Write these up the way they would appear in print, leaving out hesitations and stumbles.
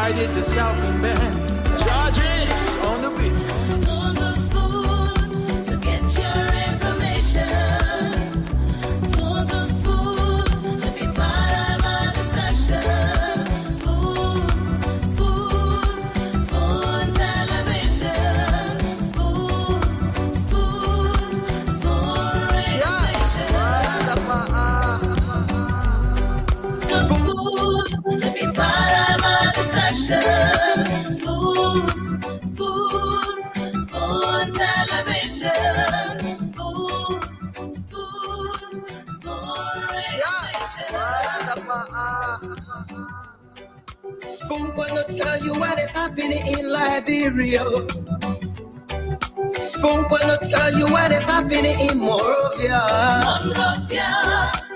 ride it the Southern band. Charges on the beat. On the spoon to get your information. On the spoon to be part of our discussion. Spoon, spoon, spoon television. Spoon, spoon, spoon radio station. Spoon to be part of our discussion. Spoon, spoon, spoon television. Spoon, spoon, spoon radio station. Spoon gonna tell you what is happening in Liberia. Spoon gonna tell you what is happening in Monrovia. Monrovia,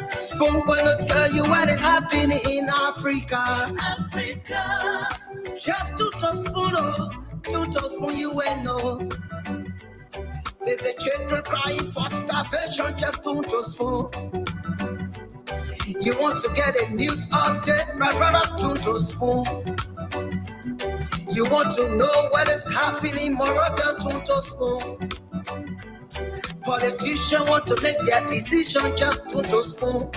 Spoon gonna tell you what is happening in Africa. Africa. Just to spoon, you will know. The children crying for starvation, just to spoon. You want to get a news update, my brother, to spoon. You want to know what is happening in Moravia, to spoon. Politicians want to make their decision, just to spoon.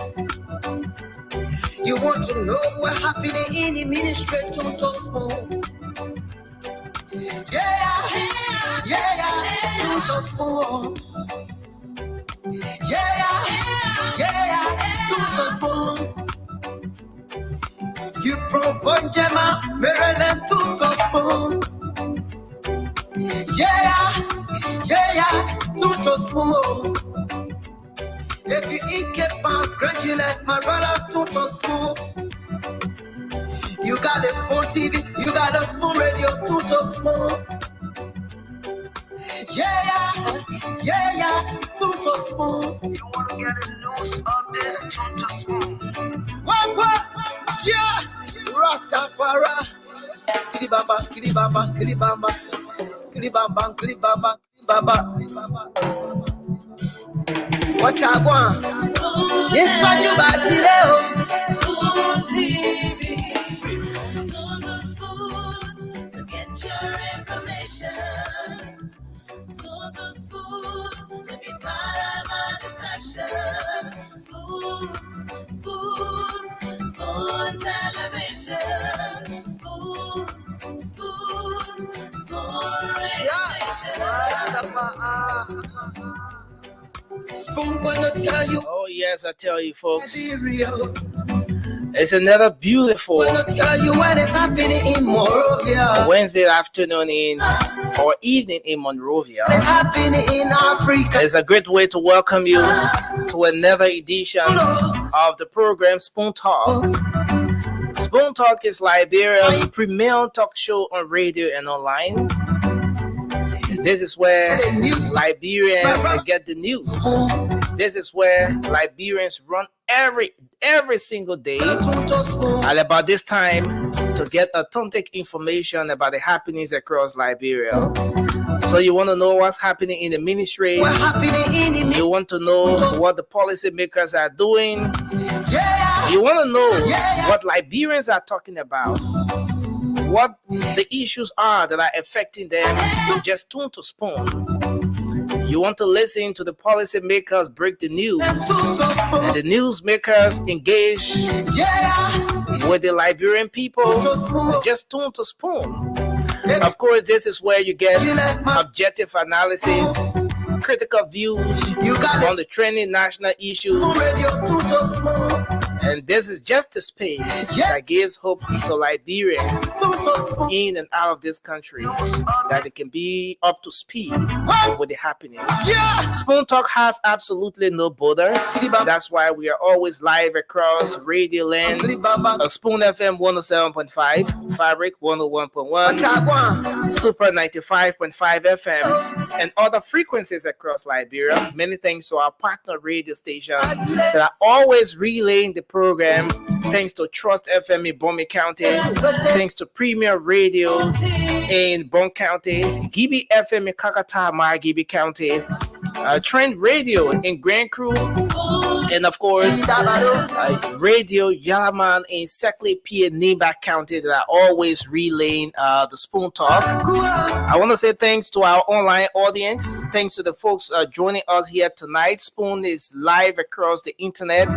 You want to know what's happening in the ministry, to spoon. Yeah, to spoon. Yeah, to spoon. You from Vonjema, Maryland, to spoon. Yeah, to spoon. If you eat Cape graduate, my brother, to spoon. You got a Spoon TV, you got a Spoon Radio, to spoon. Yeah, to spoon. You want to get a news update, to spoon. What? Yeah, Rastafari. Kilibamba, kilibamba, kilibamba, kilibamba, kilibamba, kilibamba. What I want? This one you back today. Spoon TV. On the spoon to get your information. On the spoon to be part of our discussion. Spoon, spoon, spoon television. Spoon, spoon, spoon radio station. Spoon gonna tell you. Oh yes, I tell you folks, Real. it's another beautiful Gonna tell you what is happening in Monrovia. Wednesday afternoon or evening in Monrovia. What is happening in Africa. It's a great way to welcome you to another edition of the program Spoon Talk. Spoon Talk is Liberia's premier talk show on radio and online. This is where Liberians get the news. This is where Liberians run every single day at about this time to get authentic information about the happenings across Liberia. So you want to know what's happening in the ministries. You want to know what the policymakers are doing. You want to know what Liberians are talking about. What the issues are that are affecting them. Just tune to Spoon. You want to listen to the policymakers break the news, and the newsmakers engage with the Liberian people. Just tune to Spoon. Of course, this is where you get objective analysis, critical views on the trending national issues. And this is just a space that gives hope to Liberians in and out of this country that they can be up to speed with the happenings. Spoon Talk has absolutely no borders. That's why we are always live across Radio Land, Spoon FM 107.5, Fabric 101.1, Super 95.5 FM, and other frequencies across Liberia. Many thanks to our partner radio stations that are always relaying the program. Thanks to Trust FM in Bombay County. Thanks to Premier Radio in Bon County. Gibi FM in Kakata, Margibi County. Trend Radio in Grand Crew, and of course, Radio Yalaman in Seckley P and Nimba County that are always relaying the Spoon Talk. I want to say thanks to our online audience. Thanks to the folks joining us here tonight. Spoon is live across the internet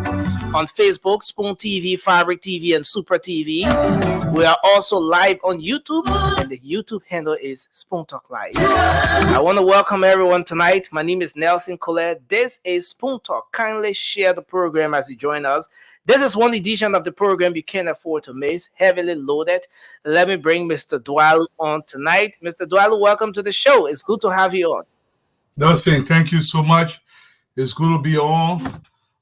on Facebook, Spoon TV, Fabric TV, and Super TV. We are also live on YouTube, and the YouTube handle is Spoon Talk Live. I want to welcome everyone tonight. My name is Nelson Colette. This is Spoon Talk. Kindly share the program as you join us. This is one edition of the program you can't afford to miss, heavily loaded. Let me bring Mr. Dwalu on tonight. Mr. Dwalu, welcome to the show. It's good to have you on. Nelson, thank you so much. It's good to be on.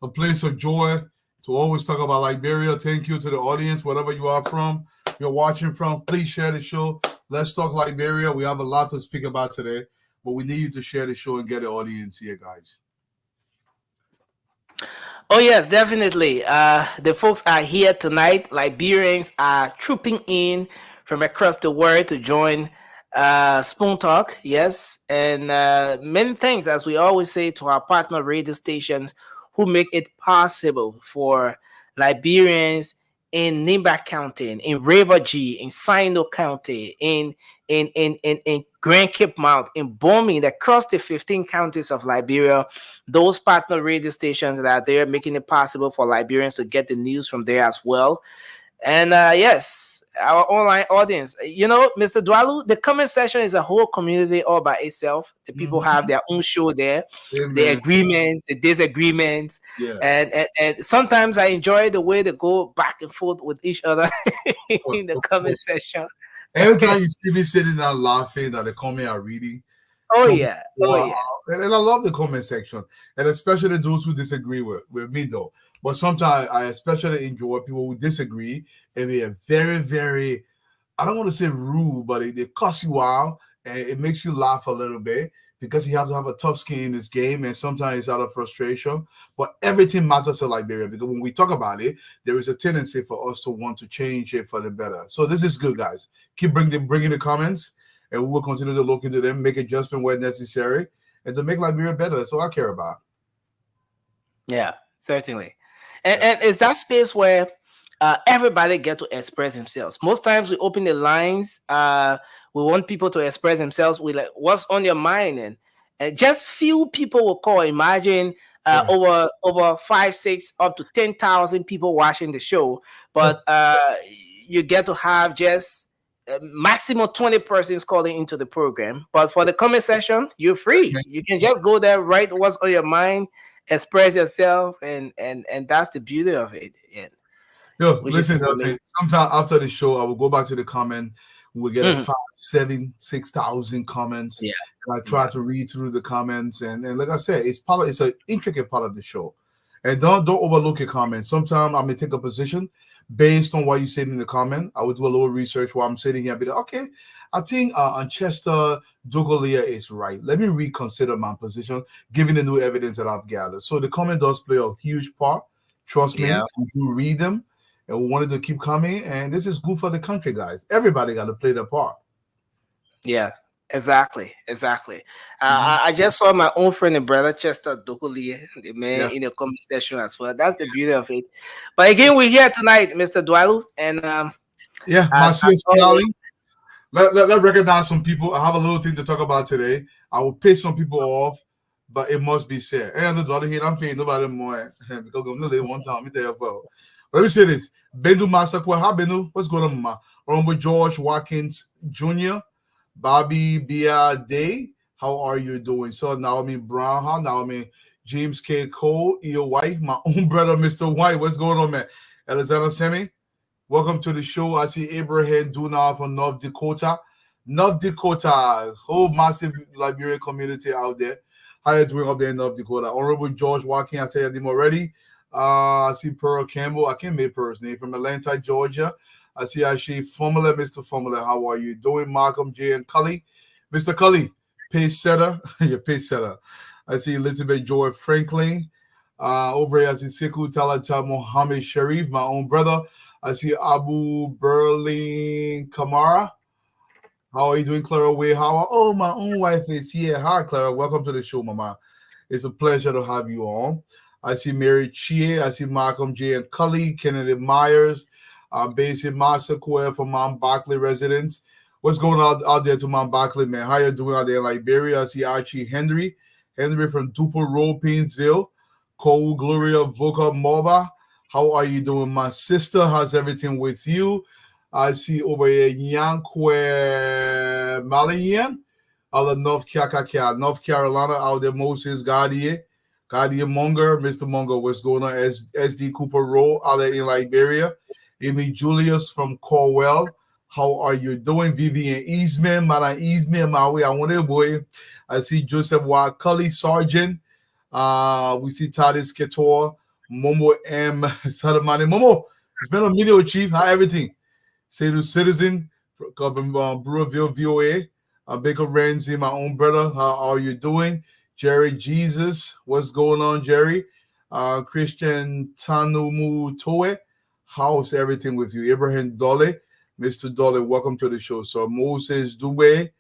A place of joy to always talk about Liberia. Thank you to the audience, wherever you are from, you're watching from. Please share the show. Let's talk Liberia. We have a lot to speak about today, but we need you to share the show and get the audience here, guys. Oh, yes, definitely. The folks are here tonight. Liberians are trooping in from across the world to join Spoon Talk. Yes, and many thanks, as we always say, to our partner radio stations who make it possible for Liberians in Nimba County, in River G, in Sino County, in Grand Cape Mount, in Bombing, across the 15 counties of Liberia. Those partner radio stations that are there, making it possible for Liberians to get the news from there as well. And yes, our online audience, Mr. Dwalu, the comment section is a whole community all by itself. The people have their own show there, the agreements, the disagreements, and sometimes I enjoy the way they go back and forth with each other in the comment section. Every time you see me sitting there laughing that the comment are reading. And I love the comment section, and especially those who disagree with me, though. But sometimes I especially enjoy people who disagree, and they are very, very, I don't want to say rude, but they cuss you out, and it makes you laugh a little bit because you have to have a tough skin in this game, and sometimes it's out of frustration. But everything matters to Liberia, because when we talk about it, there is a tendency for us to want to change it for the better. So this is good, guys. Keep bringing the comments, and we will continue to look into them, make adjustment where necessary, and to make Liberia better. That's all I care about. Yeah, certainly. And it's that space where everybody get to express themselves. Most times we open the lines, we want people to express themselves. We like, what's on your mind? And just few people will call. Imagine over 5, 6, up to 10,000 people watching the show. But you get to have just maximum 20 persons calling into the program. But for the comment section, you're free. You can just go there, write what's on your mind, express yourself, and that's the beauty of it. Listen, sometime after the show, I will go back to the comment. We'll get 5, 7, 6,000 comments. And I try to read through the comments, and like I said, it's an intricate part of the show. And don't overlook your comments. Sometimes I may take a position based on what you said in the comment. I would do a little research while I'm sitting here and be like, okay, I think Chester Dogolia is right. Let me reconsider my position, given the new evidence that I've gathered. So the comment does play a huge part. Trust me, we do read them, and we wanted to keep coming. And this is good for the country, guys. Everybody got to play their part. Yeah, exactly. I just saw my own friend and brother Chester Dogolia, the man in the comment section as well. That's the beauty of it. But again, we're here tonight, Mr. Dwalu, and Let's recognize some people. I have a little thing to talk about today. I will piss some people off, but it must be said. And the other hand, I'm paying nobody more because I'm going to one time. Let me say this. Bendu Masakwa, how Bendu? What's going on, ma? Honorable George Watkins Jr., Bobby Bia Day, how are you doing? So Naomi Brown, how Naomi James K. Cole, E.O. White, my own brother, Mr. White. What's going on, man? Alexander Semi, welcome to the show. I see Abraham Duna from North Dakota. Whole massive Liberian community out there. How are you doing up there in North Dakota? Honorable George Walking, I said him already. I see Pearl Campbell. I can't make Pearl's name. From Atlanta, Georgia. I see actually Formula, Mr. Formula. How are you doing? Malcolm J. and Cully. Mr. Cully, pace setter. Your pace setter. I see Elizabeth Joy Franklin. Over here, I see Siku Talata Mohammed Sharif, my own brother. I see Abu Berlin Kamara. How are you doing, Clara Way? Oh, my own wife is here. Hi, Clara. Welcome to the show, Mama. It's a pleasure to have you on. I see Mary Chie, I see Malcolm J. and Cully, Kennedy Myers, Basic Master Square from Mount Barkley residents. What's going on out there to Mount Barkley, man? How you doing out there in Liberia? I see Archie Henry from Duper Road, Painesville. Cole Gloria Voka Moba. How are you doing, my sister? How's everything with you? I see over here Yankwe Malayan out of North Carolina, out there, Moses Gadier Monger, Mr. Monger, what's going on? SD Cooper Road out there in Liberia. Amy Julius from Corwell. How are you doing? Vivian Eastman, Madam Eastman, my way. I want to boy. I see Joseph Cully Sargent. We see Thaddeus Ketor, Momo M. Sadamani. Momo, it's been a minute, Chief. How everything? Say to Citizen from Brewerville, VOA. Baker Ramsey, my own brother. How are you doing? Jerry Jesus, what's going on, Jerry? Christian Tanumu Toe, how's everything with you? Ibrahim Dole, Mr. Dole, welcome to the show. So Moses Dube,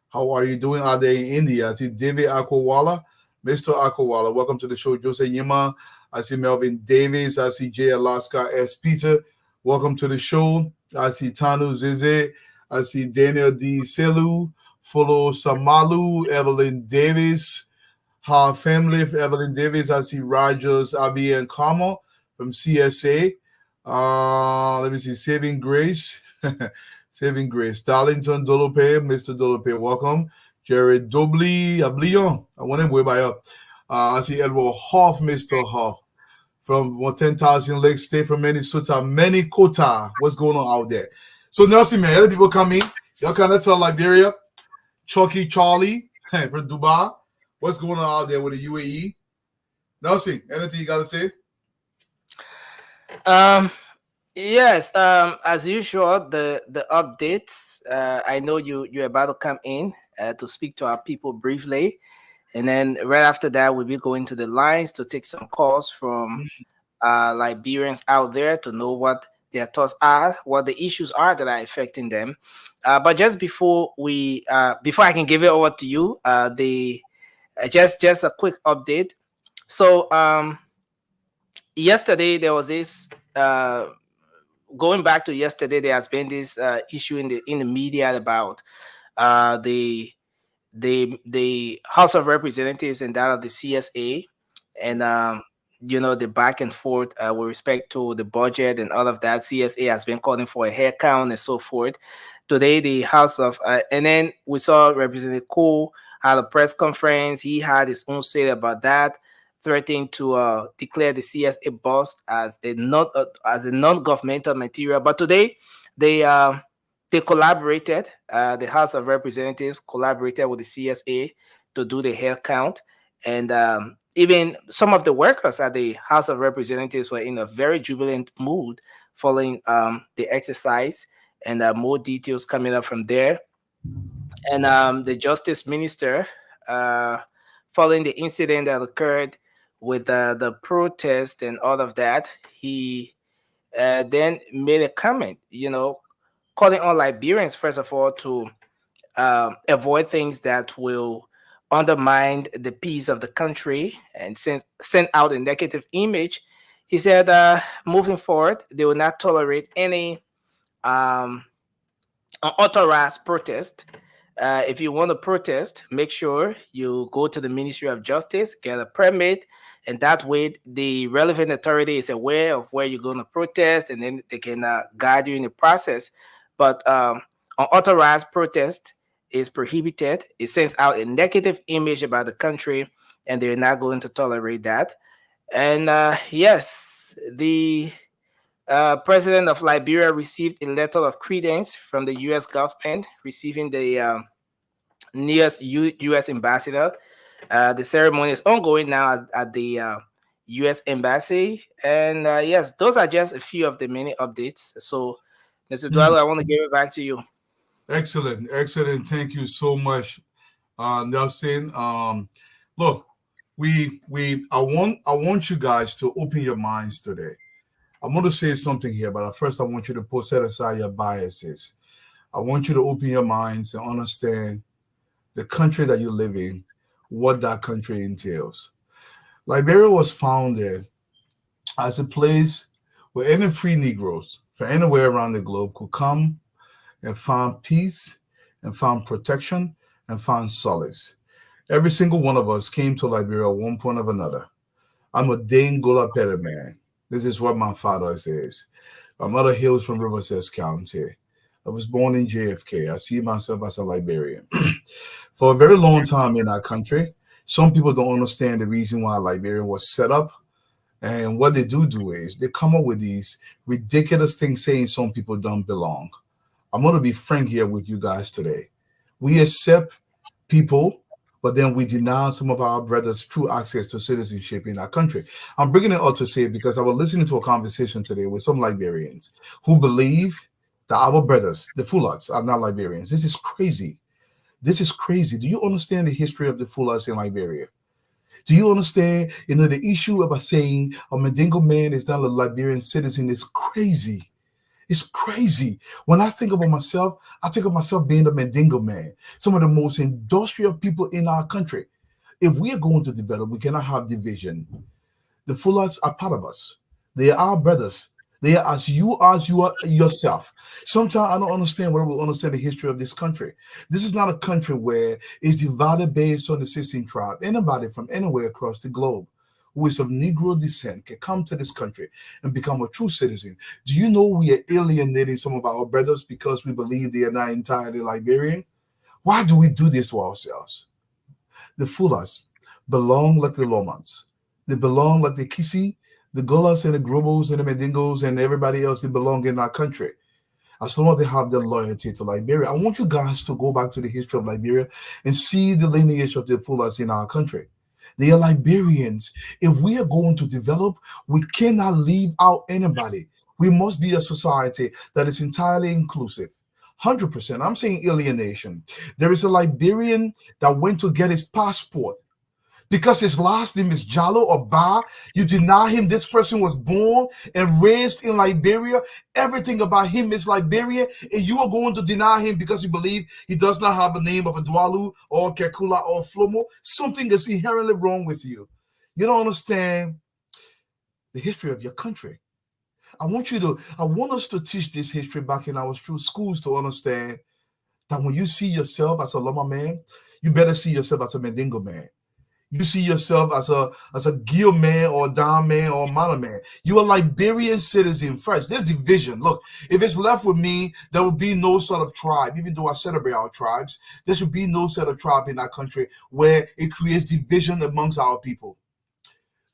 how are you doing out there in India? I see David Akwala, Mr. Akwala, welcome to the show. Jose Yima, I see Melvin Davis, I see Jay Alaska S. Peter, welcome to the show. I see Tanu Zize, I see Daniel D. Selu, Follow Samalu, Evelyn Davis, her family of Evelyn Davis. I see Rogers, Abi, and Carmel from CSA. Let me see, Saving Grace, Saving Grace. Darlington Dolope, Mr. Dolope, welcome. Jared Dobley, Ablion, I want him way by up. I see Edward Hoff, Mr. Hoff from 10,000 Lake State from Minnesota, Minnesota. What's going on out there? So Nelson, man, other people come in. Y'all kind of tell Liberia. Chucky Charlie from Dubai. What's going on out there with the UAE? Nelson, anything you got to say? Yes. As usual, the updates. I know you're about to come in to speak to our people briefly, and then right after that, we'll be going to the lines to take some calls from Liberians out there to know what their thoughts are, what the issues are that are affecting them. But just before I can give it over to you, just a quick update. So yesterday there was this. Going back to yesterday, there has been this issue in the media about the House of Representatives and that of the CSA, and the back and forth with respect to the budget and all of that. CSA has been calling for a hair count and so forth. Today, the House of and then we saw Representative Cole had a press conference. He had his own say about that, threatening to declare the CSA boss as a non-governmental material. But today, they collaborated. The House of Representatives collaborated with the CSA to do the hair count, and even some of the workers at the House of Representatives were in a very jubilant mood following the exercise, and more details coming up from there. And the Justice Minister, following the incident that occurred with the protest and all of that, he then made a comment, calling on Liberians, first of all, to avoid things that will undermine the peace of the country and send out a negative image. He said, moving forward, they will not tolerate any unauthorized protest. If you want to protest, make sure you go to the Ministry of Justice, get a permit, and that way the relevant authority is aware of where you're going to protest, and then they can guide you in the process. But unauthorized protest is prohibited. It sends out a negative image about the country, and they're not going to tolerate that. And yes, the President of Liberia received a letter of credence from the U.S. government, receiving the nearest U.S. ambassador. The ceremony is ongoing now at the U.S. Embassy. And yes, those are just a few of the many updates. So, Mr. Dwello, I want to give it back to you. Excellent. Thank you so much, Nelson. Look, I want you guys to open your minds today. I'm going to say something here, but first I want you to set aside your biases. I want you to open your minds and understand the country that you live in, what that country entails. Liberia was founded as a place where any free Negroes from anywhere around the globe could come and find peace and find protection and find solace. Every single one of us came to Liberia at one point or another. I'm a Dangola Petty man. This is what my father says. My mother hails from Riverside County. I was born in JFK. I see myself as a Liberian. For a very long time in our country, some people don't understand the reason why Liberia was set up. And what they do is they come up with these ridiculous things saying some people don't belong. I'm going to be frank here with you guys today. We accept people, but then we deny some of our brothers true access to citizenship in our country. I'm bringing it up to say because I was listening to a conversation today with some Liberians who believe that our brothers, the Fulats, are not Liberians. This is crazy. This is crazy. Do you understand the history of the Fulats in Liberia? Do you understand, the issue about saying a Mandingo man is not a Liberian citizen is crazy. It's crazy. When I think about myself, I think of myself being a Mandingo man, some of the most industrial people in our country. If we are going to develop, we cannot have division. The Fullards are part of us. They are our brothers. They are as you are yourself. Sometimes I don't understand whether we understand the history of this country. This is not a country where it's divided based on the 16 tribe. Anybody from anywhere across the globe who is of Negro descent can come to this country and become a true citizen. Do you know we are alienating some of our brothers because we believe they are not entirely Liberian? Why do we do this to ourselves? The Fullers belong like the Lomans. They belong like the Kisi, the Golas and the Grobos and the Medingos and everybody else that belong in our country. As long as they have their loyalty to Liberia. I want you guys to go back to the history of Liberia and see the lineage of the Fullers in our country. They are Liberians. If we are going to develop, we cannot leave out anybody. We must be a society that is entirely inclusive. 100%. I'm saying alienation. There is a Liberian that went to get his passport because his last name is Jallo or Ba. You deny him. This person was born and raised in Liberia. Everything about him is Liberian, and you are going to deny him because you believe he does not have the name of a Dwalu or Kekula or Flomo. Something is inherently wrong with you. You don't understand the history of your country. I want us to teach this history back in our schools to understand that when you see yourself as a Loma man, you better see yourself as a Mandingo man. You see yourself as a Gil man or a Don man or a Mana man. You are a Liberian citizen first. There's division. Look, if it's left with me, there will be no sort of tribe. Even though I celebrate our tribes, there should be no sort of tribe in our country where it creates division amongst our people.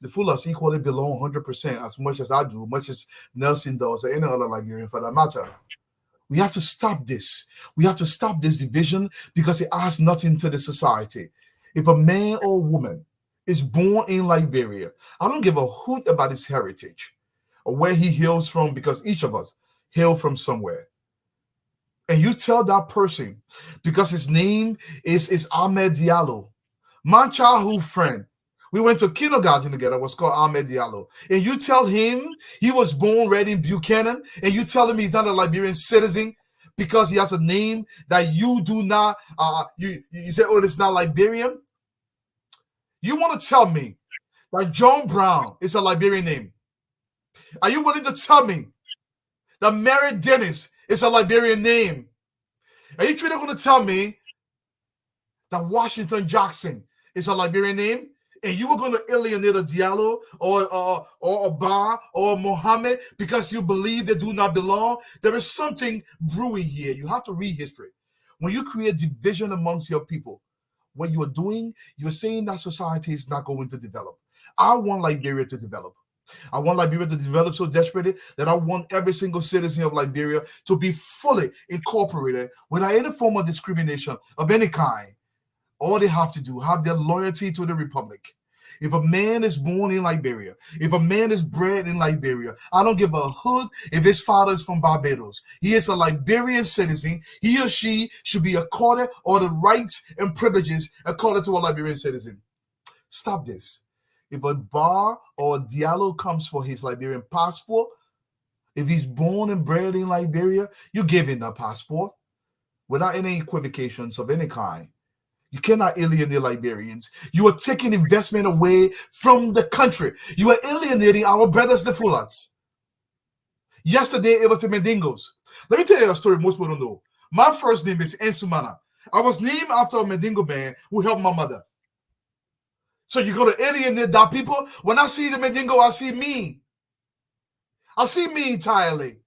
The Fullers equally belong 100% as much as I do, much as Nelson does, or any other Liberian for that matter. We have to stop this. We have to stop this division because it adds nothing to the society. If a man or woman is born in Liberia, I don't give a hoot about his heritage or where he hails from because each of us hail from somewhere. And you tell that person because his name is Ahmed Diallo, my childhood friend. We went to kindergarten together, was called Ahmed Diallo. And you tell him he was born ready in Buchanan, and you tell him he's not a Liberian citizen because he has a name that you do not, you say, oh, it's not Liberian. You want to tell me that John Brown is a Liberian name? Are you willing to tell me that Mary Dennis is a Liberian name? Are you truly going to tell me that Washington Jackson is a Liberian name? And you were going to alienate a Diallo or a Ba or a Mohammed because you believe they do not belong? There is something brewing here. You have to read history. When you create division amongst your people, what you are doing, you're saying that society is not going to develop. I want Liberia to develop. I want Liberia to develop so desperately that I want every single citizen of Liberia to be fully incorporated without any form of discrimination of any kind. All they have to do, have their loyalty to the republic. If a man is born in Liberia, if a man is bred in Liberia, I don't give a hoot if his father is from Barbados. He is a Liberian citizen. He or she should be accorded all the rights and privileges accorded to a Liberian citizen. Stop this. If a Bar or a Diallo comes for his Liberian passport, if he's born and bred in Liberia, you give him that passport without any equivocations of any kind. You cannot alienate Liberians. You are taking investment away from the country. You are alienating our brothers, the Fulats. Yesterday, it was the Mendingos. Let me tell you a story most people don't know. My first name is Ensumana. I was named after a Mendingo man who helped my mother. So you're going to alienate that people? When I see the Mendingo, I see me. I see me entirely.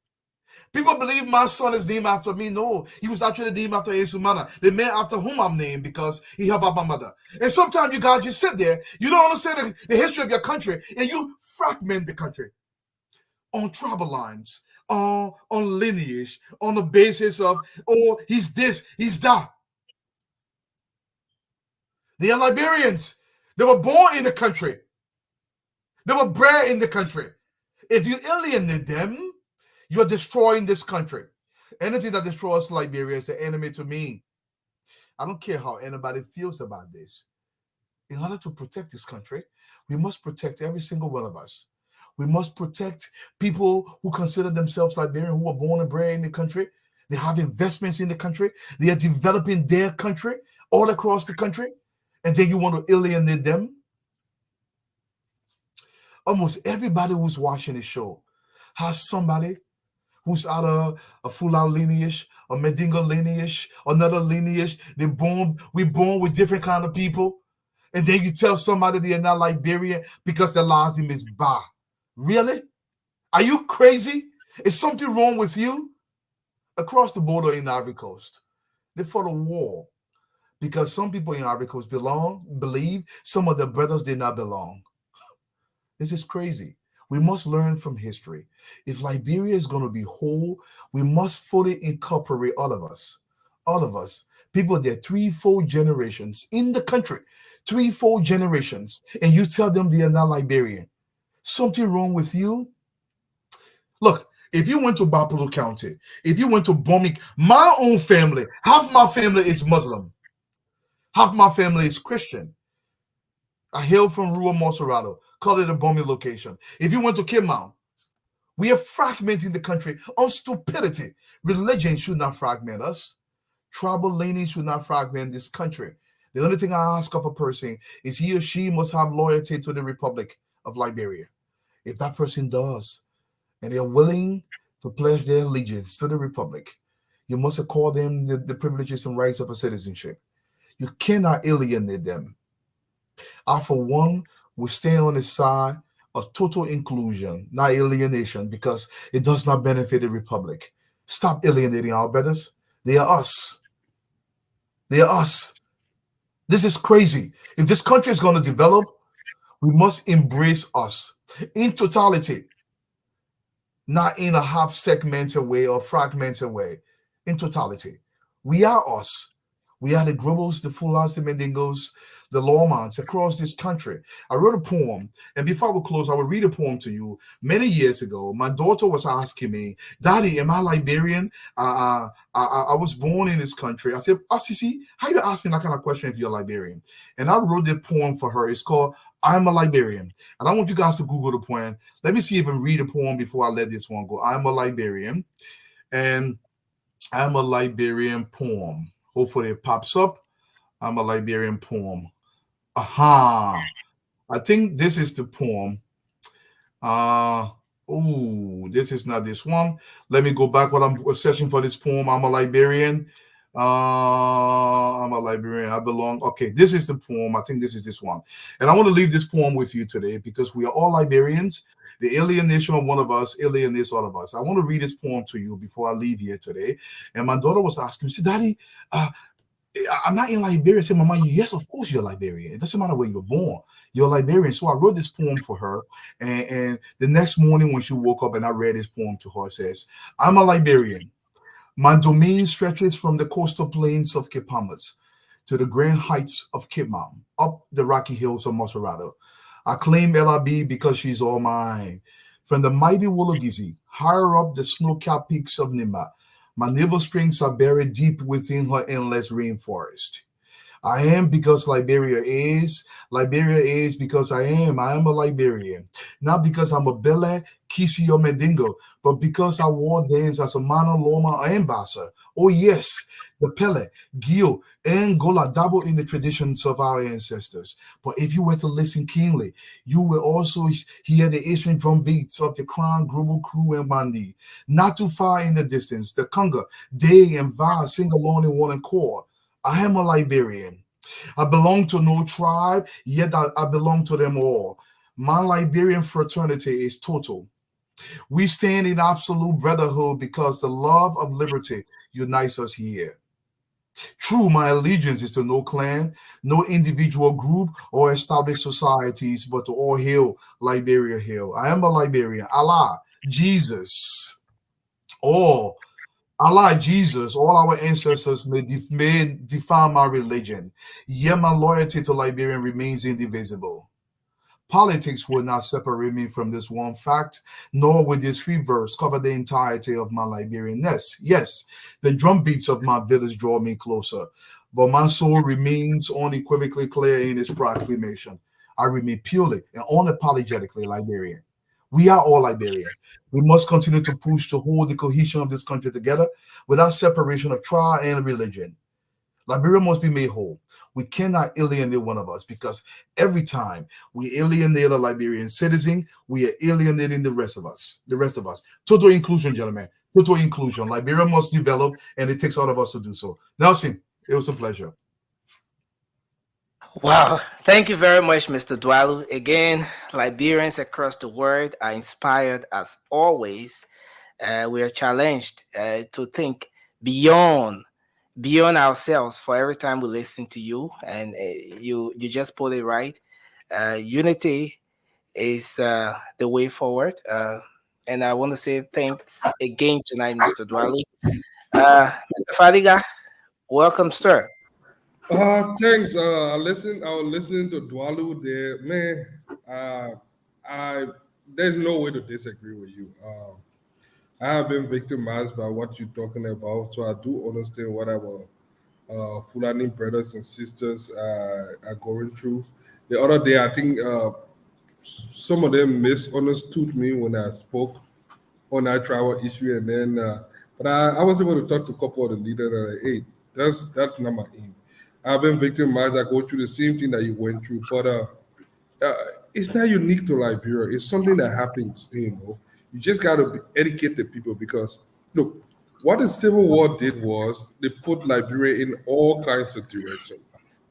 People believe my son is named after me. No, he was actually named after Ensumana, the man after whom I'm named because he helped out my mother. And sometimes you guys, you sit there, you don't understand the history of your country, and you fragment the country on tribal lines, on lineage, on the basis of, oh, he's this, he's that. They are Liberians. They were born in the country. They were bred in the country. If you alienate them, you're destroying this country. Anything that destroys Liberia is the enemy to me. I don't care how anybody feels about this. In order to protect this country, we must protect every single one of us. We must protect people who consider themselves Liberian, who are born and bred in the country. They have investments in the country. They are developing their country all across the country. And then you want to alienate them? Almost everybody who's watching the show has somebody who's out of a Fulani lineage, a Medingo lineage, another lineage. We're born with different kind of people. And then you tell somebody they are not Liberian because their last name is Ba. Really? Are you crazy? Is something wrong with you? Across the border in the Ivory Coast, they fought a war because some people in Ivory Coast believe some of their brothers did not belong. This is crazy. We must learn from history. If Liberia is going to be whole, we must fully incorporate all of us. All of us. People, there are 3-4 generations in the country. 3-4 generations. And you tell them they are not Liberian. Something wrong with you? Look, if you went to Bapalo County, if you went to Bomi, my own family, half my family is Muslim. Half my family is Christian. I hail from rural Monserrato. Call it a Bomi location. If you went to Kimau, we are fragmenting the country on stupidity. Religion should not fragment us. Tribal lineage should not fragment this country. The only thing I ask of a person is he or she must have loyalty to the Republic of Liberia. If that person does, and they are willing to pledge their allegiance to the Republic, you must accord them the privileges and rights of a citizenship. You cannot alienate them. I, for one, will stand on the side of total inclusion, not alienation, because it does not benefit the Republic. Stop alienating our brothers. They are us. They are us. This is crazy. If this country is going to develop, we must embrace us in totality, not in a half-segmented way or fragmented way, in totality. We are us. We are the Gribbles, the Fulas, the Mendingos, the Lawmans across this country. I wrote a poem, and before we close, I will read a poem to you. Many years ago, my daughter was asking me, Daddy, am I Liberian? I was born in this country. I said, Sisi, how you ask me that kind of question if you're Liberian? And I wrote the poem for her. It's called I'm a Liberian. And I want you guys to Google the poem. Let me see if I can read the poem before I let this one go. I'm a Liberian. And I'm a Liberian poem. Hopefully it pops up. I'm a Liberian poem. Aha. I think this is the poem. This is not this one. Let me go back while I'm searching for this poem. I'm a Liberian. I'm a Liberian. I belong. Okay, this is the poem. I think this is this one. And I want to leave this poem with you today because we are all Liberians. The alienation of one of us alienates all of us. I want to read this poem to you before I leave here today. And my daughter was asking me, she said, Daddy, I'm not in Liberia. I said, Mama, yes, of course you're Liberian. It doesn't matter where you're born. You're Liberian. So I wrote this poem for her. And the next morning when she woke up and I read this poem to her, it says, I'm a Liberian. My domain stretches from the coastal plains of Cape Palmas to the grand heights of Cape Mountain, up the rocky hills of Monserrato. I claim LRB because she's all mine. From the mighty Wologisi, higher up the snow-capped peaks of Nimba, my navel strings are buried deep within her endless rainforest. I am because Liberia is because I am a Liberian. Not because I'm a Bele, Kisi, or Medingo, but because I wore dance as a Mana, Loma, or Ambassa. Oh yes, the Pele, Gil, and Gola dabble in the traditions of our ancestors. But if you were to listen keenly, you will also hear the Asian drum beats of the Crown, Grubble, Crew, and Bandi. Not too far in the distance, the Kunga, Day, and Va sing along in one accord. I am a Liberian. I belong to no tribe, yet I belong to them all. My Liberian fraternity is total. We stand in absolute brotherhood because the love of liberty unites us here. True, my allegiance is to no clan, no individual group or established societies, but to all hail Liberia hail. I am a Liberian. Allah, Jesus, all Allah, Jesus, all our ancestors may define my religion, yet my loyalty to Liberian remains indivisible. Politics will not separate me from this one fact, nor will this free verse cover the entirety of my Liberianness. Yes, the drum beats of my village draw me closer, but my soul remains unequivocally clear in its proclamation. I remain purely and unapologetically Liberian. We are all Liberian. We must continue to push to hold the cohesion of this country together without separation of tribe and religion. Liberia must be made whole. We cannot alienate one of us because every time we alienate a Liberian citizen, we are alienating the rest of us. The rest of us. Total inclusion, gentlemen. Total inclusion. Liberia must develop, and it takes all of us to do so. Nelson, it was a pleasure. Wow, thank you very much, Mr. Dwalu. Again, Liberians across the world are inspired as always. We are challenged to think beyond ourselves for every time we listen to you, and you just put it right. Unity is the way forward, and I want to say thanks again tonight, Mr. Dwalu. Mr. Fadiga, welcome, sir. Thanks. I was listening to Dwalu there, man. I there's no way to disagree with you. I have been victimized by what you're talking about, so I do understand what our Fulani brothers and sisters are going through. The other day, I think some of them misunderstood me when I spoke on that tribal issue, and then, but I was able to talk to a couple of the leaders. And like, hey, that's not my aim. I've been victimized. I go through the same thing that you went through, but it's not unique to Liberia. It's something that happens. You just got to educate the people because look, what the Civil War did was they put Liberia in all kinds of directions.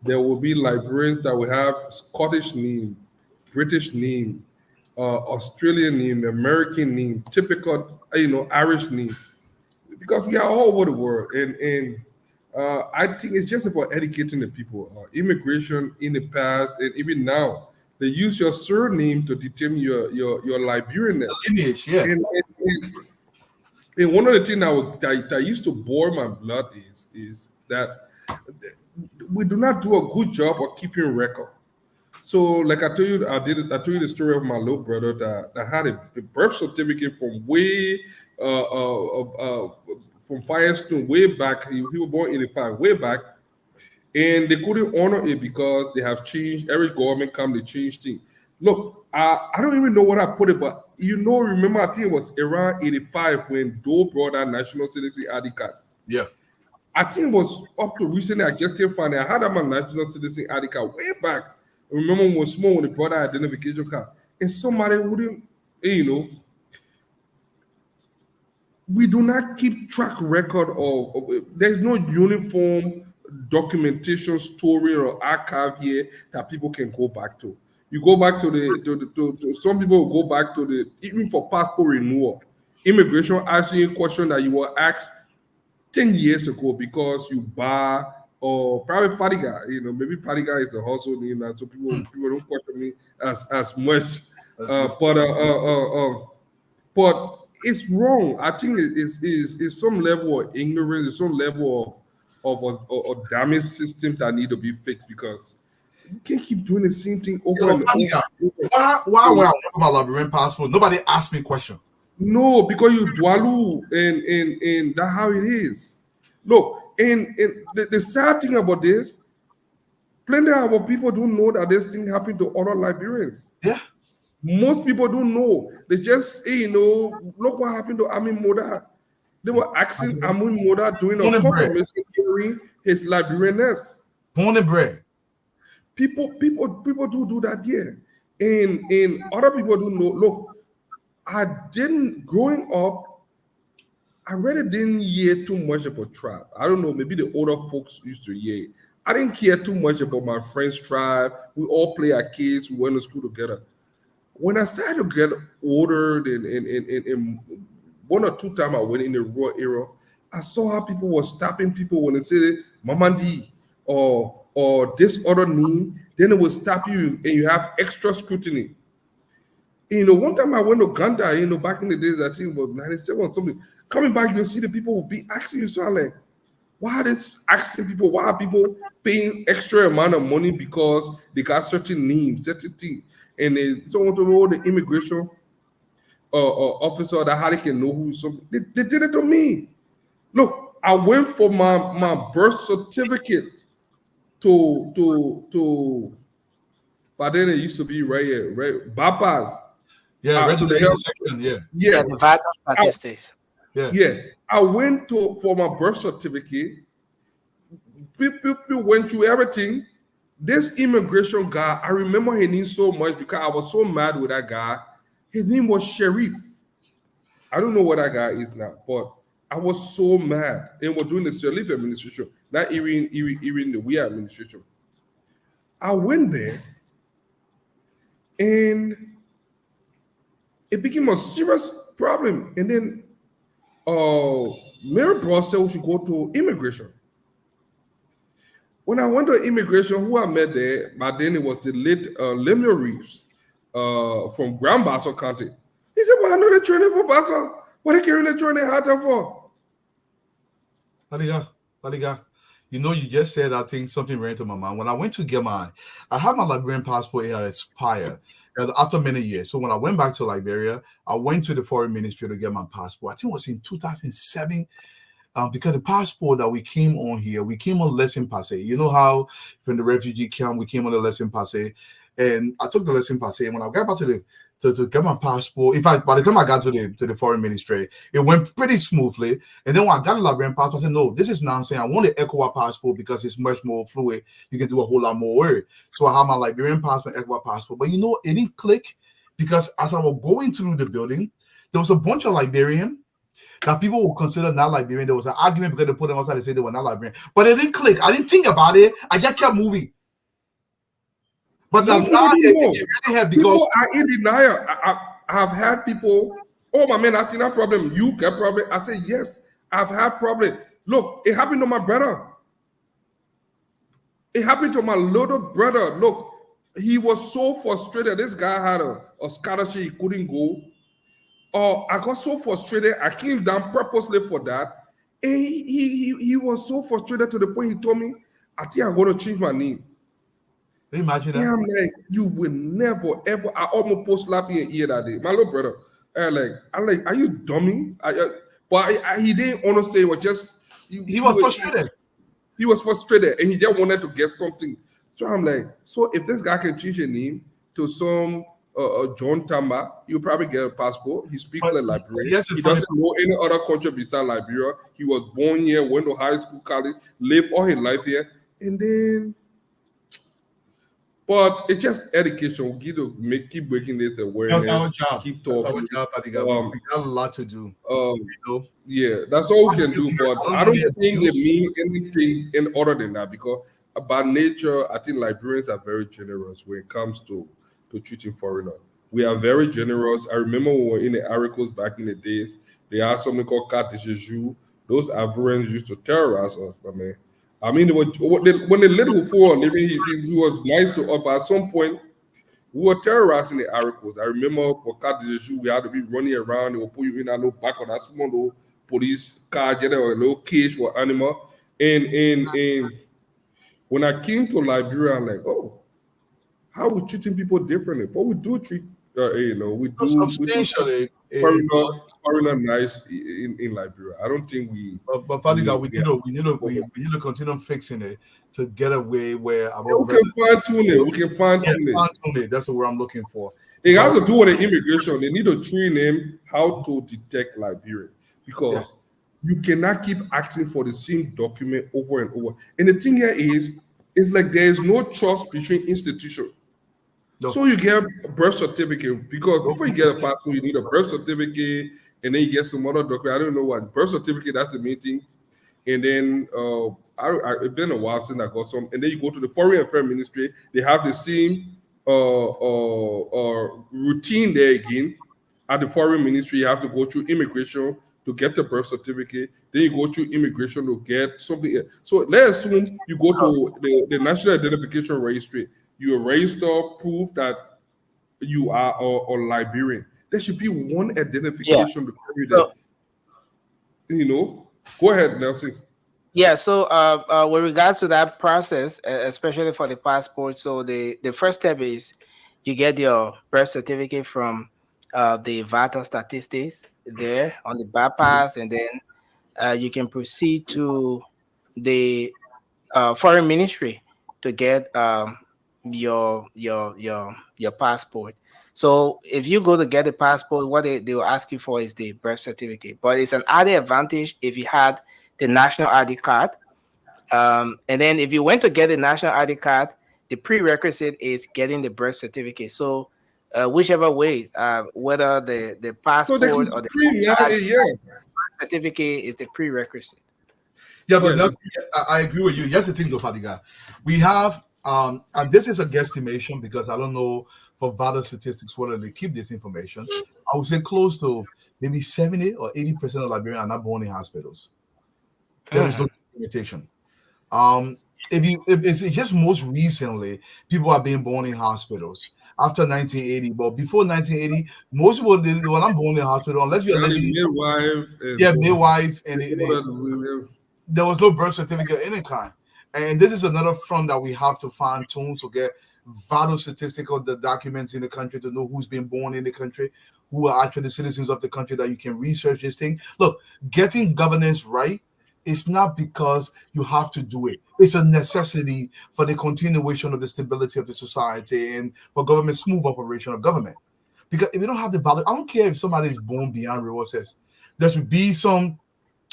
There will be Liberians that will have Scottish name, British name, Australian name, American name, typical Irish name, because we are all over the world, and I think it's just about educating the people. Immigration in the past and even now, they use your surname to determine your Liberianness. Lineage, yeah. And one of the things that used to bore my blood is that we do not do a good job of keeping record. So, like I told you, I told you the story of my little brother that had a birth certificate from way from Firestone way back. He was born in 85, way back, and they couldn't honor it because they have changed. Every government they change things. Look, I don't even know what I put it, but remember, I think it was around 85 when Doe brought that national citizen ID card. Yeah. I think it was up to recently. I just came finding I had my national citizen ID card way back. I remember when I was small when they brought that identification card, and somebody wouldn't, we do not keep track record of there's no uniform documentation, story, or archive here that people can go back to. You go back to the some people will go back to the even for passport renewal, immigration asking you a question that you were asked 10 years ago because you buy or probably Fadiga, maybe Fadiga is the household name, and so people don't question me as much. But it's wrong. I think it's some level of ignorance, it's some level of damage system that need to be fixed because you can't keep doing the same thing over and over. Why when I talk about Liberian passport, nobody asked me a question? No, because you dwalu and that's how it is. Look, and the sad thing about this, plenty of our people don't know that this thing happened to other Liberians. Yeah. Most people don't know. They just say, look what happened to Amin Moda. They were asking Amun Moda during a confirmation hearing his Liberianness. Born and bred. People do that here. And other people don't know. Look, growing up, I really didn't hear too much about tribe. I don't know, maybe the older folks used to hear. I didn't care too much about my friend's tribe. We all play arcades, we went to school together. When I started to get older, and one or two times I went in the rural area, I saw how people were stopping people when they say Mamandi or this other name, then it will stop you and you have extra scrutiny. One time I went to Uganda, back in the days, I think it was 97 or something. Coming back, you'll see the people will be asking you, so I'm like, why are they asking people? Why are people paying extra amount of money because they got certain names, certain things? And they don't want to know the immigration officer that how they can know who something. They did it to me. Look, I went for my birth certificate to but then it used to be right here, right? Bapas. Yeah, registration section, yeah, the vital statistics. Yeah. I went for my birth certificate. People went through everything. This immigration guy, I remember his name so much because I was so mad with that guy. His name was Sheriff. I don't know what that guy is now, but I was so mad. And we're doing the Sheriff administration, not even the we administration. I went there and it became a serious problem. And then Mary Bros said we should go to immigration. When I went to immigration, who I met there, by then it was the late Lemuel Reeves from Grand Bassa County. He said, well, I know they're training for Bassa. What are they carrying the training hard for? Laliga, you just said, I think something ran to my mind. When I went to get I had my Liberian passport, it had expired after many years. So when I went back to Liberia, I went to the foreign ministry to get my passport. I think it was in 2007. Because the passport that we came on here, we came on lesson passe. You know how when the refugee camp, we came on the lesson passe, and I took the lesson passe. And when I got back to get my passport, in fact, by the time I got to the foreign ministry, it went pretty smoothly. And then when I got a Liberian passport, I said, no, this is nonsense. I want the ECOWAS passport because it's much more fluid. You can do a whole lot more work. So I have my Liberian passport, ECOWAS passport. But it didn't click because as I was going through the building, there was a bunch of Liberian that people would consider not Liberian. There was an argument because they put them outside and say they were not Liberian. But it didn't click. I didn't think about it. I just kept moving. But that's not it really had because people are in denial. I have had people, oh my man, I think that problem. You get problem. I say, yes, I've had problem. Look, it happened to my brother. It happened to my little brother. Look, he was so frustrated. This guy had a scholarship, he couldn't go. I got so frustrated. I came down purposely for that. And he was so frustrated to the point he told me, I think I'm going to change my name. Can you imagine that? Yeah, I'm like, you will never, ever. I almost post slapping in ear that day. My little brother. I'm like, are you dummy? But he didn't understand. It was just. He was frustrated. He was frustrated and he just wanted to get something. So I'm like, so if this guy can change his name to some John Tamba, you'll probably get a passport. He speaks like Liberian. He doesn't know any other country besides Liberia. He was born here, went to high school, college, lived all his life here. And then, but it's just education. Keep breaking this awareness. That's our job. Keep talking. That's our job, we got a lot to do. Yeah, that's all we can do. But I don't think they mean anything other than that because by nature, I think Liberians are very generous when it comes to treating foreigners. We are very generous. I remember when we were in the Aricos back in the days, they had something called carte de séjour. Those Ivorians used to terrorize us, my man. I mean, when they lived before, he was nice to us, but at some point, we were terrorizing the Aricos. I remember for carte de séjour, we had to be running around. They would put you in a little back of that small little police car, get a little cage for animal. And when I came to Liberia, I'm like, oh, how we treating people differently? But we do treat, we do substantially foreigner nice in Liberia. I don't think we. But Father God, we need to continue fixing it to get away where we can fine tune it. We can fine tune it. That's what I'm looking for. They have to do with the immigration. They need to train them how to detect Liberia because you cannot keep asking for the same document over and over. And the thing here is, it's like there is no trust between institutions. No. So you get a birth certificate because before you get a passport, you need a birth certificate, and then you get some other document. I don't know what birth certificate. That's the main thing. And then it's been a while since I got some. And then you go to the Foreign Affairs Ministry. They have the same routine there again. At the Foreign Ministry, you have to go through immigration to get the birth certificate. Then you go through immigration to get something else. So let's assume you go to the National Identification Registry. You register proof that you are a Liberian. There should be one identification to carry that. Go ahead, Nelson. Yeah, so with regards to that process, especially for the passport, so the first step is you get your birth certificate from the vital statistics there on the bypass, and then you can proceed to the foreign ministry to get your passport. So if you go to get the passport, what they will ask you for is the birth certificate. But it's an added advantage if you had the national ID card. And then if you went to get the national ID card, the prerequisite is getting the birth certificate. So whichever way, whether the passport or the birth certificate is the prerequisite. Yeah, but I agree with you. Here's the thing, though, Fadiga. We have, and this is a guesstimation because I don't know for vital statistics whether they keep this information. I would say close to maybe 70 or 80% of Liberians are not born in hospitals. There is no limitation. If it's just most recently, people are being born in hospitals after 1980. But before 1980, most people were not born in hospital unless you're a lady. Midwife, and there was no birth certificate of any kind. And this is another front that we have to fine tune to get vital statistical documents in the country to know who's been born in the country, who are actually citizens of the country, that you can research this thing. Look, getting governance right, it's not because you have to do it. It's a necessity for the continuation of the stability of the society and for government smooth operation of government. Because if you don't have the value, I don't care if somebody is born beyond resources. There should be some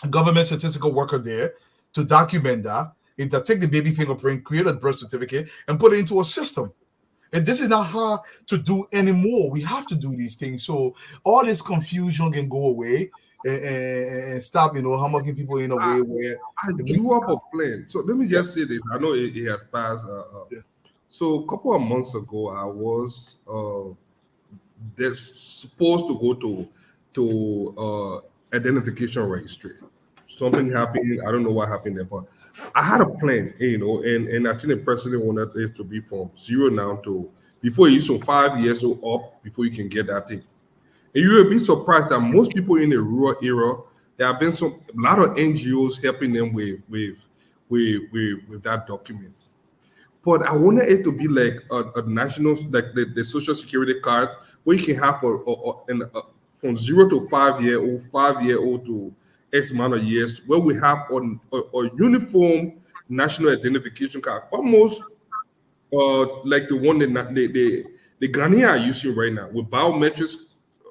government statistical worker there to document that. If they take the baby fingerprint, create a birth certificate, and put it into a system. And this is not hard to do anymore. We have to do these things. So all this confusion can go away. And stop, homogeneous people in a way where I drew up a plan. So let me just say this. I know it has passed. So a couple of months ago, I was supposed to go to identification registry. Something happened. I don't know what happened there, but I had a plan, and I think the president wanted it to be from 0 now to before you so 5 years or up before you can get that thing. And you will be surprised that most people in the rural area, there have been a lot of NGOs helping them with that document. But I wanted it to be like a national, like the social security card, where you can have from 0 to 5 year old, 5-year-old to X amount of years, where we have a uniform national identification card, almost like the one that the Ghanaian are using right now with biometrics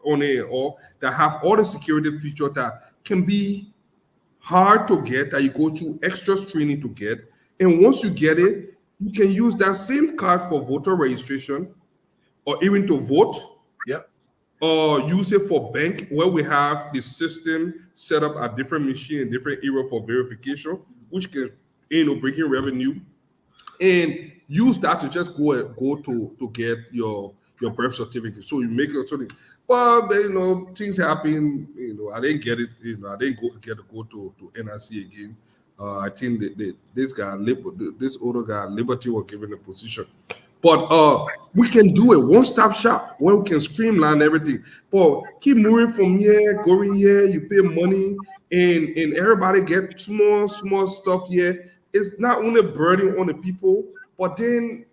on it, or that have all the security features that can be hard to get, that you go through extra training to get. And once you get it, you can use that same card for voter registration or even to vote. Yep. Or use it for bank, where we have the system set up at different machine in different area for verification, which can bring in revenue. And use that to just go to get your birth certificate. So you make it something. But things happen. I didn't get it. I didn't get to go to NRC again. I think this older guy, Liberty, was given a position. But we can do a one-stop shop where we can streamline everything. But keep moving from here, going here. You pay money, and everybody get small stuff here. It's not only burden on the people, but then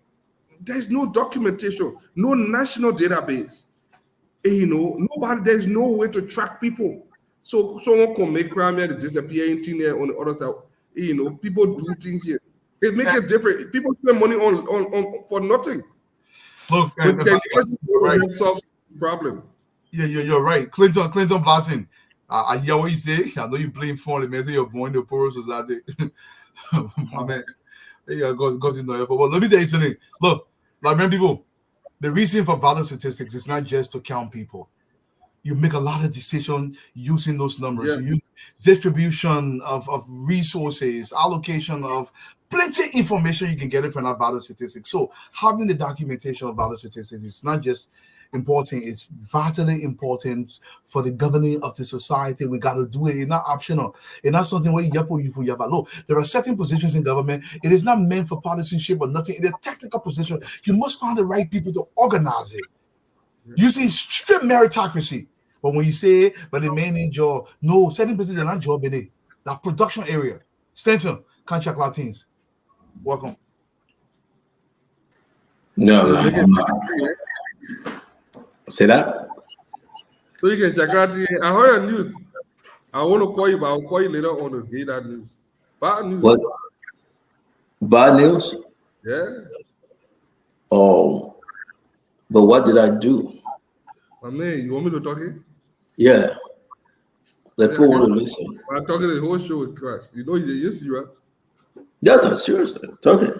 there's no documentation, no national database. Nobody, there's no way to track people. So someone can make crime here, disappearing thing there on the other side. People do things here. It makes it different. People spend money on for nothing. Look, solves problem. Yeah, you're right. Clinton Blossom. I hear what you say. I know you're playing funny, man. Say you're born in the poor society. My man. Yeah, goes in the but let me tell you something. Look, like many people, the reason for value statistics is not just to count people. You make a lot of decisions using those numbers. You use distribution of resources, allocation of plenty of information you can get it from that value statistics. So having the documentation of value statistics is not just important, it's vitally important for the governing of the society. We got to do it. It's not optional. It's not something where you have a low. There are certain positions in government. It is not meant for partisanship or nothing. It's a technical position. You must find the right people to organize it. Using strict meritocracy. But when you say, but the main job, no, certain positions are not job in it. That production area. Stanton, contract Latins. Welcome. No, I'm not. Say that? So you can check out. I heard a news. I want to call you, but I'll call you later on to get that news. Bad news. What? Bad news? Yeah. Oh, but what did I do? I mean, you want me to talk here? Yeah. Let people want to listen. I'm talking the whole show with Crash. You know, yes, you are. Yeah, no, seriously. Talking.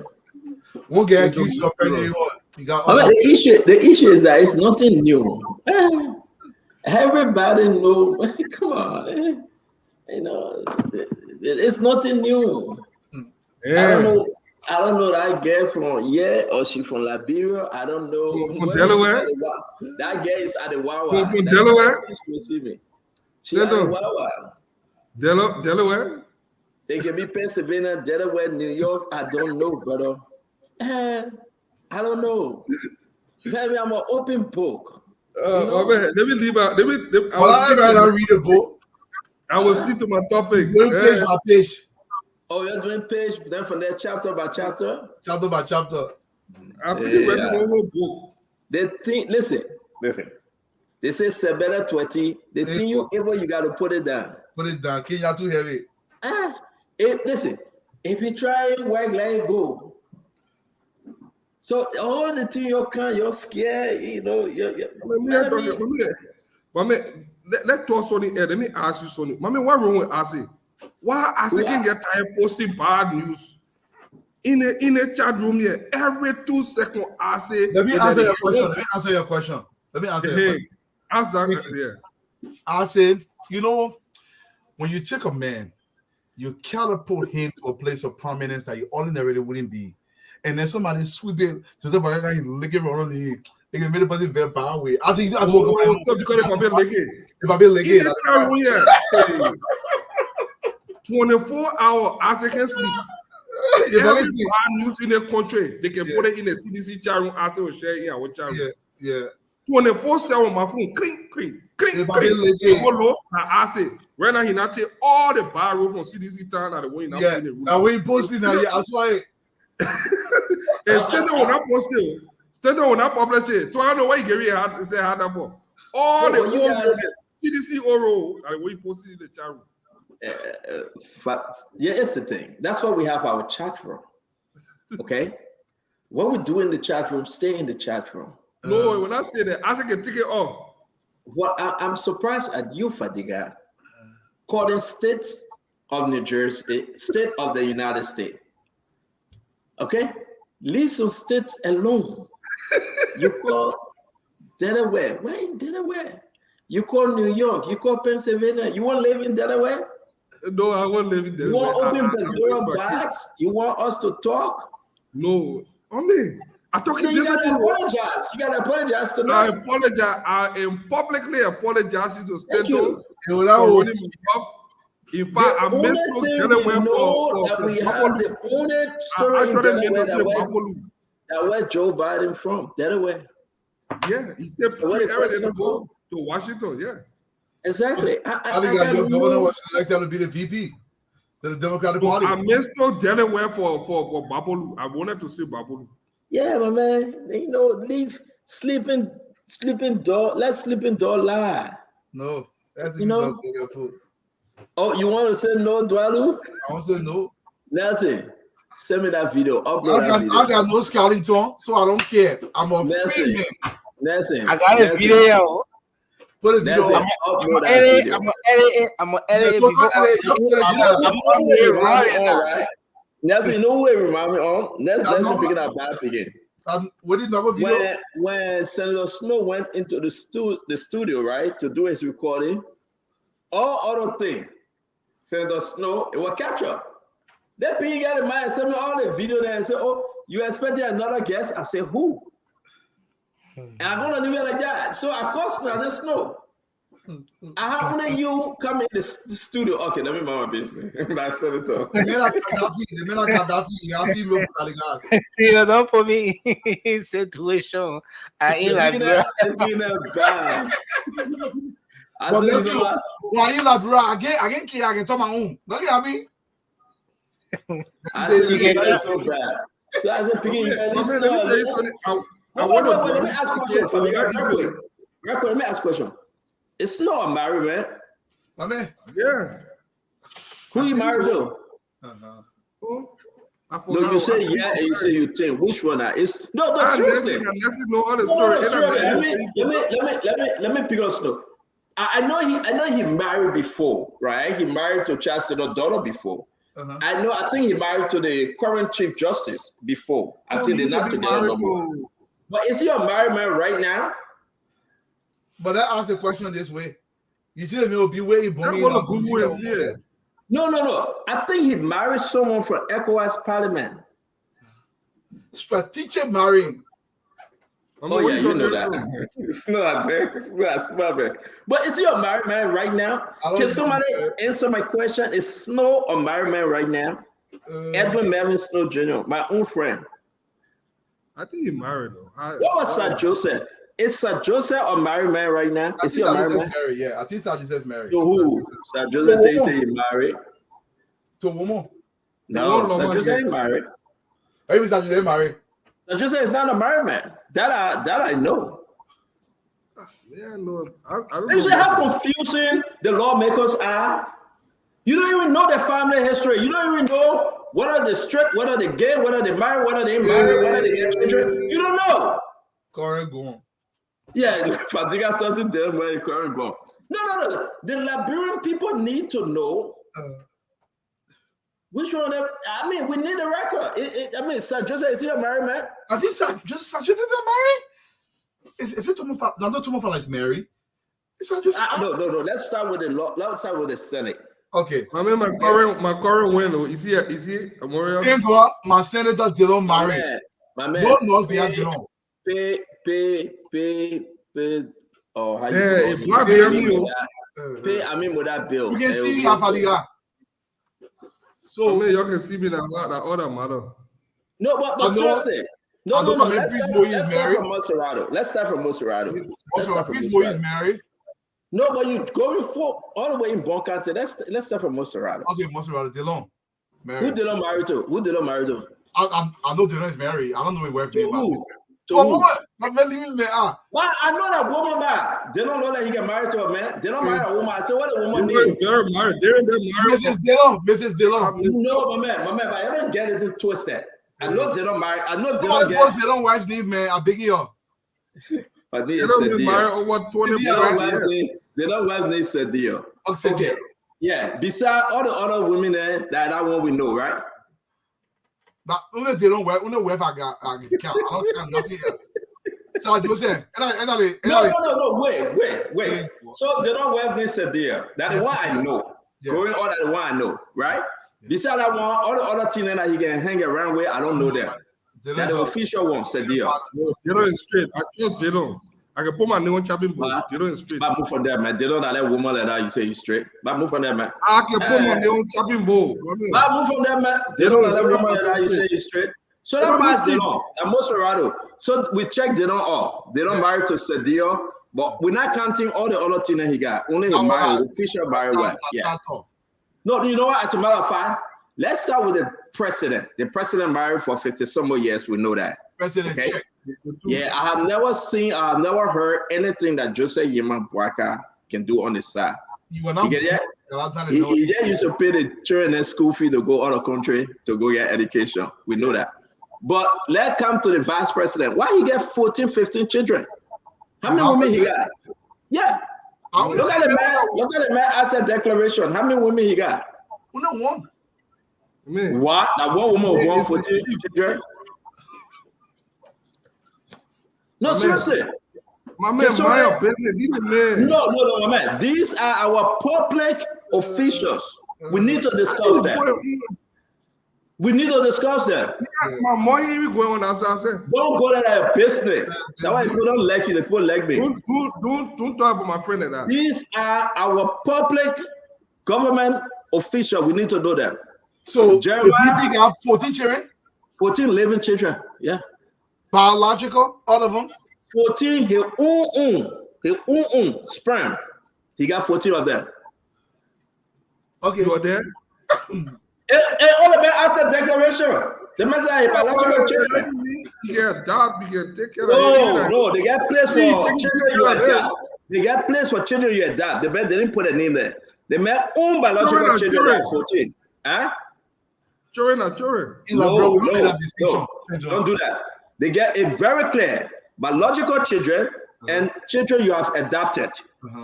We'll get accused of anything. The issue is that it's nothing new. Everybody knows. Come on. You know, it's nothing new. Yeah. I don't know that girl from or she from Liberia. I don't know. From Delaware? That girl is at the Wawa. From Delaware? She's at the Wawa. Delaware? It can be Pennsylvania, Delaware, New York. I don't know, brother. I don't know. Maybe I'm an open book. Let me leave out. I read a book. I will stick to my topic. Page by page. Oh, you're doing page, then from there chapter by chapter? Chapter by chapter. I'm pretty ready the whole book. Listen. They say Sebeda 20. The thing you got to put it down. Put it down. Kenya too heavy. Listen, if you try and work, let it go. So all the thing you're scared, you know. Let's talk something. Let me ask you something. Mommy, what wrong with Asi? Why Asi can get tired posting bad news in a chat room here every 2 seconds? Asi. Let me answer your question. Ask that. Yeah. Asi, you know, when you take a man, you catapult him to a place of prominence that you ordinarily wouldn't be. And then somebody sweep it, just about a guy licking around the they can make the person very far away. As he's as well. If I be leggy, 24 hours as they can sleep. Every news in the country, they can put it in a CDC chat room as they will share in our chat room. Yeah. 24/7 my phone, clink. Follow I say when I not take all the barrel from CDC town that the way now in the room. And we posting now, yeah, that's why. And still when I post it, still when I publish it. So I don't know why you get hard say hard for all the CDC oral and we posted in the chat room. Yeah, it's the thing. That's why we have our chat room. Okay, what we do in the chat room, stay in the chat room. No, when I stay there, I can take it off. Well, I'm surprised at you, Fadiga, calling states of New Jersey, state of the United States. Okay, leave some states alone. You call Delaware. Why in Delaware? You call New York. You call Pennsylvania. You want to live in Delaware? No, I won't live in Delaware. You want to open Pandora box? You want us to talk? No, only. I talk you gotta apologize. You gotta apologize to me. I apologize. I am publicly apologizing to Stanton. In fact, I missed Delaware that we have the only story in Delaware that where Joe Biden from Delaware. Yeah, he kept everything to go to Washington. Yeah, exactly. I think your governor was selected to be the VP, the Democratic Party. I missed Delaware for Babolu. I wanted to see Babolu. Yeah, my man. You know, leave sleeping dog. Let sleeping dog lie. No, that's food. Oh, you want to say no, Dwalu? I want to say no. Listen, send me that video. I got no Skellington, so I don't care. I'm a free man. Listen, I got a video. Put a video. I'm gonna edit it. I'm gonna edit it before. Nelson, you know who it remind me of? Nelson picking up bad picking. What is number video? When Senator Snow went into the studio, right, to do his recording, all other thing, Senator Snow, it was captured. Then people got in mind and sent me all the video there and say, "Oh, you expecting another guest?" I said, "Who?" And I'm gonna leave it like that. So of course now there's no. I have only you come in the studio. Okay, let me mind my business. That's Senator. See, don't put me in situation. I ain't like bro. Why you like bro? I can tell my own. Look at me. I said you get so bad. So I said, picking let me ask a question for you. Real quick, let me ask a question. It's not a married man. My man. Yeah. Who you married to? Who? No, you say yeah, and you say you think. Which one? It's no, but seriously. No other story. Let me pick on Snow. I know he married before, right? He married to Chancellor's daughter before. I think he married to the current Chief Justice before. I think they're not together no more. But is he a married man right now? But I asked the question this way. You see the be where No. I think he married someone from ECOWAS Parliament. Strategic marrying. Oh yeah, you know that. It's not there. It's not smart. But is he a married man right now? Can somebody answer my question? Is Snow a married man right now? Edwin Melvin Snow Jr., my own friend. I think he married though. What was Sir Joseph? Is Sir Joseph a married man right now? Is he a married man? Married, yeah, I think Sir Joseph's married. To who? Sir Joseph say he married. To a woman? No, Sir Joseph ain't married. Maybe Sir Joseph married. Sir Joseph is not a married man. That I know. Yeah, no. I don't know. You see how confusing the lawmakers are? You don't even know their family history. You don't even know what are they straight, what are they gay, what are they married, what are they married, what are they children. You don't know. Current gone. Yeah, Fadiga thought to them where the current gone. No. The Liberian people need to know which one. I mean, we need a record. Sir Joseph, is he a married man? I think Sir Joseph is married. Is it Tomofa? No, not Tomofa is married. No. Let's start with the law. Let's start with the Senate. Okay. I mean, my current window is he a Memorial? Thank God, my senator didn't marry. My man. God knows behind Dillon. Pay. Oh, how you pay? I mean, with that bill. You can see Afadiga. So y'all can see me that other matter. No, but seriously. No. Let's start from Monserrato. Let's start from Monserrato. Prince Moise is married. No, but you going for all the way in Boncante. Let's start from Monserrato. Okay, Monserrato, Dillon. Who Dillon married to? I know Dillon is married. I don't know where to who. To a woman. But I know that woman, man. They don't know that he get married to a man. They don't marry a woman. I said, what a woman name? They're married. Mrs. Dillon. No, my man, but I don't get it twisted. I know they don't marry. I know they don't get. They don't wife's name, man. I beg you. They don't marry over 20 years. They don't wife name Sadio. Okay. Yeah. Besides all the other women there, that one we know, right? But only they don't wear. Only wear I got. I don't have nothing else. So I do say. No. Wait. So they don't wear this Sadio. That is what I know. Going all that one I know, right? Besides that one, all the other things that he can hang around with, I don't know them. That the official one said deal. Jero is straight. I told Jero. I can put my name on chopping board. Jero is straight. But move from there, man. They don't that woman like that. You say you straight. But move from there, man. I can put my name on chopping board. But move from there, man. They don't that woman like that. You say you straight. So that pass Delon and Monserrato. So we check Delon all. They don't marry to Sadio, but we're not counting all the other things that he got. Only his married, official married wife. Yeah. No, you know what? As a matter of fact, let's start with the president. The president married for 50 some more years. We know that. President. Okay. Yeah, I have never heard anything that Joseph Yema Bwaka can do on the side. You get that? He just used to pay the children school fee to go out of country to go get education. We know that. But let's come to the vice president. Why he get 14, 15 children? How many women he got? Yeah. Look at the man asset declaration. How many women he got? Only one. Man. What? That one woman was born 14 children? No, seriously. My man, my business. These are men. No, my man. These are our public officials. We need to discuss them. We need to discuss them. My money even going on outside. Don't go to that business. That's why people don't like you. The people like me. Don't talk about my friend like that. These are our public government officials. We need to know them. So Jeremiah, you have 14 children? 14 living children. Yeah. Biological, all of them? 14, his sperm. He got 14 of them. Okay. You are there? All about asset declaration. The message biological children. Yeah, dog, you can take care of. No, they got place for children you adopt. They got place for children you adopt. They didn't put a name there. They made own biological children at 14. Huh? Children. No, don't do that. They get it very clear. Biological children and children you have adopted.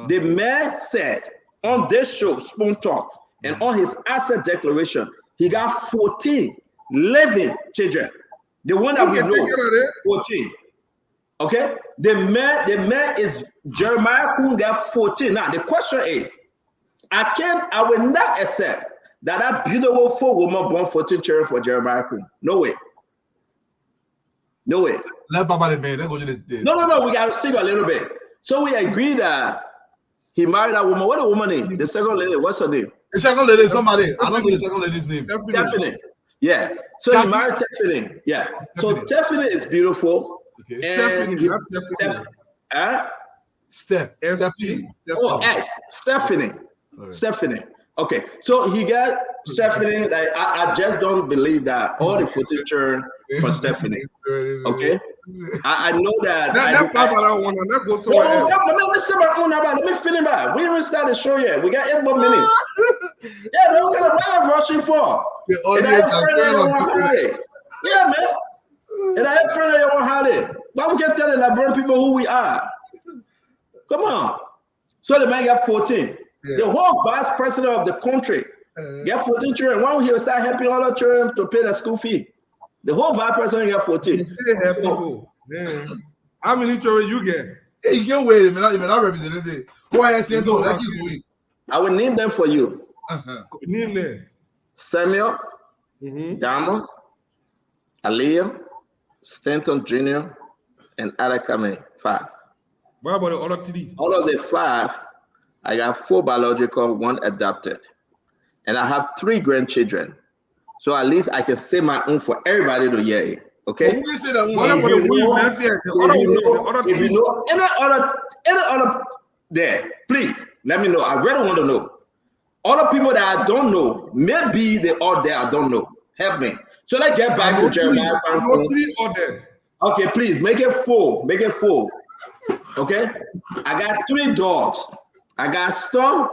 The mayor said on this show, Spoon Talk, and on his asset declaration, he got 14 living children. The one that we know, 14. Okay? The mayor is Jeremiah Kun got 14. Now, the question is, I will not accept that beautiful 4 woman born 14 children for Jeremiah Kun. No way. No way. Let Papa the man. Let's go to the. No. We got to sing a little bit. So we agree that he married that woman. What the woman name? The second lady. What's her name? The second lady. Somebody. I don't know the second lady's name. Tiffany. Yeah. So he married Tiffany. Yeah. So Tiffany is beautiful. Okay. Stephanie. Oh, S. Stephanie. Okay. Stephanie. Okay, so he got Stephanie. Like, I just don't believe that all the footage turn for Stephanie. Okay, I know that. Let me finish back. We haven't started the show yet. We got 8 more minutes. Yeah, no, what I'm rushing for. Yeah, man. And I have friends that want holiday. But we can tell the Liberian people who we are. Come on. So the man got 14. Yeah. The whole vice president of the country got 14 children. Why would he start helping all the children to pay the school fee? The whole vice president got 14. You still have people. How many children you get? Hey, you can't wait a minute. You're not representing. Go ahead, say it. I will name them for you. Name them. Samuel, Dama, Aliyah, Stanton Jr., and Arakame. 5. What about the other 3? All of the 5. I got 4 biological, 1 adopted. And I have 3 grandchildren. So at least I can say my own for everybody to hear it. Okay? Who say that? If you know any other there, please let me know. I really want to know. Other people that I don't know, maybe they are there, I don't know. Help me. So let's get back to Jeremiah. Okay, please make it 4. Make it 4. Okay? I got 3 dogs. I got Storm,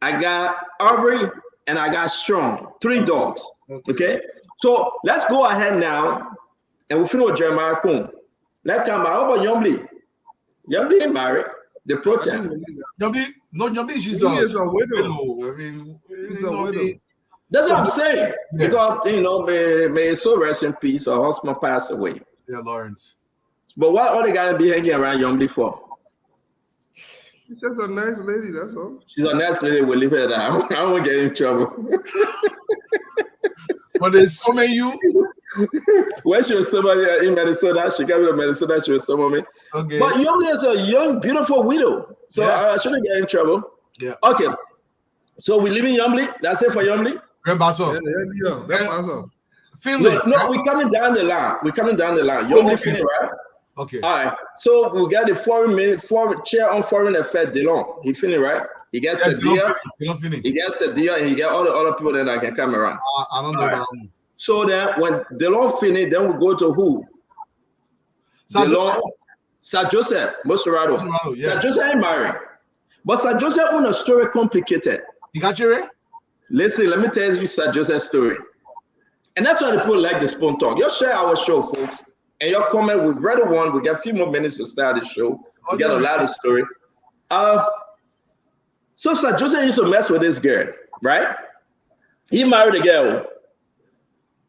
I got Aubrey, and I got Sean. 3 dogs. Okay? So let's go ahead now and we'll finish with Jeremiah Kun. Let's come out. How about Yombly? Yombly ain't married. The protest. Yombly, she's a widow. I mean, she's a widow. That's what I'm saying. Yeah. Because, may his soul rest in peace. Her husband passed away. Yeah, Lawrence. But what are they going to be hanging around Yombly for? She's just a nice lady, that's all. She's a nice lady. We'll leave her there. I won't get in trouble. But there's so many you. When she was somebody in Minnesota, Chicago, Minnesota, she was somebody. Okay. But Yombly is a young, beautiful widow. So I shouldn't get in trouble. Yeah. Okay. So we live in Yombly. That's it for Yombly. Grandbasso. Yeah. Finley. No, we're coming down the line. Yombly Finley, right? Okay. All right. So we got the foreign chair on foreign affairs, Delon. He finished, right? He gets Sadia. He gets Sadia, and he got all the other people that can come around. I don't know that one. So then when Delon finished, then we go to who? Delon, Sir Joseph, Mosserado. Yeah. Sir Joseph ain't married. But Sir Joseph own a story complicated. You got your ring? Listen, let me tell you Sir Joseph's story. And that's why the people like the Spoon Talk. Just share our show, folks. And your comment, we've read one. We got a few more minutes to start the show. We got a lot of story. So Sir Joseph used to mess with this girl, right? He married a girl.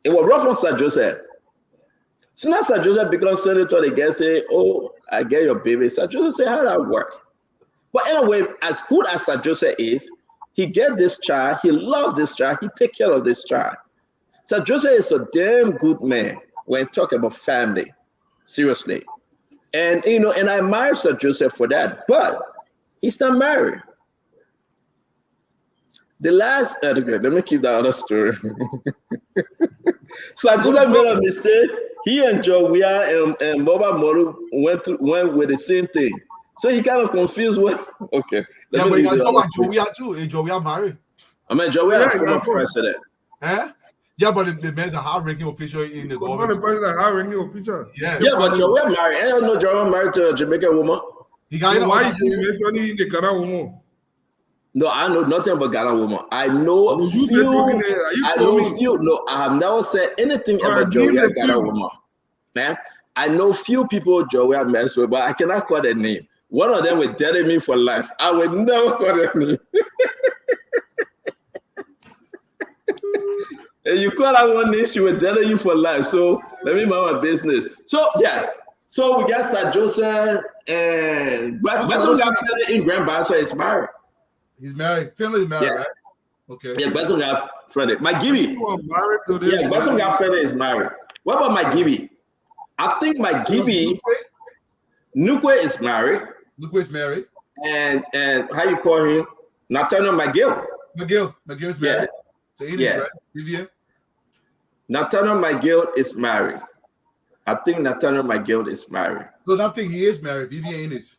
It was rough on Sir Joseph. So now Sir Joseph becomes senator. The girl say, "Oh, I get your baby." Sir Joseph say, "How that work?" But anyway, as good as Sir Joseph is, he get this child. He loves this child. He take care of this child. Sir Joseph is a damn good man when talking about family, seriously. And and I admire Sir Joseph for that. But he's not married. The last, okay, let me keep that other story. Sir Joseph made a mistake. He and Joia and Boba Moru went with the same thing. So he kind of confused what. Okay. Yeah, but you got to talk about Joia too. Is Joia married? I mean, Joia is former president. Yeah, but the man's a high-ranking official in the government. The president, high-ranking official. Yeah, but Joia married. I don't know Joia married to a Jamaican woman. He got why you mentioning the Ghana woman? No, I know nothing about Ghana woman. I know few. I know few. No, I have never said anything about Joia Ghana woman. Man, I know few people Joia mess with, but I cannot call their name. One of them will dead me for life. I would never call their name. And you call that one name, she will dead you for life. So let me mind my business. So yeah. So we got Sir Joseph and Bason got Finley in Grand Bassa is married. He's married. Finley's married, right? Okay. Yeah, Bason got Finley. My Gibby. Yeah, Bason got Finley is married. What about my Gibby? I think my Gibby. Nukwe is married. Nukwe is married. And how you call him? Nathaniel McGill. McGill's married. So right? Vivian. Nathaniel McGill is married. I think Nathaniel McGill is married. No, I think he is married. Vivian is.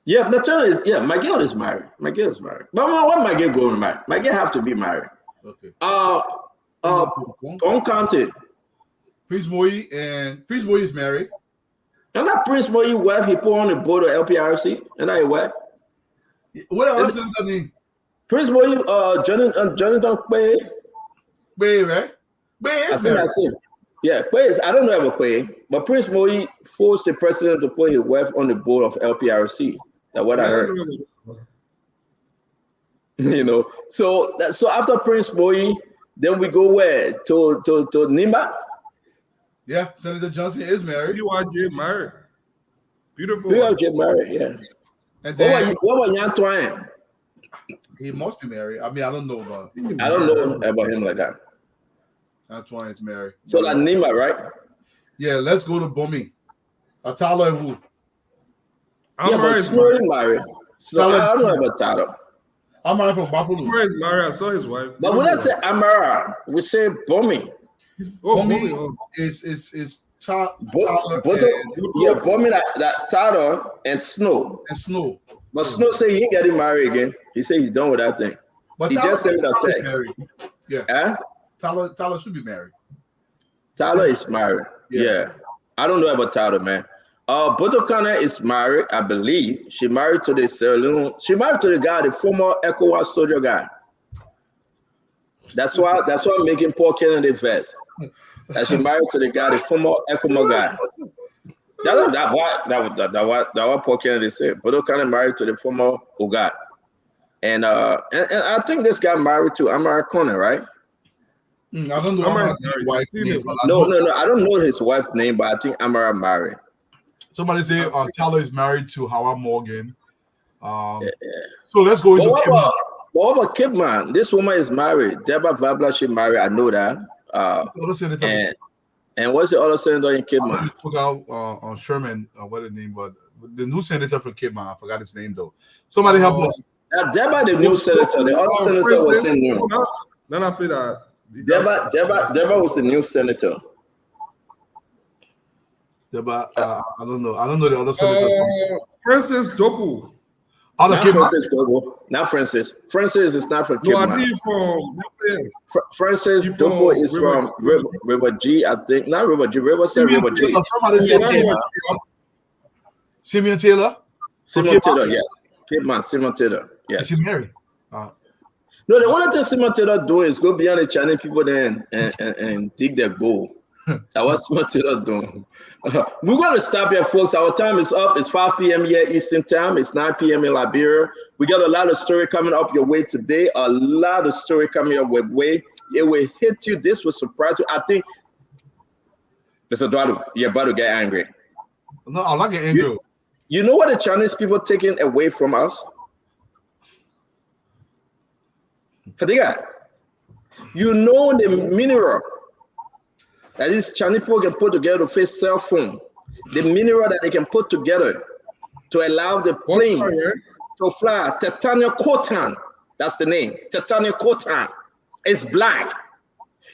Yeah, Nathaniel is. Yeah, McGill is married. McGill is married. But what McGill going to marry? McGill have to be married. Okay. Uncounted. Prince Moyi is married. And that Prince Moyi wife he put on the board of LPRC. And I what? What else does that mean? Prince Moyi, Jonathan Quay. Quay, right? Quay is married. Yeah, Quay is. I don't know about Quay, but Prince Moyi forced the president to put his wife on the board of LPRC. That's what I heard. So after Prince Moyi, then we go where to Nimba. Yeah, Senator Johnson is married. PYJ married. Beautiful. PYJ married, yeah. And then, what about Yan Twain? He must be married. I mean, I don't know about. I don't know about him like that. Antoine is married. So like Nima, right? Yeah, let's go to Bomi. Atala and who? Yeah, but Snow is married. So I don't know about Talo. I'm married from Bapulu. Snow is married. I saw his wife. But when I say Amara, we say Bomi. Bomi is Tala. Yeah, Bomi that Talo and Snow. And Snow. But Snow say he ain't getting married again. He said he's done with that thing. But he just sent me a text. Yeah. Tyler should be married. Tyler is married. Yeah. I don't know about Tyler, man. Botokana is married, I believe. She married to the saloon. She married to the guy, the former ECOWAS soldier guy. That's why I'm making Paul Kennedy vest. That she married to the guy, the former ECOWAS guy. That what Paul Kennedy said. Botokana married to the former Ugat. And I think this guy married to Amara Kone, right? I don't know Amara's wife name. No. I don't know his wife's name, but I think Amara married. Somebody say Tyler is married to Howard Morgan. So let's go into Kidman. What about Kidman? This woman is married. Deborah Vabla, she married. I know that. And what's the other senator in Kidman? Took out on Sherman, what his name was. The new senator from Kidman. I forgot his name though. Somebody help us. Deborah, the new senator. The other senator was in new. Then after that. Deborah was the new senator. Deborah, I don't know. I don't know the other senators. Francis Dopu. Not Francis. Francis is not from Kidman. No, I think from Francis Dopu is from River G, I think. Not River G. River said River G. Somebody said Simeon Taylor. Simon Taylor, yes. Kidman, Simon Taylor. Yes. Is she married? No, the one thing Simon Taylor doing is go beyond the Chinese people there and dig their gold. That was what you're doing. We're going to stop here, folks. Our time is up. It's 5 p.m. here Eastern time. It's 9 p.m. in Liberia. We got a lot of story coming up your way today. A lot of story coming your way. It will hit you. This will surprise you. I think, Mr. Eduardo, you're about to get angry. No, I'm not getting angry. You know what the Chinese people taking away from us? Fadiga, you know the mineral that these Chinese people can put together to face cell phone, the mineral that they can put together to allow the plane to fly, titanium coltan, that's the name, titanium coltan. It's black.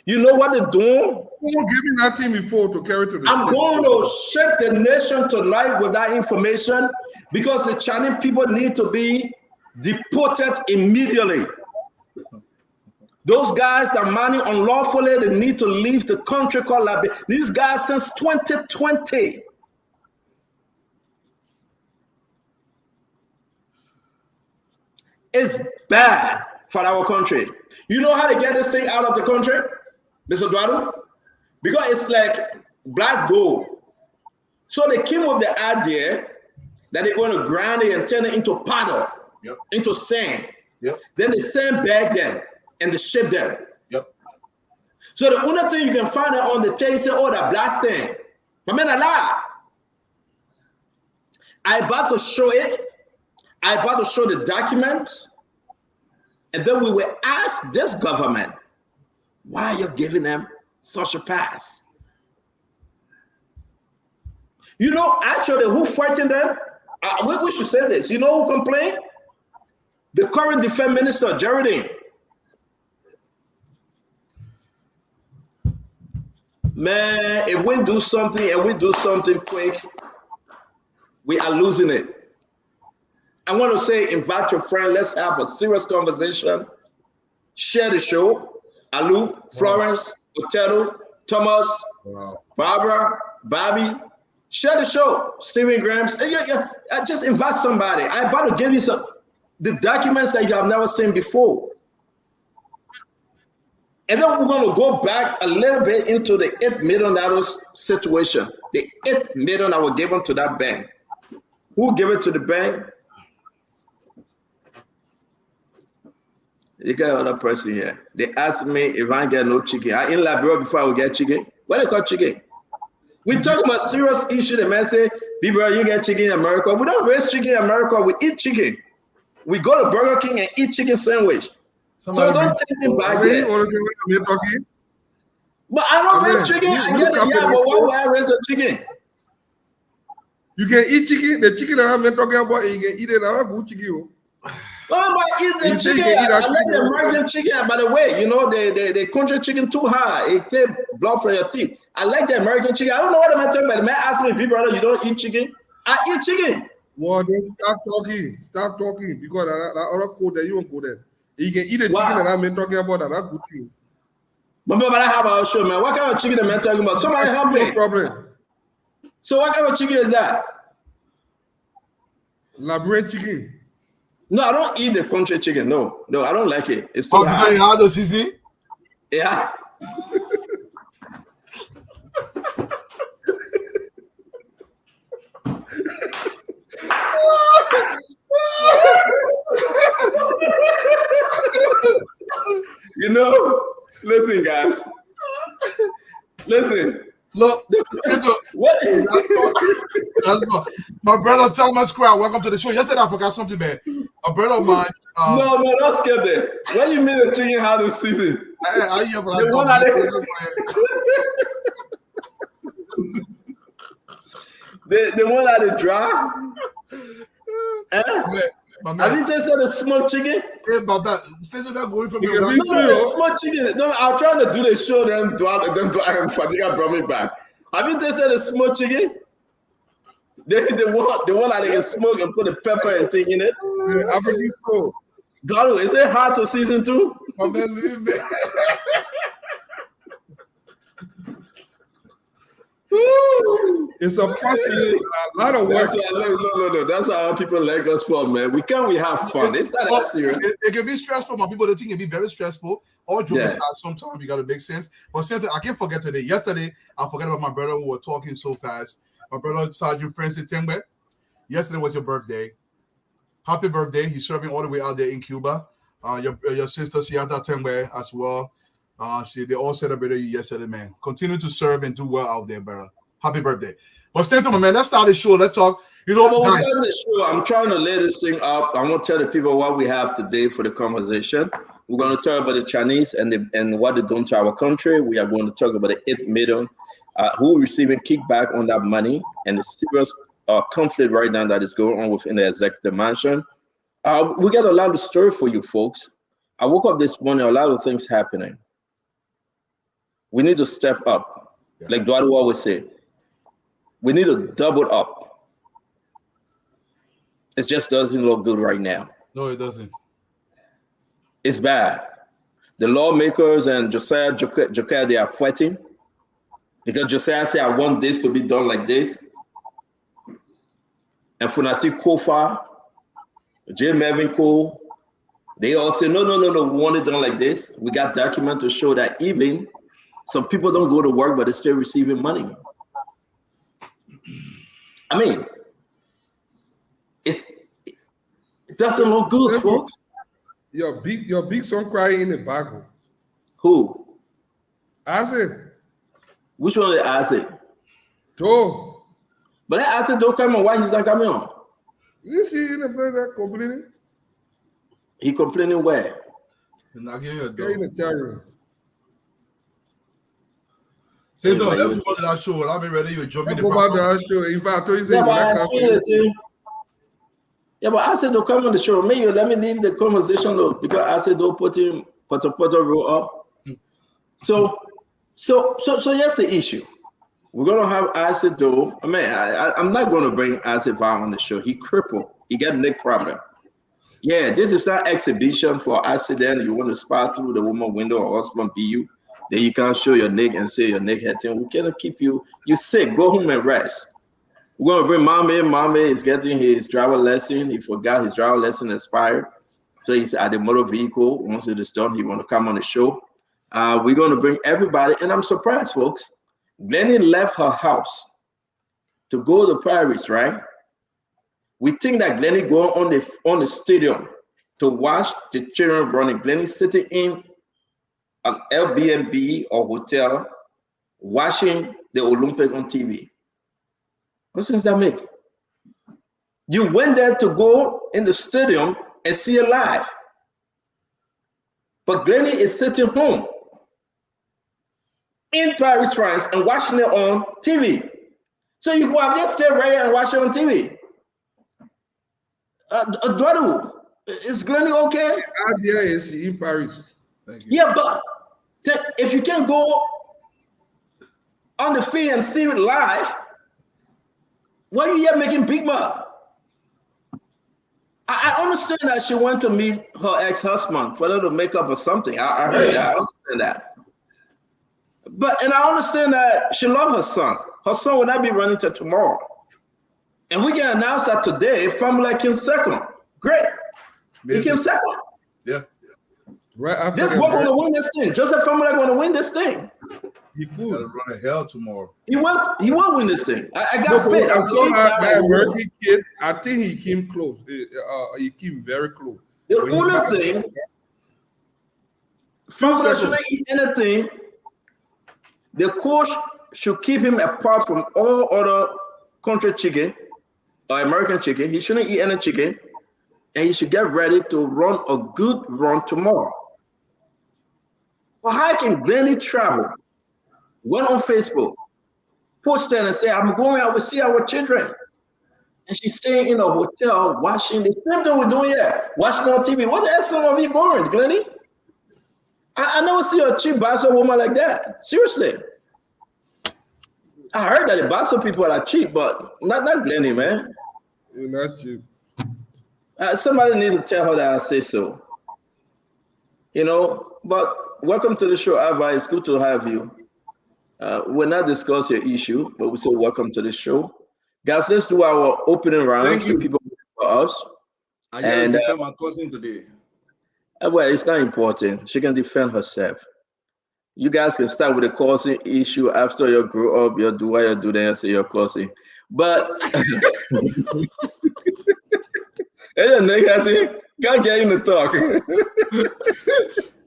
You know what they're doing? Who gave you that thing before to carry to the I'm going to shake the nation tonight with that information because the Chinese people need to be deported immediately. Those guys that are mining unlawfully, they need to leave the country called Liberia. These guys since 2020. It's bad for our country. You know how to get this thing out of the country, Mr. Eduardo? Because it's like black gold. So they came with the idea that they're going to grind it and turn it into powder, into sand. Then they sand bag them and they ship them. So the only thing you can find out on the tape, you say, oh, that black sand. But man, Allah, I about to show it. I about to show the documents. And then we will ask this government, why are you giving them such a pass? You know, actually, who fighting them? We should say this. You know who complained? The current defense minister, Geraldine. Man, if we do something and we do something quick, we are losing it. I want to say, invite your friend. Let's have a serious conversation. Share the show. Alu, Florence, Otelo, Thomas, Barbara, Bobby. Share the show. Stephen Grams. Just invite somebody. I'm about to give you the documents that you have never seen before. And then we're going to go back a little bit into the $8 million situation. The $8 million that were given to that bank. Who gave it to the bank? You got another person here. They asked me if I get no chicken. I in Liberia before I would get chicken. What they call chicken? We talk about serious issue. The man say, people, you get chicken in America. We don't raise chicken in America. We eat chicken. We go to Burger King and eat chicken sandwich. So don't take me back there. But I don't raise chicken. I get it. Yeah, but why would I raise a chicken? You can eat chicken. The chicken that I'm talking about, you can eat it. I don't good chicken. Oh, but eat the chicken. I like the American chicken. By the way, you know, the country chicken too high. It takes blood from your teeth. I like the American chicken. I don't know what I'm talking about. The man asked me, people, you don't eat chicken? I eat chicken. Well, then stop talking. Stop talking. Because that other code that you won't go there. You can eat the chicken that I'm talking about, and that's good thing. But I have our show, man. What kind of chicken am I talking about? Somebody help me. No problem. So what kind of chicken is that? Labrador chicken. No, I don't eat the country chicken. No, I don't like it. It's too hard. You had the CC? Yeah. You know, listen, guys. Listen. Look, what? That's good. My brother Thomas Crowd, welcome to the show. Yesterday I forgot something, man. A brother of mine. No, don't skip there. What do you mean the chicken had a season? The one that the one that is dry. Have you tasted the smoked chicken? Yeah, Baba. Say that going from me. No, smoked chicken. No, I'm trying to do the show. Then Fadiga brought me back. Have you tasted the smoked chicken? The one that they can smoke and put the pepper and thing in it. Yeah, I believe so. Dalu, is it hard to season too? My man, leave me. It's a process. A lot of work. No. That's how people like us for, man. We have fun. It's not that serious. It can be stressful. My people, the thing can be very stressful. All joke aside, sometimes you got to make sense. But since I can't forget today. Yesterday, I forgot about my brother who were talking so fast. My brother, Sergeant Francis Tembe. Yesterday was your birthday. Happy birthday. He's serving all the way out there in Cuba. Your sister, Siata Tembe, as well. They all celebrated you yesterday, man. Continue to serve and do well out there, brother. Happy birthday. But Stanton, man, let's start the show. Let's talk. Guys, the show. I'm trying to lay this thing up. I want to tell the people what we have today for the conversation. We're going to talk about the Chinese and what they're doing to our country. We are going to talk about the 8 million who are receiving kickback on that money and the serious conflict right now that is going on within the executive mansion. We got a lot of story for you folks. I woke up this morning, a lot of things happening. We need to step up. Like Eduardo always say, we need to double up. It just doesn't look good right now. No, it doesn't. It's bad. The lawmakers and Josiah Joker, they are fighting because Josiah said, I want this to be done like this. And Funati Kofa, J. Mervyn Cole, they all say, no, we want it done like this. We got documents to show that even some people don't go to work, but they're still receiving money. I mean, it doesn't look good, folks. Your big son crying in the background. Who? Acid. Which one is Acid? Joe. But that Acid don't come on. Why he's not coming on? You see in the place that complaining? He complaining where? He's not giving you a in the chat room. Say let me go to that show. I'll be ready to jump in the back. In fact, I told you but I said don't come on the show. Maybe let me leave the conversation though, because I said don't put him roll up. So here's the issue. We're gonna have Acid though. I mean, I'm not gonna bring Acid Val on the show. He crippled. He got a neck problem. Yeah, this is not exhibition for accident. You want to spy through the woman window or husband be you. Then you can't show your neck and say your neck hurting. We cannot keep you. You sick. Go home and rest. We're gonna bring Mame. Mame is getting his driver lesson. He forgot his driver lesson expired, so he's at the motor vehicle. Once it is done, he want to come on the show. We're gonna bring everybody, and I'm surprised, folks. Glennie left her house to go to Paris, right? We think that Glennie going on the stadium to watch the children running. Glennie sitting in an Airbnb or hotel watching the Olympic on TV. What sense that make? You went there to go in the stadium and see it live. But Glennie is sitting home in Paris, France, and watching it on TV. So you go out, just stay right here and watch it on TV. Eduardo, is Glennie okay? Yeah, is in Paris. Thank you. Yeah, but if you can go on the field and see it live, why are you here making big money? I understand that she went to meet her ex-husband for them to make up or something. I heard that. I understand that. And I understand that she loves her son. Her son will not be running till tomorrow. And we can announce that today, Family came second. Great. He came second. Yeah. Right. This boy going to win this thing. Joseph Family going to win this thing. He could run a hell tomorrow. He will win this thing. I got faith. I saw that American kid. I think he came close. He came very close. The only thing, Family shouldn't eat anything. The coach should keep him apart from all other country chicken or American chicken. He shouldn't eat any chicken, and he should get ready to run a good run tomorrow. But how can Glennie travel? Went on Facebook, posted and said, I'm going out to see our children. And she's staying in a hotel watching the same thing we're doing here, watching on TV. What the hell son of you going, Glennie? I never see a cheap Basel woman like that. Seriously. I heard that the Basel people are cheap, but not Glennie, man. You're not cheap. Somebody need to tell her that I say so. You know, but welcome to the show, Ava. It's good to have you. We'll not discuss your issue, but we say welcome to the show. Guys, let's do our opening round to people for us. I have to defend my cousin today. Well, it's not important. She can defend herself. You guys can start with the cousin issue after you grow up. You do what you do, then you say your cousin. But it's negative. Can't get in the talk.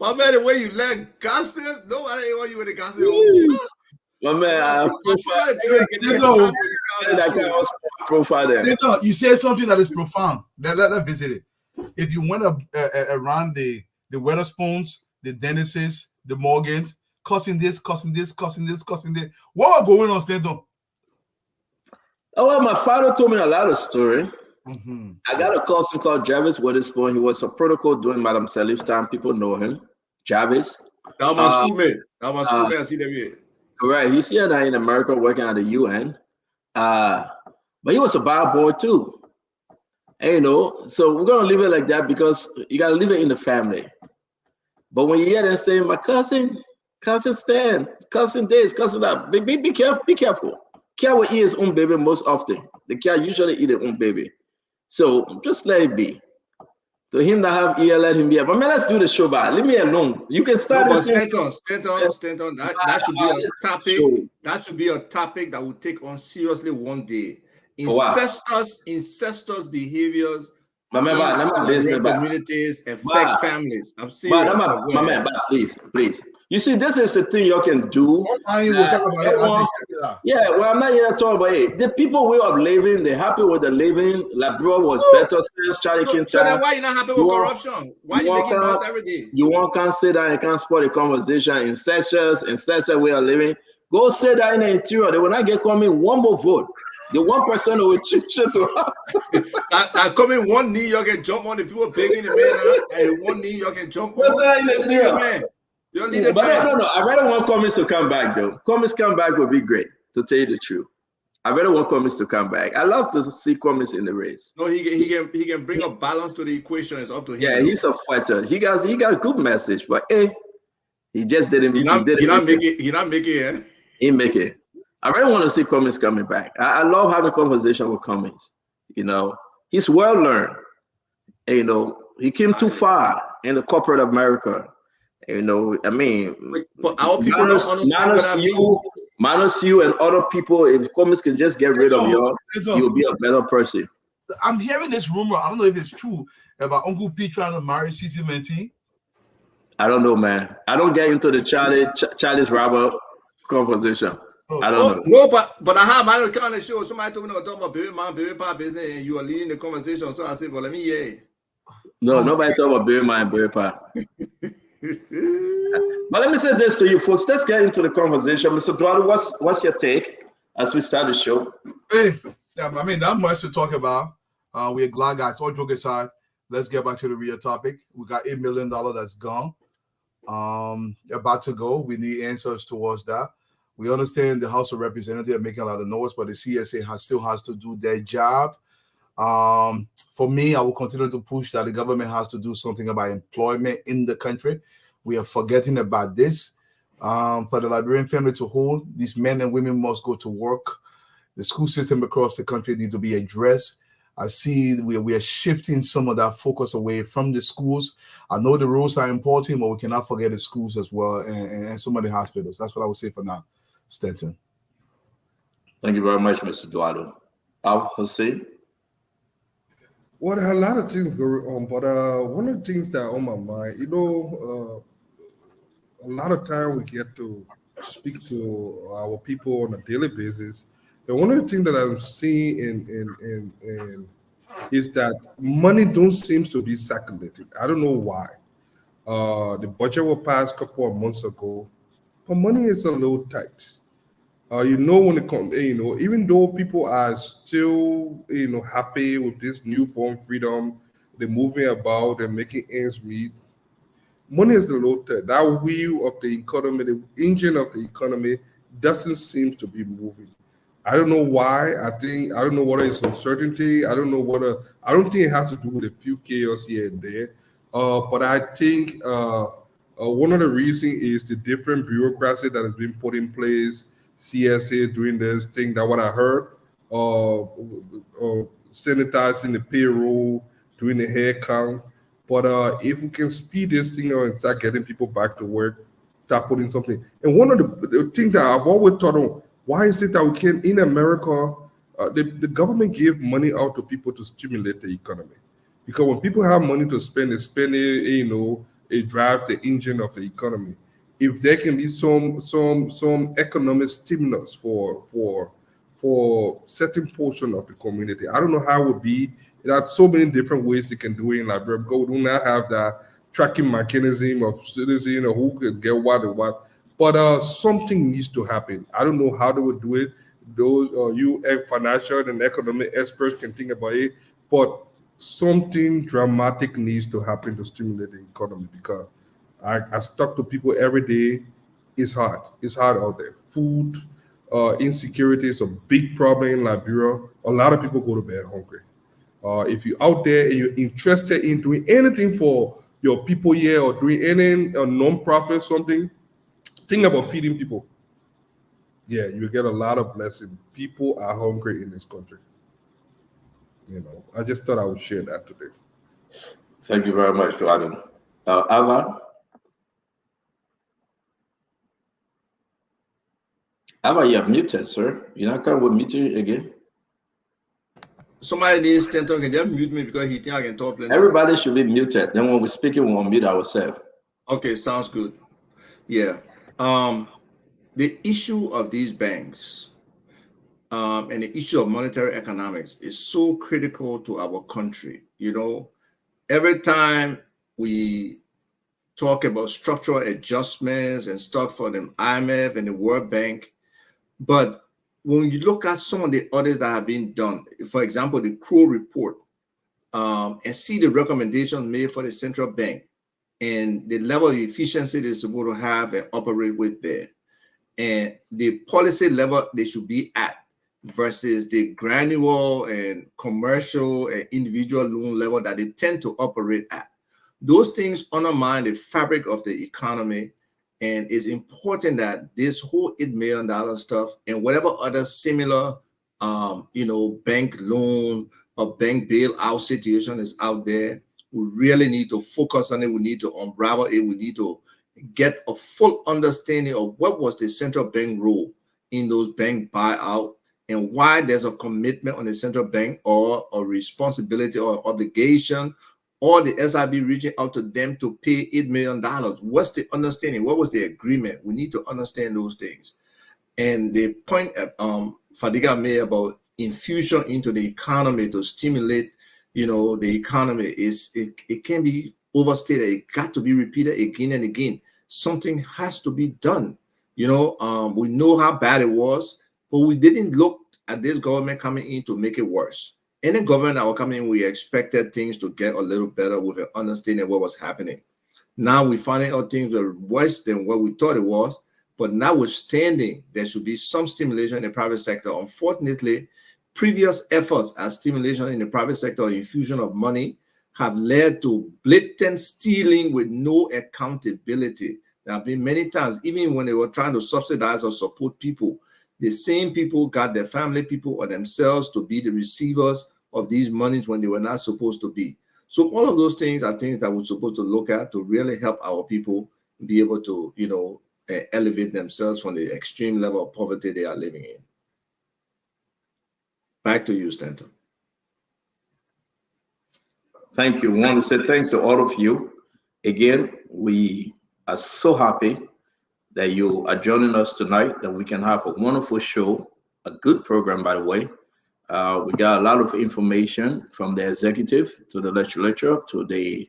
My man, the way you let gossip, nobody want you with the gossip. My man, profile them. You say something that is profound. Let's visit it. If you went around the Weatherspoons, the Dennises, the Morgans, cussing this, cussing this, cussing this, cussing this, what was going on, Stanton? Oh, well, my father told me a lot of story. I got a cousin called Jarvis Weatherspoon. He was a protocol during Madam Salif's time. People know him. Jarvis. That was my schoolmate. That was my schoolmate. I see them here. Right. He's here now in America working at the UN. But he was a bad boy too. And, you know, so we're going to leave it like that because you got to leave it in the family. But when you hear them saying, my cousin Stan, cousin this, cousin that, be careful, be careful. Cat will eat his own baby most often. The cat usually eat their own baby. So just let it be. To him that have ear, let him be. But man, let's do the show back. Leave me alone. You can start. No, Stanton. That should be a topic. That should be a topic that we'll take on seriously one day. Incestuous behaviors in communities affect families. I'm serious. My man, please. You see, this is the thing you can do. Yeah, well, I'm not here to talk about it. The people way of living, they're happy with the living. Like, bro, was better since Charlie King. So then why you not happy with corruption? Why you making noise every day? You can't sit down and can't support a conversation. Incestuous way of living. Go sit down in the interior. They will not get coming one more vote. The one person who will shit to I come in one knee, you can jump on the people begging the man, and one knee, you can jump on the man. You need a man. No. I rather want Cummings to come back, though. Cummings come back would be great, to tell you the truth. I rather want Cummings to come back. I love to see Cummings in the race. No, he can bring a balance to the equation. It's up to him. Yeah, he's a fighter. He got a good message, but he just didn't. He not make it. He make it. I really want to see Cummings coming back. I love having conversation with Cummings. You know, he's well learned. And, you know, he came too far in the corporate America. You know, I mean, but our people minus you and other people. If Cummings can just get rid of you, you'll be a better person. I'm hearing this rumor. I don't know if it's true about Uncle P trying to marry CC Mentine. I don't know, man. I don't get into the Charles Robert conversation. I don't No, know. but I have my kind of show. Somebody told me to talk about baby mom, baby pop business, and you are leading the conversation. So I said, well, let me hear it. No, nobody talk about baby mom, baby pop. But let me say this to you folks. Let's get into the conversation. Mr. Duarte, what's your take as we start the show? Hey, I mean, not much to talk about. We're glad, guys. All joke aside, let's get back to the real topic. We got $8 million that's gone. About to go. We need answers towards that. We understand the House of Representatives are making a lot of noise, but the CSA still has to do their job. For me, I will continue to push that the government has to do something about employment in the country. We are forgetting about this. For the Liberian family to hold, these men and women must go to work. The school system across the country needs to be addressed. I see we are shifting some of that focus away from the schools. I know the roads are important, but we cannot forget the schools as well and some of the hospitals. That's what I would say for now, Stanton. Thank you very much, Mr. Duarte. Hussein? Well, there are a lot of things going on, but one of the things that are on my mind, you know, a lot of time we get to speak to our people on a daily basis. And one of the things that I'm seeing in is that money don't seem to be circulated. I don't know why. The budget was passed a couple of months ago, but money is a little tight. You know, when it comes, you know, even though people are still, you know, happy with this newborn freedom, they're moving about, they're making ends meet. Money is a little tight. That wheel of the economy, the engine of the economy, doesn't seem to be moving. I don't know why. I don't know whether it's uncertainty. I don't think it has to do with a few chaos here and there. But I think One of the reasons is the different bureaucracy that has been put in place. CSA doing this thing, that what I heard. Sanitizing the payroll, doing the hair count. But if we can speed this thing up and start getting people back to work, start putting something. And one of the things that I've always thought of, why is it that we can, in America, the government give money out to people to stimulate the economy? Because when people have money to spend, they spend it, it drives the engine of the economy. If there can be some economic stimulus for certain portion of the community, I don't know how it would be. There are so many different ways they can do it in Liberia. Because we do not have that tracking mechanism of citizen or who can get what and what. But something needs to happen. I don't know how they would do it. Those you financial and economic experts can think about it, but something dramatic needs to happen to stimulate the economy, because I talk to people every day. It's hard. It's hard out there. Food insecurity is a big problem in Liberia. A lot of people go to bed hungry. If you're out there and you're interested in doing anything for your people here or doing any non-profit something, think about feeding people. Yeah, you get a lot of blessing. People are hungry in this country. I just thought I would share that today. Thank you very much, Adam. Ava? Ava, you're muted, sir. You're not coming with muted again? Somebody needs to talk and just mute me because he think I can talk. Everybody should be muted. Then when we're speaking, we'll mute ourselves. Okay, sounds good. Yeah. The issue of these banks and the issue of monetary economics is so critical to our country. Every time we talk about structural adjustments and stuff for the IMF and the World Bank, but when you look at some of the others that have been done, for example, the Crow report, and see the recommendations made for the central bank and the level of efficiency they're supposed to have and operate with there, and the policy level they should be at versus the granular and commercial and individual loan level that they tend to operate at. Those things undermine the fabric of the economy, and it's important that this whole $8 million stuff and whatever other similar, bank loan or bank bailout situation is out there, we really need to focus on it. We need to unravel it. We need to get a full understanding of what was the central bank role in those bank buyout and why there's a commitment on the central bank or a responsibility or obligation or the SIB reaching out to them to pay $8 million. What's the understanding? What was the agreement? We need to understand those things. And the point Fadiga made about infusion into the economy to stimulate, the economy it can be overstated. It got to be repeated again and again. Something has to be done. We know how bad it was, but we didn't look at this government coming in to make it worse. Any government that will come in, we expected things to get a little better with an understanding of what was happening. Now we're finding out things were worse than what we thought it was. But notwithstanding, there should be some stimulation in the private sector. Unfortunately, previous efforts at stimulation in the private sector, infusion of money, have led to blatant stealing with no accountability. There have been many times, even when they were trying to subsidize or support people, the same people got their family people or themselves to be the receivers of these monies when they were not supposed to be. So all of those things are things that we're supposed to look at to really help our people be able to, elevate themselves from the extreme level of poverty they are living in. Back to you, Stanton. Thank you. I want to say thanks to all of you. Again, we are so happy that you are joining us tonight, that we can have a wonderful show, a good program, by the way. We got a lot of information from the executive to the legislature to the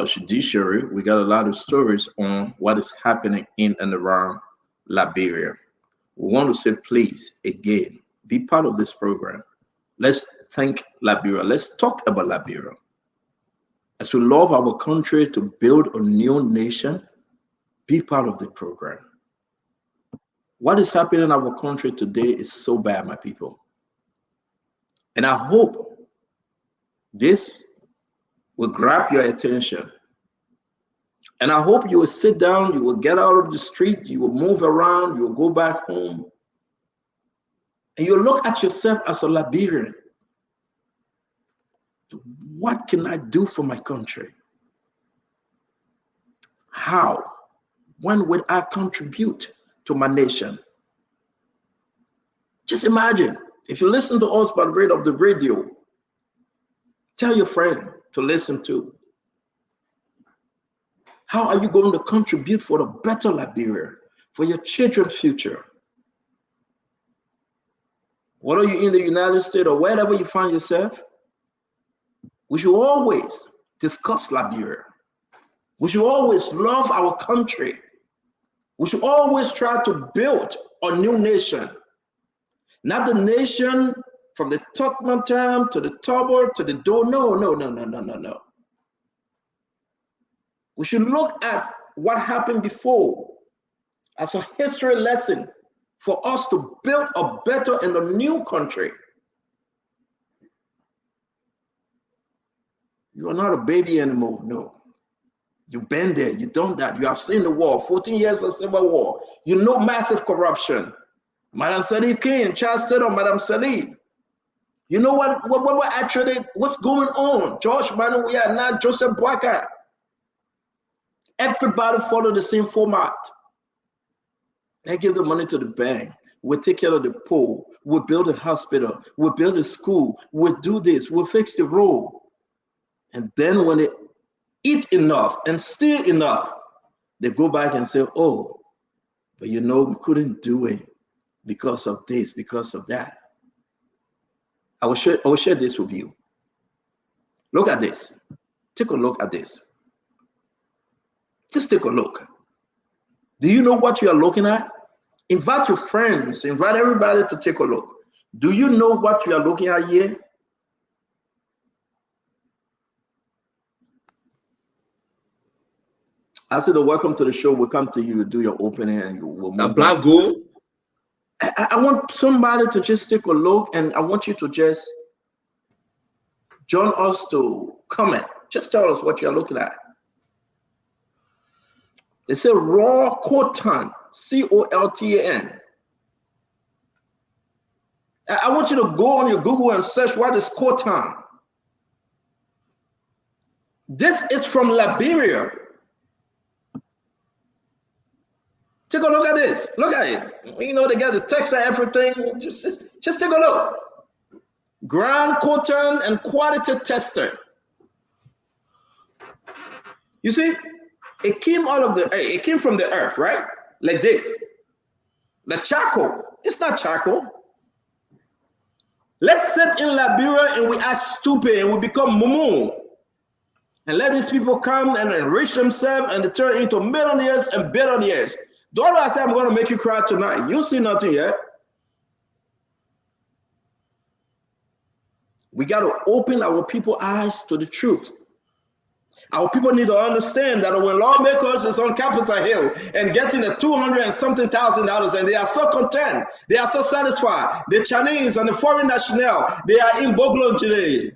judiciary. We got a lot of stories on what is happening in and around Liberia. We want to say, please, again, be part of this program. Let's thank Liberia. Let's talk about Liberia. As we love our country to build a new nation, be part of the program. What is happening in our country today is so bad, my people. And I hope this will grab your attention And I hope you will sit down, you will get out of the street, you will move around, you will go back home, and you look at yourself as a Liberian. What can I do for my country? How? When will I contribute to my nation? Just imagine, if you listen to us by the rate of the radio, tell your friend to listen to. How are you going to contribute for the better Liberia, for your children's future? Whether you're in the United States or wherever you find yourself, we should always discuss Liberia. We should always love our country. We should always try to build a new nation. Not the nation from the Tokman time to the Tober to the Do. No. We should look at what happened before as a history lesson for us to build a better and a new country. You are not a baby anymore, no. You've been there, you've done that, you have seen the war, 14 years of civil war. You know massive corruption. Madam Salib King, Charles Taylor, Madam Salib. You know what actually, what's going on? George Manu, we are not Joseph Boakai. Everybody follow the same format. They give the money to the bank. We'll take care of the poor. We'll build a hospital. We'll build a school. We'll do this. We'll fix the road. And then when they eat enough and steal enough, they go back and say, oh, but you know, we couldn't do it because of this, because of that. I will share this with you. Look at this. Take a look at this. Just take a look. Do you know what you are looking at? Invite your friends, invite everybody to take a look. Do you know what you are looking at here? I said, welcome to the show. We'll come to you, do your opening, and we'll move. Black gold. I want somebody to just take a look, and I want you to just join us to comment. Just tell us what you're looking at. They say raw coltan, C-O-L-T-A-N. I want you to go on your Google and search what is coltan. This is from Liberia. Take a look at this. Look at it. You know, they got the texture, everything. Just take a look. Ground coltan and quality tester. You see? It came from the earth, right? Like this. The charcoal. It's not charcoal. Let's sit in Liberia and we act stupid and we become mumu. And let these people come and enrich themselves and they turn into millionaires and billionaires. Don't I say I'm going to make you cry tonight. You see nothing yet. We got to open our people's eyes to the truth. Our people need to understand that when lawmakers is on Capitol Hill and getting the $200 and something thousand and they are so content, they are so satisfied. The Chinese and the foreign national, they are in Boglojile.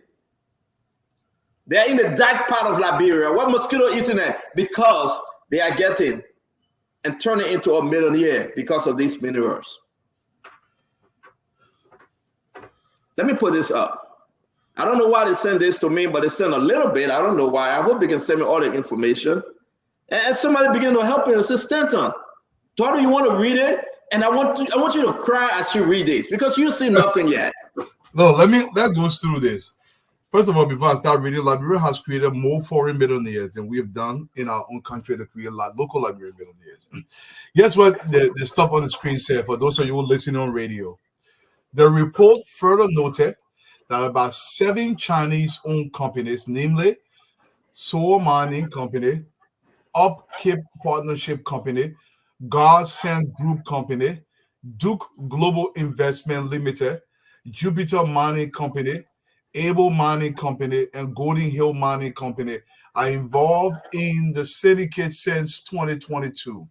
They are in the dark part of Liberia. What mosquito eating it? Because they are getting and turning into a millionaire because of these minerals. Let me put this up. I don't know why they send this to me, but they send a little bit. I don't know why. I hope they can send me all the information. And somebody begin to help me and say, Stanton, daughter, you want to read it? And I want you to cry as you read this because you see nothing yet. No, let's go through this. First of all, before I start reading, Liberia has created more foreign millionaires than we have done in our own country to create local Liberian millionaires. Guess what the stuff on the screen said for those of you listening on radio? The report further noted that about 7 Chinese-owned companies, namely Seoul Mining Company, Up Cape Partnership Company, Godsend Group Company, Duke Global Investment Limited, Jupiter Mining Company, Able Mining Company, and Golden Hill Mining Company are involved in the syndicate since 2022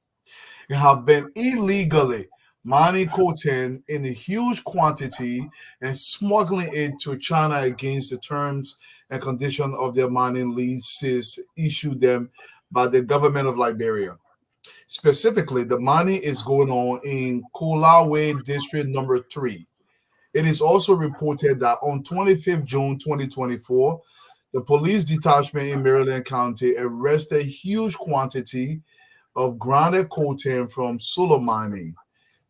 and have been illegally mining coltan in a huge quantity and smuggling it to China against the terms and conditions of their mining leases issued them by the government of Liberia. Specifically, the mining is going on in Kolawe District Number 3. It is also reported that on 25th June 2024, the police detachment in Maryland County arrested a huge quantity of grounded coltan from solar mining.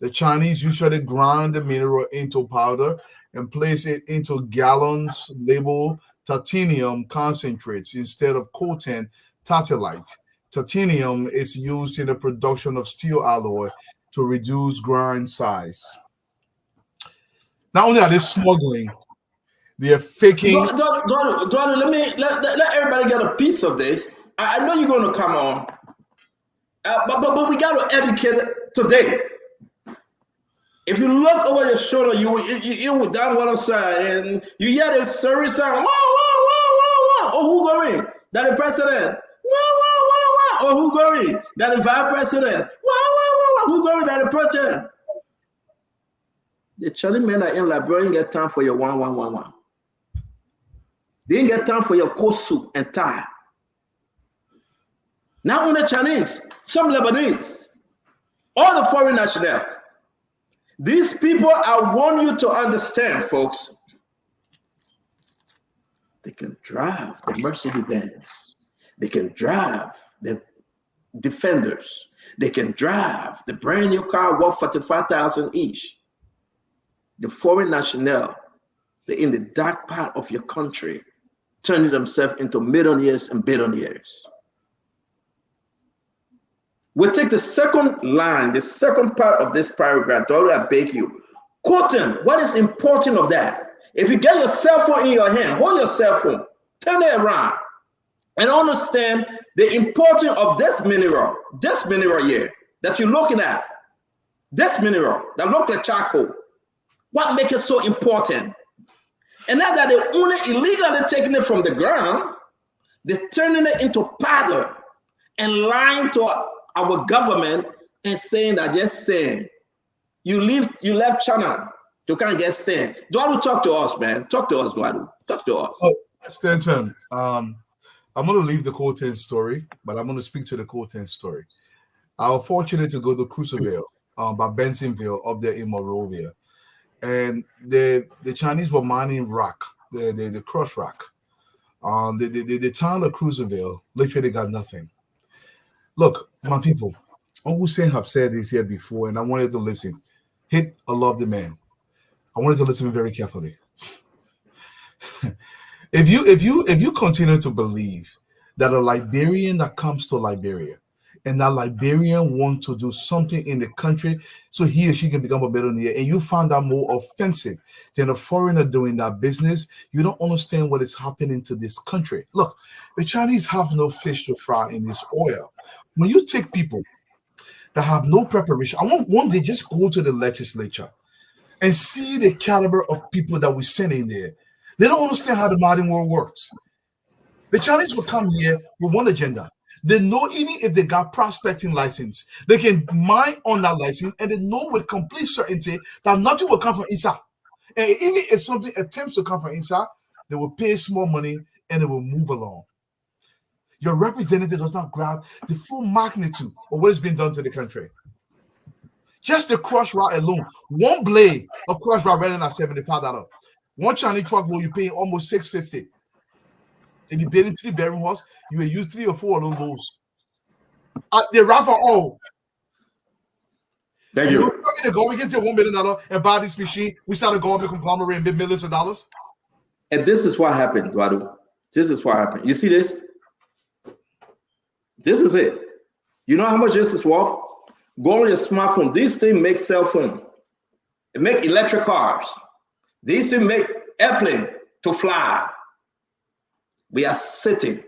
The Chinese usually grind the mineral into powder and place it into gallons labeled titanium concentrates instead of coltan tatalite. Titanium is used in the production of steel alloy to reduce grind size. Not only are they smuggling, they are faking. Eduardo, let everybody get a piece of this. I know you're going to come on, but we got to educate today. If you look over your shoulder, you down what I'm saying, and you hear this service sound. Wow, wow, wow, wow, wow. Oh, who going? That the president. Wow, wow, wow, wow. Oh, who going? That the vice president. Wow, wow, wow, wow. Who going? That the president. The Chinese men are in Liberia ain't get time for your 1111. They ain't get time for your coat suit and tie. Not only Chinese, some Lebanese, all the foreign nationals. These people, I want you to understand, folks, they can drive the Mercedes-Benz. They can drive the Defenders. They can drive the brand new car worth $45,000 each. The foreign national, they're in the dark part of your country, turning themselves into millionaires and billionaires. We'll take the second line, the second part of this paragraph. I beg you. Coltan, what is important of that? If you get your cell phone in your hand, hold your cell phone, turn it around, and understand the importance of this mineral here that you're looking at. This mineral that looks like charcoal. What makes it so important? And now that they're only illegally taking it from the ground, they're turning it into powder and lying to our government and saying that just saying you left China to kind of get sand. Duadu, talk to us, man. Talk to us, Duadu. Talk to us. Oh, Stanton, I'm going to leave the Coltan story, but I'm going to speak to the Coltan story. I was fortunate to go to Cruiserville by Bensonville up there in Monrovia. And the Chinese were mining rock, the crushed rock. The town of Cruiserville literally got nothing. Look, my people, Uncle Sam have said this here before, and I wanted to listen. Hit a love the man. I wanted to listen very carefully. If you continue to believe that a Liberian that comes to Liberia and that Liberian wants to do something in the country so he or she can become a billionaire, and you find that more offensive than a foreigner doing that business, you don't understand what is happening to this country. Look, the Chinese have no fish to fry in this oil. When you take people that have no preparation, I want one day just go to the legislature and see the caliber of people that we send in there. They don't understand how the modern world works. The Chinese will come here with one agenda. They know even if they got prospecting license, they can mine on that license, and they know with complete certainty that nothing will come from inside. And even if something attempts to come from inside, they will pay small money and they will move along. Your representative does not grab the full magnitude of what has been done to the country. Just the crush route alone, one blade of crush route rather than $75. One Chinese truck will you pay almost $650. If you build 3 bearing horse, you will use 3 or 4 of those. The raffle all. Thank you. The government can take $1 million and buy this machine. We start a government conglomerate and bid millions of dollars. And this is what happened, Duadu. This is what happened. You see this? This is it. You know how much this is worth? Go on your smartphone. This thing makes cell phone. It make electric cars. These things make airplane to fly. We are sitting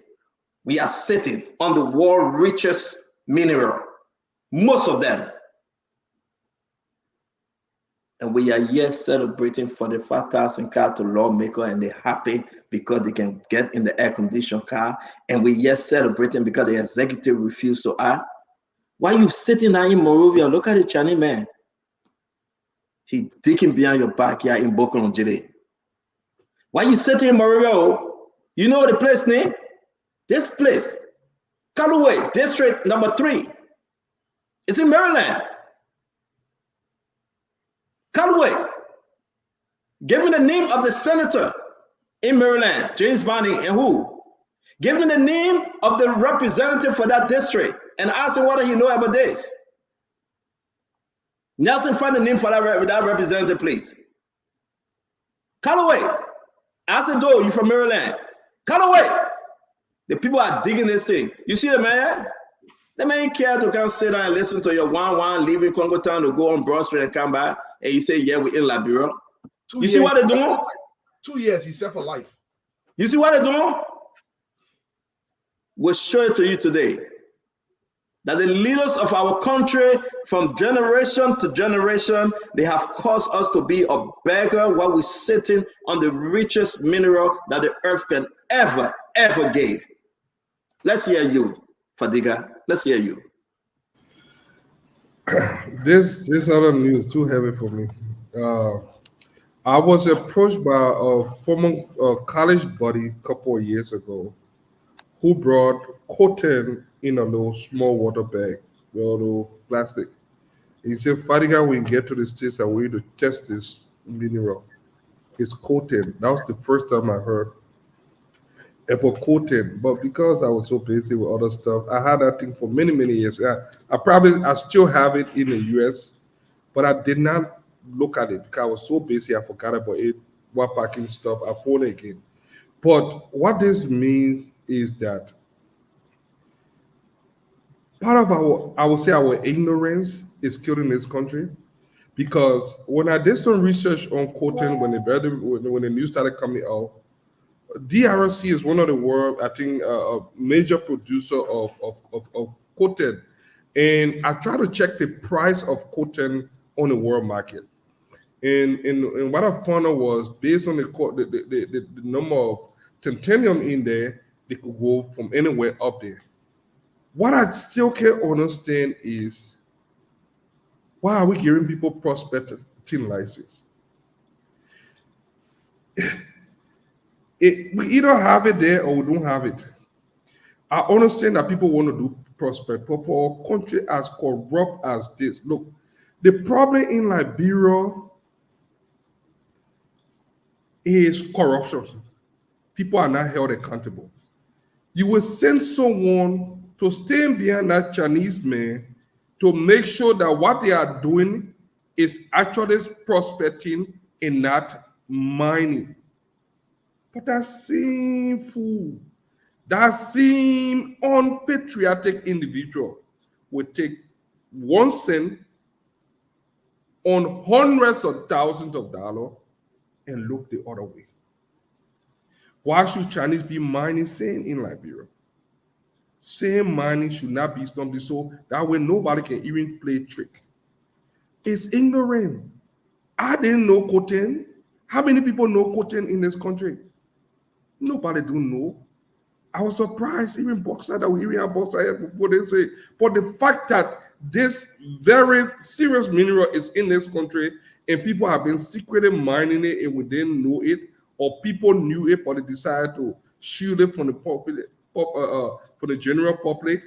on the world's richest mineral, most of them. And we are here celebrating for the 5,000 car to lawmaker, and they're happy because they can get in the air-conditioned car. And we're here celebrating because the executive refused to act. Why are you sitting there in Monrovia? Look at the Chinese man. He digging behind your backyard in Bokonojide. Why are you sitting in Monrovia? You know the place name? This place. Callaway, district number 3. It's in Maryland. Callaway. Give me the name of the senator in Maryland, James Bonney, and who? Give me the name of the representative for that district and ask him what he know about this. Nelson, find the name for that representative, please. Callaway. Ask the door, you from Maryland. Callaway. The people are digging this thing. You see the man? The man care to come sit down and listen to your one leaving Congo Town to go on Broad Street and come back, and you say, yeah, we're in Liberia. You see what they're doing? 2 years, he said for life. You see what they're doing? We'll show it to you today. That the leaders of our country, from generation to generation, they have caused us to be a beggar while we're sitting on the richest mineral that the earth can ever give. Let's hear you, Fadiga. Let's hear you. This other news is too heavy for me. I was approached by a former college buddy a couple of years ago who brought cocaine in a little small water bag, a little plastic. He said, Fadiga, when you get to the States, I want you to test this mineral. It's cocaine. That was the first time I heard about cocaine. But because I was so busy with other stuff, I had that thing for many, many years. I still have it in the US, but I did not look at it because I was so busy, I forgot about it while packing stuff. I phoned it again. But what this means is that part of our ignorance is killing this country. Because when I did some research on cocaine, when the news started coming out, DRC is one of the world, I think, a major producer of cocaine. And I tried to check the price of cocaine on the world market. And what I found out was based on the number of titanium in there, they could go from anywhere up there. What I still can't understand is why are we giving people prospecting license? We either have it there or we don't have it. I understand that people want to do prospect, but for a country as corrupt as this, look, the problem in Liberia is corruption. People are not held accountable. You will send someone to stand behind that Chinese man to make sure that what they are doing is actually prospecting and not mining. But that same fool, that same unpatriotic individual will take 1 cent on hundreds of thousands of dollars and look the other way. Why should Chinese be mining sand in Liberia? Sand mining should not be something so that way nobody can even play trick. It's ignorant. I didn't know cocaine. How many people know cocaine in this country? Nobody do know. I was surprised, even boxer that we even have boxer before they say, but the fact that this very serious mineral is in this country and people have been secretly mining it and we didn't know it, or people knew it but they decided to shield it from the public, for the general public,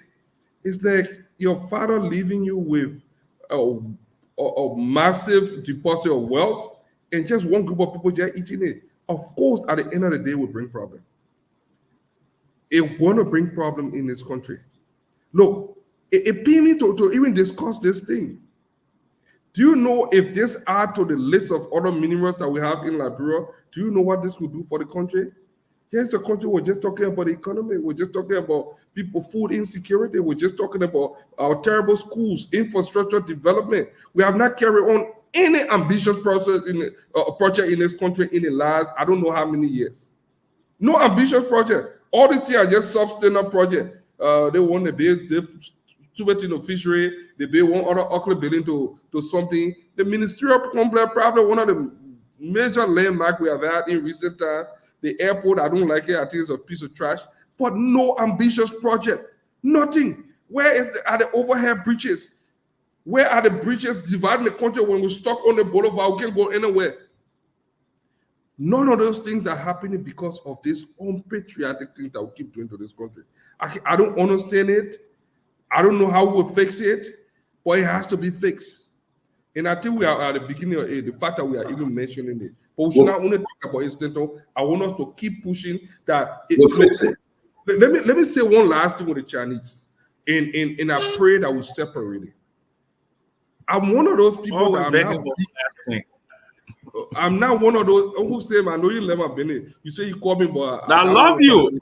it's like your father leaving you with a massive deposit of wealth and just one group of people just eating it. Of course, at the end of the day, it will bring problem. It want to bring problem in this country. Look, it pains me to even discuss this thing. Do you know if this add to the list of other minerals that we have in Liberia, do you know what this could do for the country? Here's the country, we're just talking about the economy. We're just talking about people, food insecurity. We're just talking about our terrible schools, infrastructure development. We have not carried on any ambitious project in this country in the last, I don't know how many years. No ambitious project. All these things are just substandard project. They want to build the fishery. They build one other ugly building to something. The ministerial complex, probably one of the major landmarks we have had in recent times. The airport, I don't like it. I think it's a piece of trash. But no ambitious project. Nothing. Where are the overhead bridges? Where are the bridges dividing the country when we're stuck on the boulevard? We can't go anywhere. None of those things are happening because of this unpatriotic thing that we keep doing to this country. I don't understand it. I don't know how we'll fix it, but it has to be fixed. And I think we are at the beginning of it, the fact that we are even mentioning it. But we should not only talk about incidental. I want us to keep pushing that. We'll fix it. Let me say one last thing with the Chinese. And I pray that we separate it. I'm one of those people that I'm not one of those who say, I know you let my Benny. You say you call me, but I love you.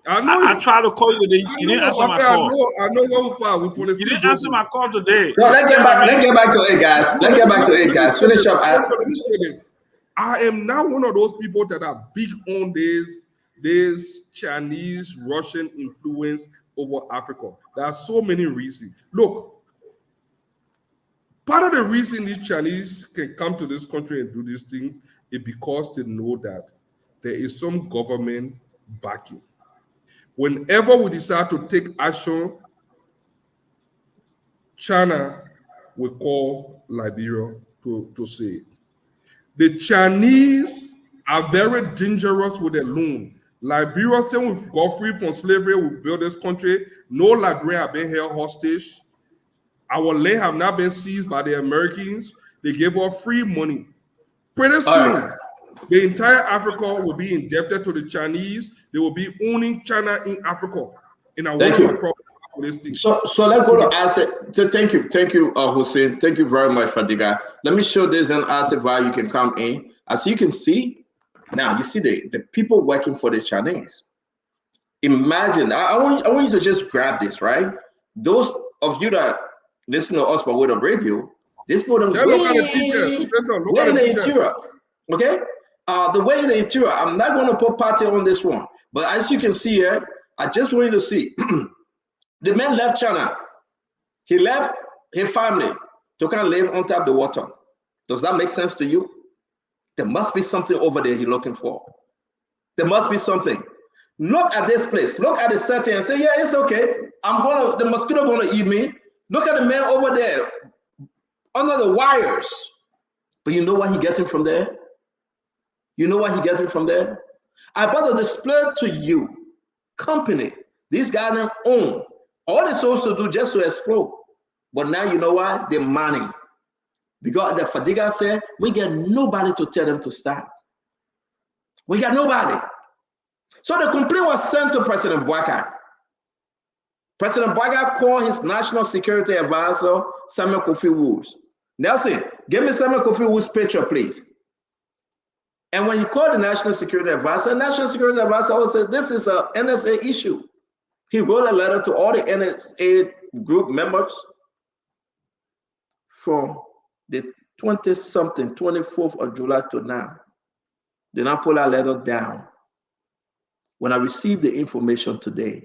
I know. I tried to call you today. You didn't answer my call. I know what we found. You didn't answer my call today. No, let's get back to it, guys. Let's get back to it, guys. Finish up. Let me say this. I am not one of those people that are big on this Chinese, Russian influence over Africa. There are so many reasons. Look, part of the reason these Chinese can come to this country and do these things is because they know that there is some government backing. Whenever we decide to take action, China will call Liberia to say it. The Chinese are very dangerous with their loan. Liberia saying we've got free from slavery, we built this country. No Liberian have been held hostage. Our land have not been seized by the Americans. They gave us free money. Pretty soon, the entire Africa will be indebted to the Chinese. They will be owning China in Africa. And I want to So let's go to asset. So thank you, Hussein. Thank you very much, Fadiga. Let me show this an asset where you can come in. As you can see, now you see the people working for the Chinese. Imagine, I want you to just grab this, right? Those of you that listen to us by way of radio, this people way in the interior. Okay? The way in the interior, I'm not going to put party on this one, but as you can see here, I just want you to see. The man left China. He left his family to kind of live on top of the water. Does that make sense to you? There must be something over there he's looking for. There must be something. Look at this place. Look at the setting and say, yeah, it's okay. The mosquito gonna eat me. Look at the man over there under the wires. But you know what he getting from there? You know what he getting from there? I better display to you company these guys don't own. All they're supposed to do just to explode. But now you know why? The money. Because the Fadiga said, we get nobody to tell them to stop. We got nobody. So the complaint was sent to President Bouaka. President Bouaka called his national security advisor, Samuel Kofi Woods. Nelson, give me Samuel Kofi Woods' picture, please. And when he called the national security advisor said, this is a NSA issue. He wrote a letter to all the NSA group members from the 24th of July to now. Then I pull that letter down. When I received the information today,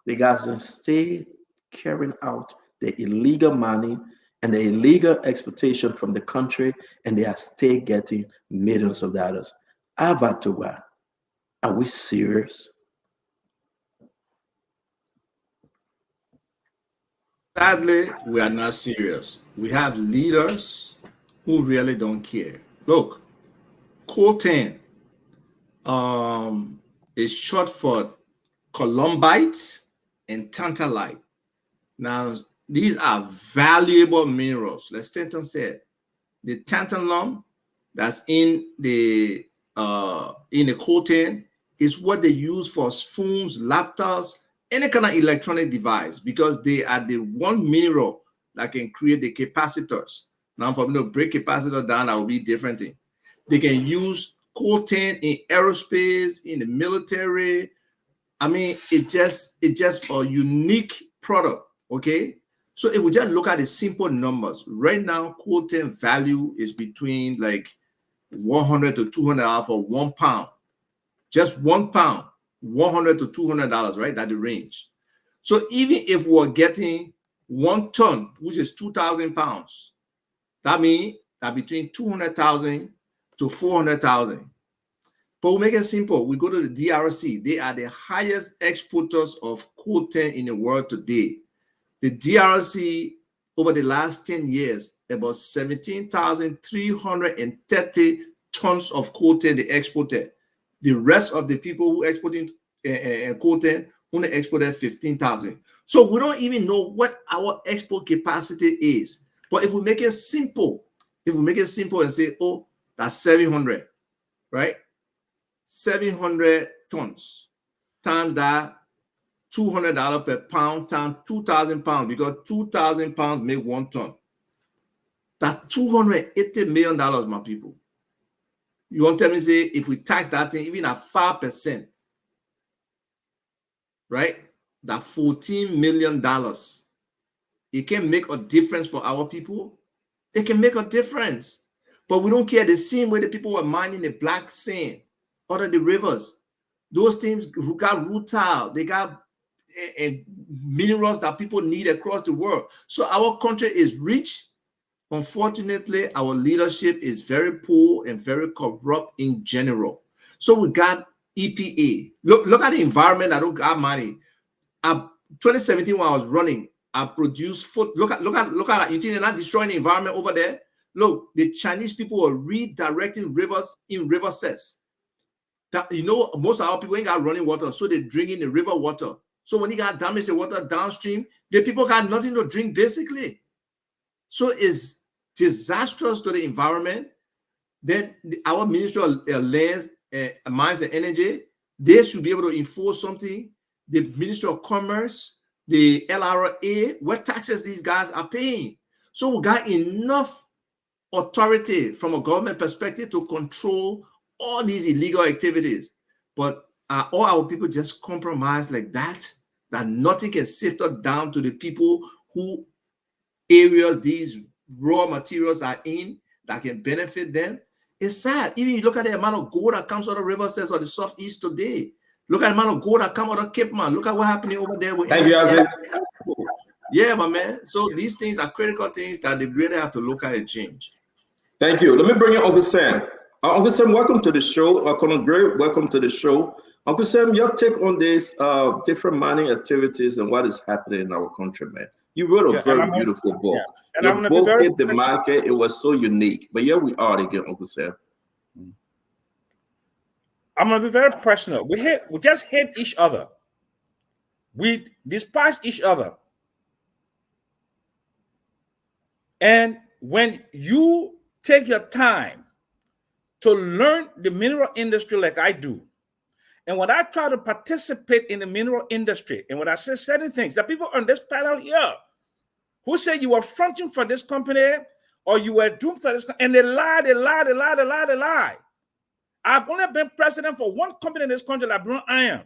the guys then stay carrying out the illegal money and the illegal exploitation from the country, and they are still getting millions of dollars. Abatuba, are we serious? Sadly, we are not serious. We have leaders who really don't care. Look, coltan is short for columbite and tantalite. Now, these are valuable minerals. Like Stanton said, the tantalum that's in the coltan is what they use for phones, laptops, any kind of electronic device, because they are the one mineral that can create the capacitors. Now, for me to break capacitor down, that will be different thing. They can use coltan in aerospace, in the military. I mean, it's just a unique product. Okay, so if we just look at the simple numbers, right now, coltan value is between like $100 to $200 for 1 pound. Just 1 pound, $100 to $200, right? That's the range. So even if we're getting 1 ton, which is 2,000 pounds, that means that between 200,000 to 400,000. But we'll make it simple. We go to the DRC. They are the highest exporters of coltan in the world today. The DRC, over the last 10 years, about 17,330 tons of coltan they exported. The rest of the people who exporting coltan only exported 15,000. So we don't even know what our export capacity is. But if we make it simple, and say, oh, that's 700, right? 700 tons times that $200 per pound times 2,000 pounds, because 2,000 pounds make 1 ton. That's $280 million, my people. You want to tell me, say, if we tax that thing even at 5%, right? That $14 million, it can make a difference for our people. It can make a difference. But we don't care. The same way the people were mining the black sand out of the rivers. Those teams who got rutile, they got minerals that people need across the world. So our country is rich. Unfortunately, our leadership is very poor and very corrupt in general. So we got EPA. Look at the environment. I don't got money. 2017, when I was running, I produced food. Look at you think they're not destroying the environment over there? Look, the Chinese people are redirecting rivers in river sets. That, you know, most of our people ain't got running water, so they're drinking the river water. So when you got damaged the water downstream, the people got nothing to drink, basically. So it's disastrous to the environment. Then our Ministry of Lands, Mines and Energy, they should be able to enforce something. The Ministry of Commerce, the LRA, what taxes these guys are paying. So we got enough authority from a government perspective to control all these illegal activities. But all our people just compromise like that nothing can sift us down to the people who areas these raw materials are in that can benefit them. It's sad. Even you look at the amount of gold that comes out of River Sets or the Southeast today. Look at the amount of gold that comes out of Cape Man. Look at what's happening over there. Thank you, Isaac. Yeah, my man. So these things are critical things that they really have to look at and change. Thank you. Let me bring in Uncle Sam. Uncle Sam, welcome to the show. Colonel Gray, welcome to the show. Uncle Sam, your take on this different mining activities and what is happening in our country, man. You wrote a very beautiful book. And Your book hit the market. It was so unique. But here we are again, Uncle Sam. I'm gonna be very personal. We just hate each other. We despise each other. And when you take your time to learn the mineral industry like I do, and when I try to participate in the mineral industry, and when I say certain things, the people on this panel here who say you were fronting for this company or you were doomed for this, and they lie. I've only been president for one company in this country, Labron Iron,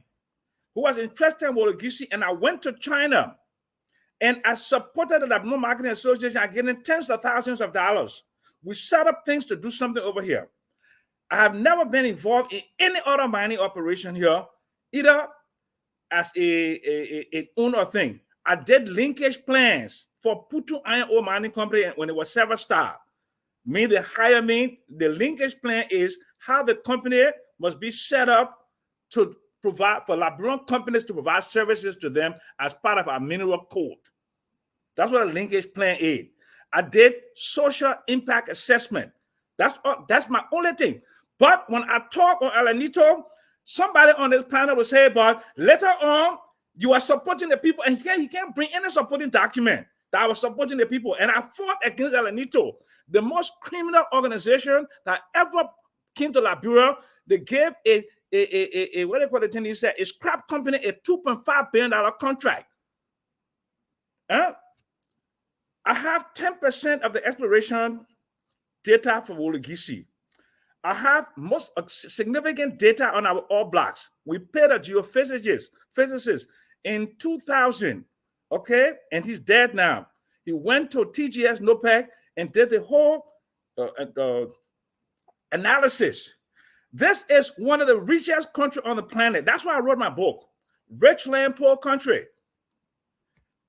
who was interested in Wologisi, and I went to China and I supported the Labron Marketing Association. I getting tens of thousands of dollars. We set up things to do something over here. I have never been involved in any other mining operation here, either as an owner thing. I did linkage plans for Putu Iron Ore Mining Company when it was Sever Star. Me, they hire me. The linkage plan is how the company must be set up to provide for Labron companies to provide services to them as part of our mineral code. That's what a linkage plan is. I did social impact assessment. That's my only thing. But when I talk on Alanito, somebody on this panel will say, but later on, you are supporting the people, and he can't bring any supporting document that I was supporting the people. And I fought against Alanito, the most criminal organization that ever came to Liberia. They gave a what do you call the thing he said, a scrap company a $2.5 billion contract. I have 10% of the exploration data for Wologisi. I have most significant data on our ore blocks. We paid a geophysicist in 2000, okay? And he's dead now. He went to TGS NOPEC and did the whole analysis. This is one of the richest countries on the planet. That's why I wrote my book, Rich Land, Poor Country.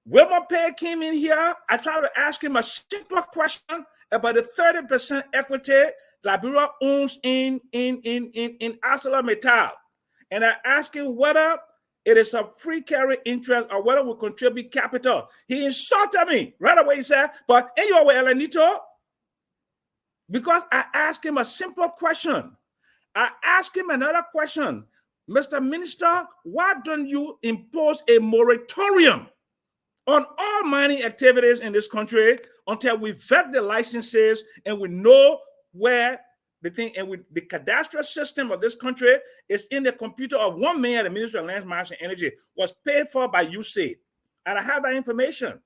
Wilmer Pay came in here. I tried to ask him a simple question about the 30% equity Liberia owns in ArcelorMittal. And I asked him whether it is a free carry interest or whether we contribute capital. He insulted me right away. He said, but in your way, Elenito, because I asked him a simple question. I asked him another question. Mr. Minister, why don't you impose a moratorium on all mining activities in this country until we vet the licenses and we know where the thing, and with the cadastral system of this country is in the computer of one man at the Ministry of Lands, Mines, and Energy, was paid for by USAID. And I have that information.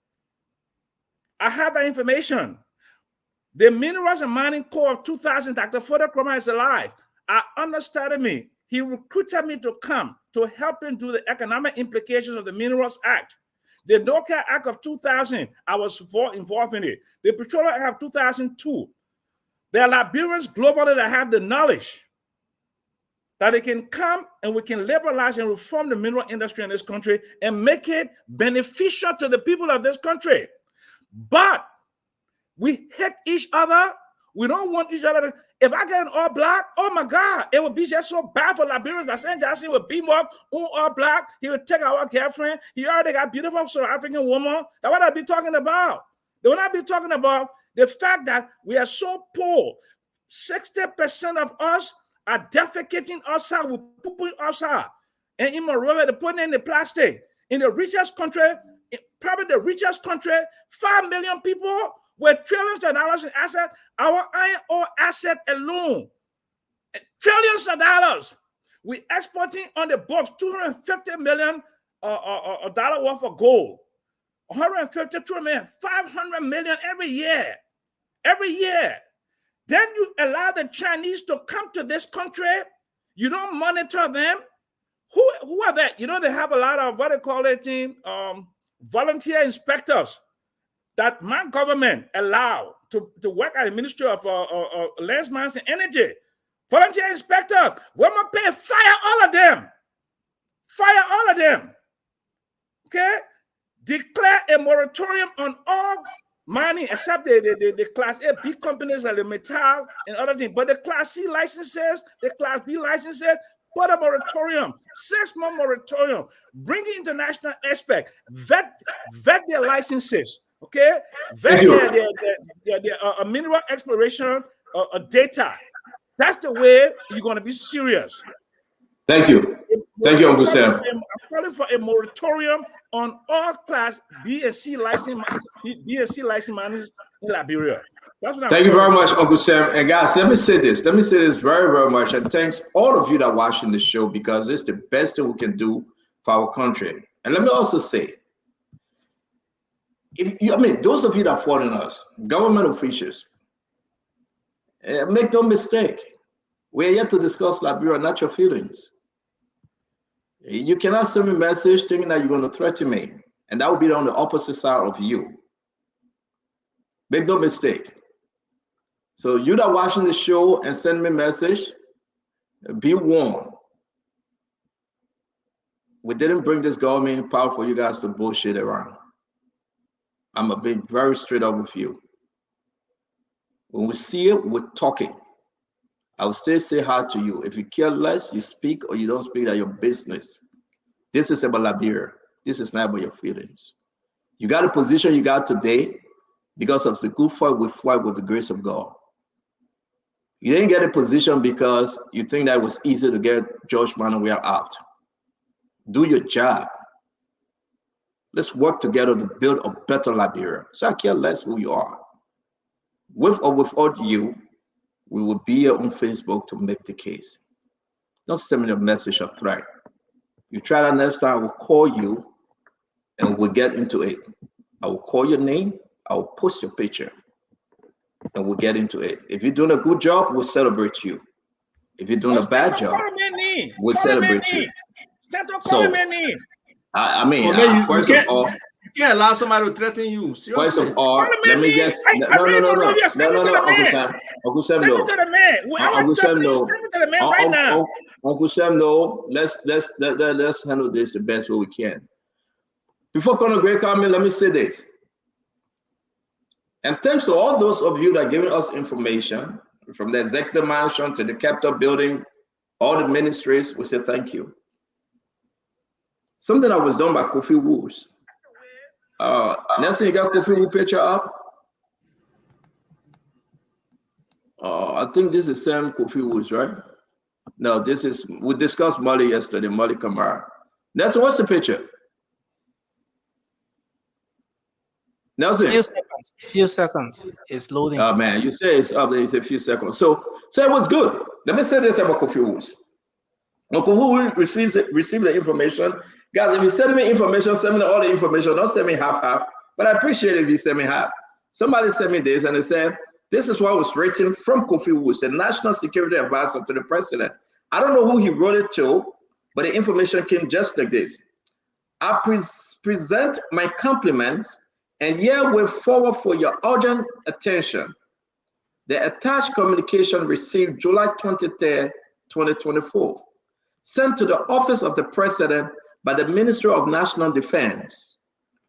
The Minerals and Mining Corps of 2000, Dr. Foda Kroma is alive. I understudied me. He recruited me to come to help him do the economic implications of the Minerals Act. The NOCA Act of 2000, I was involved in it. The Petroleum Act of 2002. There are Liberians globally that have the knowledge that they can come and we can liberalize and reform the mineral industry in this country and make it beneficial to the people of this country. But we hate each other. We don't want each other. If I get an all black, oh my God, it would be just so bad for Liberians. That St. Jackson would beam up all black. He would take our girlfriend. He already got beautiful South African woman. That's what I'd be talking about. They would not be talking about the fact that we are so poor. 60% of us are defecating outside. We're pooping outside. And in Monrovia, they're putting in the plastic. In the richest country, probably the richest country, 5 million people with trillions of dollars in assets. Our iron ore asset alone, trillions of dollars. We're exporting on the books $250 million dollar worth of gold. 152 million, 500 million every year. Then you allow the Chinese to come to this country. You don't monitor them. Who are they? You know, they have a lot of what they call it, volunteer inspectors that my government allowed to work at the Ministry of Lands, Mines, and Energy. Volunteer inspectors. We're going to pay, fire all of them. Okay? Declare a moratorium on all mining except the Class A, B companies like the metal and other things. But the Class C licenses, the Class B licenses, put a moratorium, 6-month moratorium, bring the international aspect, vet their licenses, okay? Vet their mineral exploration data. That's the way you're going to be serious. Thank you. Thank you, Uncle Sam. I'm calling for a moratorium on all Class B and C license miners in Liberia. Thank you very much, Uncle Sam. And guys, let me say this very, very much. And thanks all of you that are watching this show, because it's the best thing we can do for our country. And let me also say, those of you that are following us, government officials, make no mistake. We're here to discuss Liberia, not your feelings. You cannot send me a message thinking that you're going to threaten me, and that will be on the opposite side of you. Make no mistake. So you that are watching the show and send me a message, be warned. We didn't bring this government in power for you guys to bullshit around. I'm going to be very straight up with you. When we see it, we're talking. I will still say hi to you. If you care less, you speak or you don't speak, that's your business. This is about Liberia. This is not about your feelings. You got a position you got today because of the good fight we fight with the grace of God. You didn't get a position because you think that it was easy to get George Manawia out. Do your job. Let's work together to build a better Liberia. So I care less who you are. With or without you, we will be here on Facebook to make the case. Don't send me a message of threat. You try that next time, I will call you and we'll get into it. I will call your name, I will post your picture, and we'll get into it. If you're doing a good job, we'll celebrate you. If you're doing a bad job, we'll celebrate you. So, first of all, you can't allow somebody to threaten you. Seriously. First of all, let me just no, Uncle Sam, no. Uncle Sam, no. Uncle Sam, no. Let's handle this the best way we can. Before Colonel Gray comment, let me say this. And thanks to all those of you that are giving us information, from the executive mansion to the Capitol building, all the ministries, we say thank you. Something that was done by Kofi Woods. Nelson, you got Kofi Woods picture up? I think this is Sam Kofi Woods, right? No, this is, we discussed Molly yesterday, Molly Kamara. Nelson, what's the picture? Nelson. Few seconds. It's loading. Oh man, you say it's up there, it's a few seconds. So it was good. Let me say this about Kofi Woods. When Kofi Woods receive the information, guys, if you send me information, send me all the information, don't send me half. But I appreciate it if you send me half. Somebody sent me this and they said, this is what was written from Kofi Woods, the National Security Advisor to the President. I don't know who he wrote it to, but the information came just like this. I present my compliments and herewith forward for your urgent attention the attached communication received July 23rd, 2024, sent to the Office of the President by the Ministry of National Defense,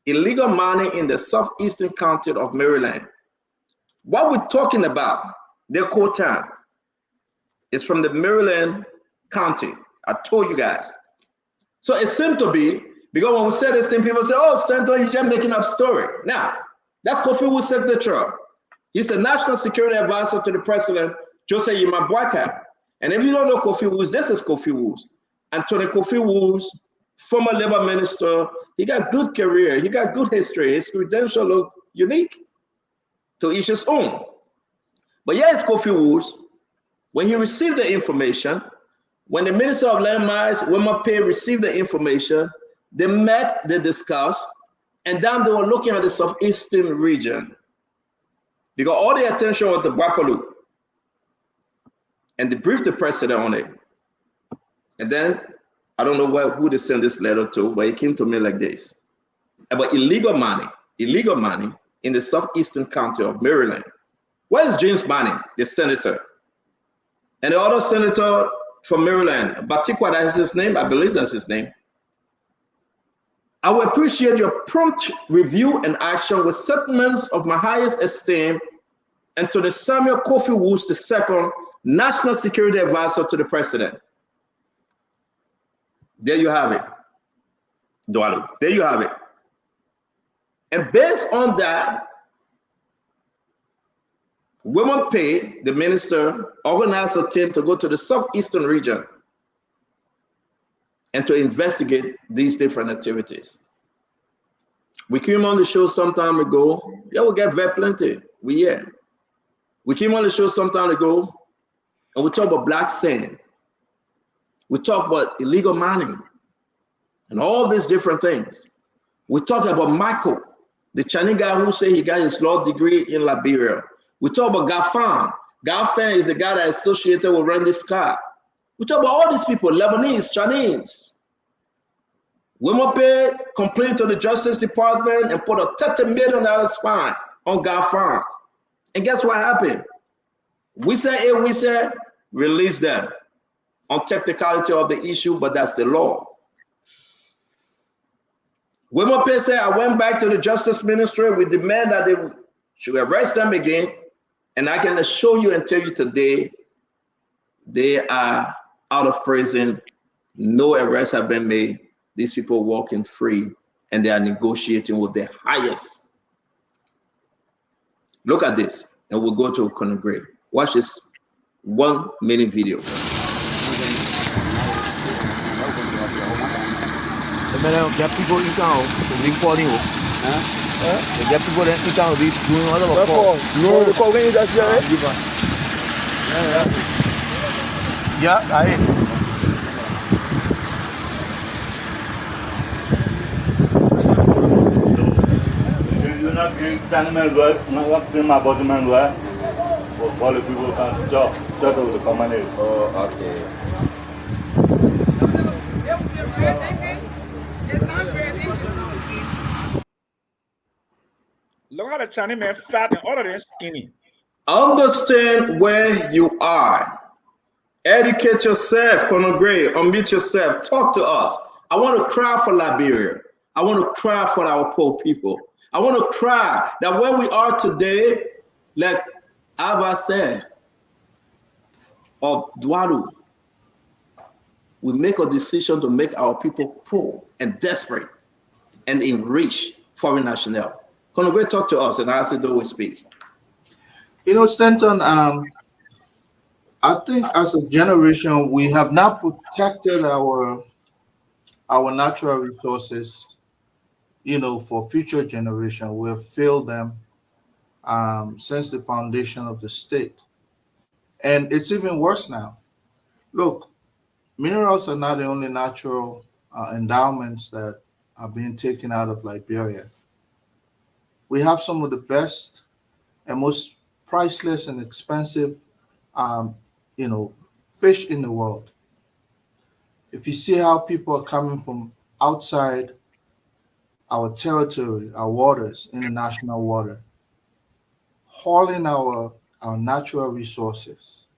illegal money in the southeastern county of Maryland. What we're talking about, their quote time, is from the Maryland County. I told you guys. So it seemed to be, because when we say this thing, people say, oh, Stanton, you're just making up story. Now, that's Kofi Woods' signature. He's the National Security Advisor to the President, Joseph Yimabwaka. And if you don't know Kofi Woods, this is Kofi Woods. Anthony Kofi Woods, former labor minister, he got good career, he got good history, his credentials look unique to each his own. But here is Kofi Woods. When he received the information, when the Minister of Land Mines, Wilma Pay, received the information, they met, they discussed, and then they were looking at the southeastern region because all the attention was to Buapalu. And they briefed the president on it. And then, I don't know who they sent this letter to, but it came to me like this. About illegal money in the southeastern county of Maryland. Where is James Manning, the senator? And the other senator from Maryland, Batikwa, that is his name, I believe that's his name. I will appreciate your prompt review and action with sentiments of my highest esteem, and to the Samuel Kofi Woods II, National Security Advisor to the President. There you have it. Dualu. There you have it. And based on that, Women Pay, the minister, organized a team to go to the southeastern region and to investigate these different activities. We came on the show some time ago. Yeah, we get very plenty. We came on the show some time ago and we talked about black sand. We talked about illegal mining and all these different things. We talked about Michael, the Chinese guy who said he got his law degree in Liberia. We talk about Gafan. Gafan is the guy that is associated with Randy Scott. We talk about all these people, Lebanese, Chinese. Women complained to the Justice Department and put a $30 million fine on Gafan. And guess what happened? We said, release them on technicality of the issue, but that's the law. Women said, I went back to the Justice Ministry. We demand that they should arrest them again. And I can assure you and tell you today, they are out of prison. No arrests have been made. These people walking free and they are negotiating with the highest. Look at this, and we'll go to Conor Gray. Watch this 1 minute video. Get people in town, reporting. Get people in town, doing all of the no, the call when that's yeah, I. You're not getting Tanman work, not in my bottom and work. All the people can job, that over the common age. Oh, okay. Look at the Chinese man fat and all of them skinny. Understand where you are. Educate yourself, Conor Gray. Unmute yourself. Talk to us. I want to cry for Liberia. I want to cry for our poor people. I want to cry that where we are today, like Abba said, of Dwalu, we make a decision to make our people poor and desperate and enrich foreign national. Conor Gray, talk to us, and I said, do we speak? You know, Stanton, I think as a generation, we have not protected our natural resources, for future generation. We have failed them since the foundation of the state. And it's even worse now. Look, minerals are not the only natural endowments that are being taken out of Liberia. We have some of the best and most priceless and expensive, um, you know, fish in the world. If you see how people are coming from outside our territory, our waters, international water, hauling our natural resources.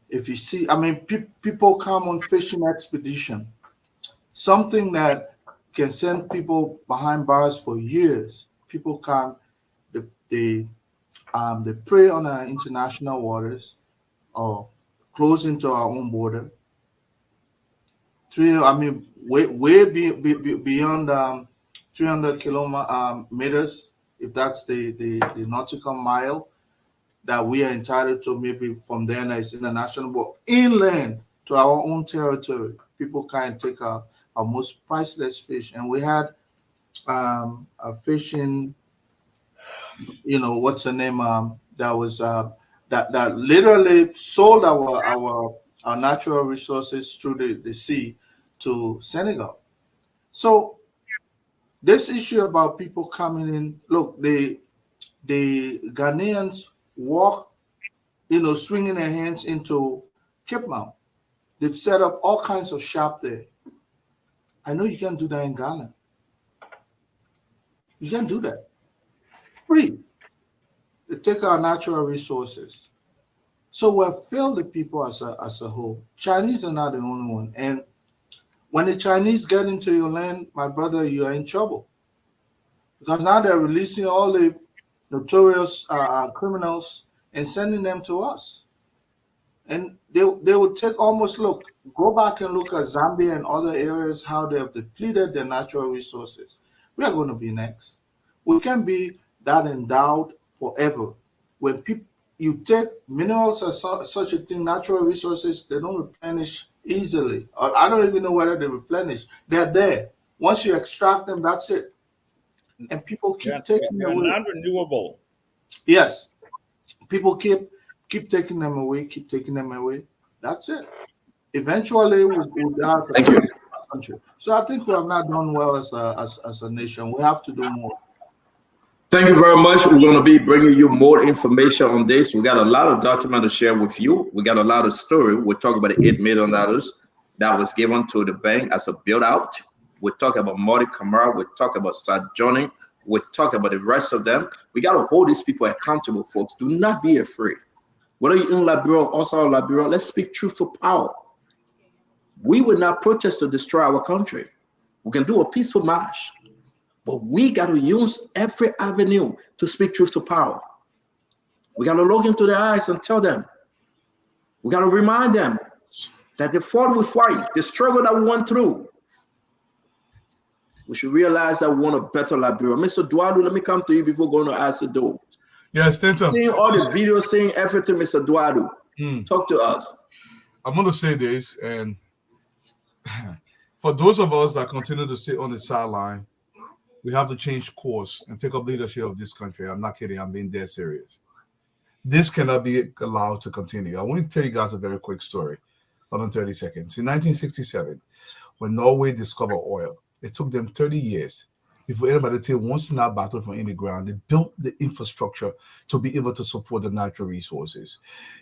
If you see, I mean, people come on fishing expedition, something that can send people behind bars for years. People come, they they, they prey on our international waters or close into our own border. I mean, beyond 300 kilometers, if that's the nautical mile that we are entitled to, maybe from there it's international, but inland to our own territory, people can take our most priceless fish. And we had a fishing, what's the name? That was that literally sold our natural resources through the sea to Senegal. So this issue about people coming in, look, the Ghanaians walk, swinging their hands into Cape Mount. They've set up all kinds of shop there. I know you can't do that in Ghana. You can't do that. Free. They take our natural resources. So we've failed the people as a whole. Chinese are not the only one. And when the Chinese get into your land, my brother, you are in trouble. Because now they're releasing all the notorious criminals and sending them to us. And they would take almost, look, go back and look at Zambia and other areas, how they have depleted their natural resources. We are going to be next. We can't be that endowed forever. When people, you take minerals or such a thing, natural resources, they don't replenish easily. Or I don't even know whether they replenish. They're there. Once you extract them, that's it. And people keep taking them away. Non-renewable. Yes, people keep taking them away, keep taking them away. That's it. Eventually, we'll have a country. So I think we have not done well as a nation. We have to do more. Thank you very much. We're going to be bringing you more information on this. We got a lot of document to share with you. We got a lot of story. We'll talk about the $8 million that was given to the bank as a build out. We'll talk about Marty Kamara. We'll talk about Sad Johnny. We'll talk about the rest of them. We got to hold these people accountable, folks. Do not be afraid. Whether you're in Liberia or outside of Liberia, let's speak truth to power. We will not protest to destroy our country. We can do a peaceful march. But we got to use every avenue to speak truth to power. We got to look into their eyes and tell them. We got to remind them that the fight we fight, the struggle that we went through, we should realize that we want a better Liberia. Mr. Duadu, let me come to you before going to ask the door. Yes, thank you. Seeing all the videos, seeing everything, Mr. Duadu, talk to us. I'm going to say this, and for those of us that continue to sit on the sideline, we have to change course and take up leadership of this country. I'm not kidding. I'm being dead serious. This cannot be allowed to continue. I want to tell you guys a very quick story. Hold on 30 seconds. In 1967, when Norway discovered oil, it took them 30 years before anybody take one snap battle from in the ground. They built the infrastructure to be able to support the natural resources.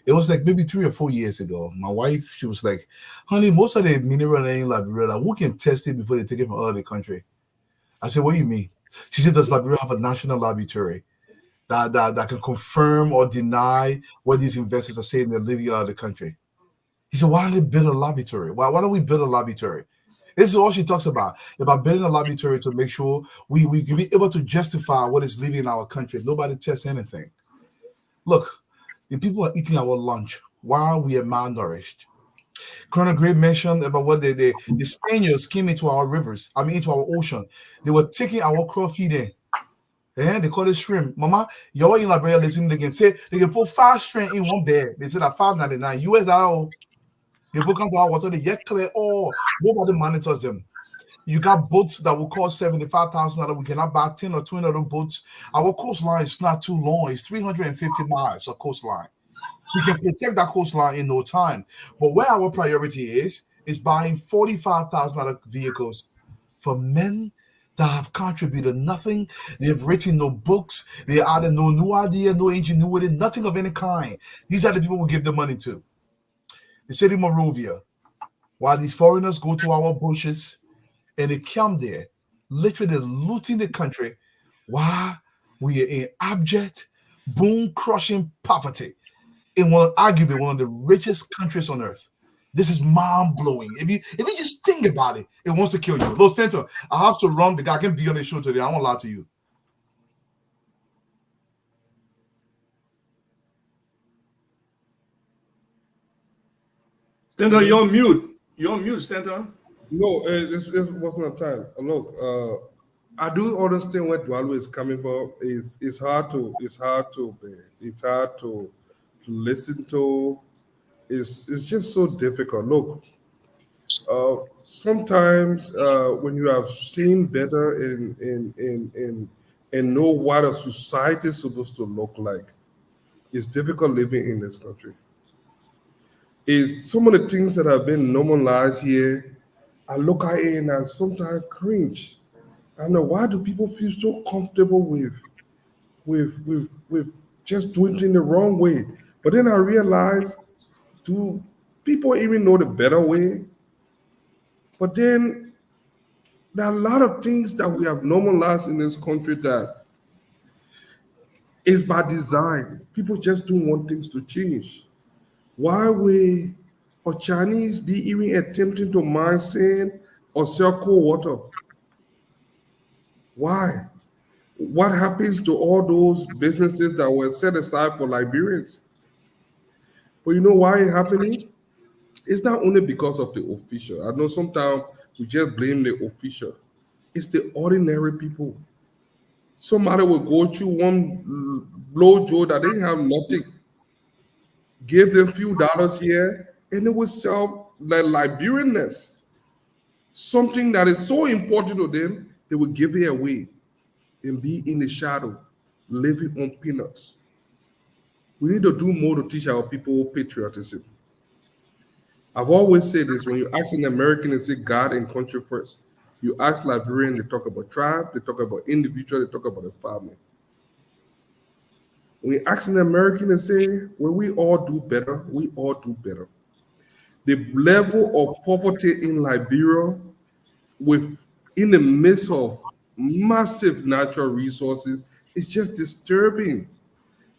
It was like maybe 3 or 4 years ago. My wife, she was like, honey, most of the mineral in Liberia, like, who can test it before they take it from out of the country? I said, what do you mean? She said, does Liberia have a national laboratory that can confirm or deny what these investors are saying they're leaving out of the country? He said, why don't they build a laboratory? Why don't we build a laboratory? This is all she talks about building a laboratory to make sure we can be able to justify what is leaving in our country. Nobody tests anything. Look, the people are eating our lunch while we are malnourished. Colonel Gray mentioned about what the Spaniards came into our rivers, into our ocean. They were taking our crawfish in. And they call it shrimp. Mama, you're in Liberia listening, they can say they can put 5 shrimp in one bed. They say that $5.99 US. They put into our water, they get clear. Oh, nobody monitors them. You got boats that will cost $75,000. We cannot buy 10 or 20 other boats. Our coastline is not too long. It's 350 miles of coastline. We can protect that coastline in no time. But where our priority is buying $45,000 vehicles for men that have contributed nothing. They've written no books. They added no new idea, no ingenuity, nothing of any kind. These are the people we give the money to. The city of Monrovia, while these foreigners go to our bushes and they come there, literally looting the country, while we are in abject, bone-crushing poverty in arguably one of the richest countries on earth. This is mind-blowing. If you just think about it, it wants to kill you. Los Santos, I have to run. The guy can be on the show today. I won't lie to you. Stanton, you're on mute. You're on mute, Stanton. No, it wasn't a time. Look, I do understand where Dwalu is coming from. It's hard to listen to. It's just so difficult. Look, sometimes when you have seen better and know what a society is supposed to look like, it's difficult living in this country. Is some of the things that have been normalized here, I look at it and I sometimes cringe. I know, why do people feel so comfortable with just doing things the wrong way? But then I realize, do people even know the better way? But then there are a lot of things that we have normalized in this country that is by design. People just don't want things to change. Why will a Chinese be even attempting to mine sand or sell cold water? Why? What happens to all those businesses that were set aside for Liberians? But you know why it's happening? It's not only because of the official. I know sometimes we just blame the official. It's the ordinary people. Somebody will go through one blowjob that they have nothing, give them a few dollars here, and they will sell the Liberianness. Something that is so important to them, they will give it away and be in the shadow, living on peanuts. We need to do more to teach our people patriotism. I've always said this: when you ask an American and say God and country first, you ask Liberian, they talk about tribe, they talk about individual, they talk about the family. When you ask an American and say, when we all do better, we all do better. The level of poverty in Liberia, in the midst of massive natural resources, is just disturbing.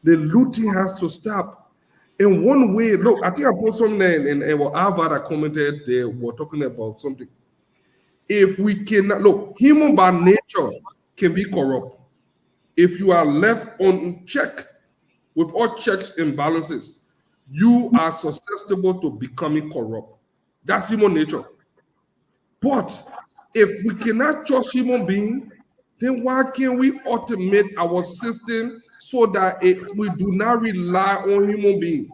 The looting has to stop. In one way, look, I think I put something there, and Alvada commented, they were talking about something. If we cannot, look, human by nature can be corrupt. If you are left unchecked with all checks and balances, you are susceptible to becoming corrupt. That's human nature. But if we cannot trust human beings, then why can't we automate our system so that we do not rely on human beings?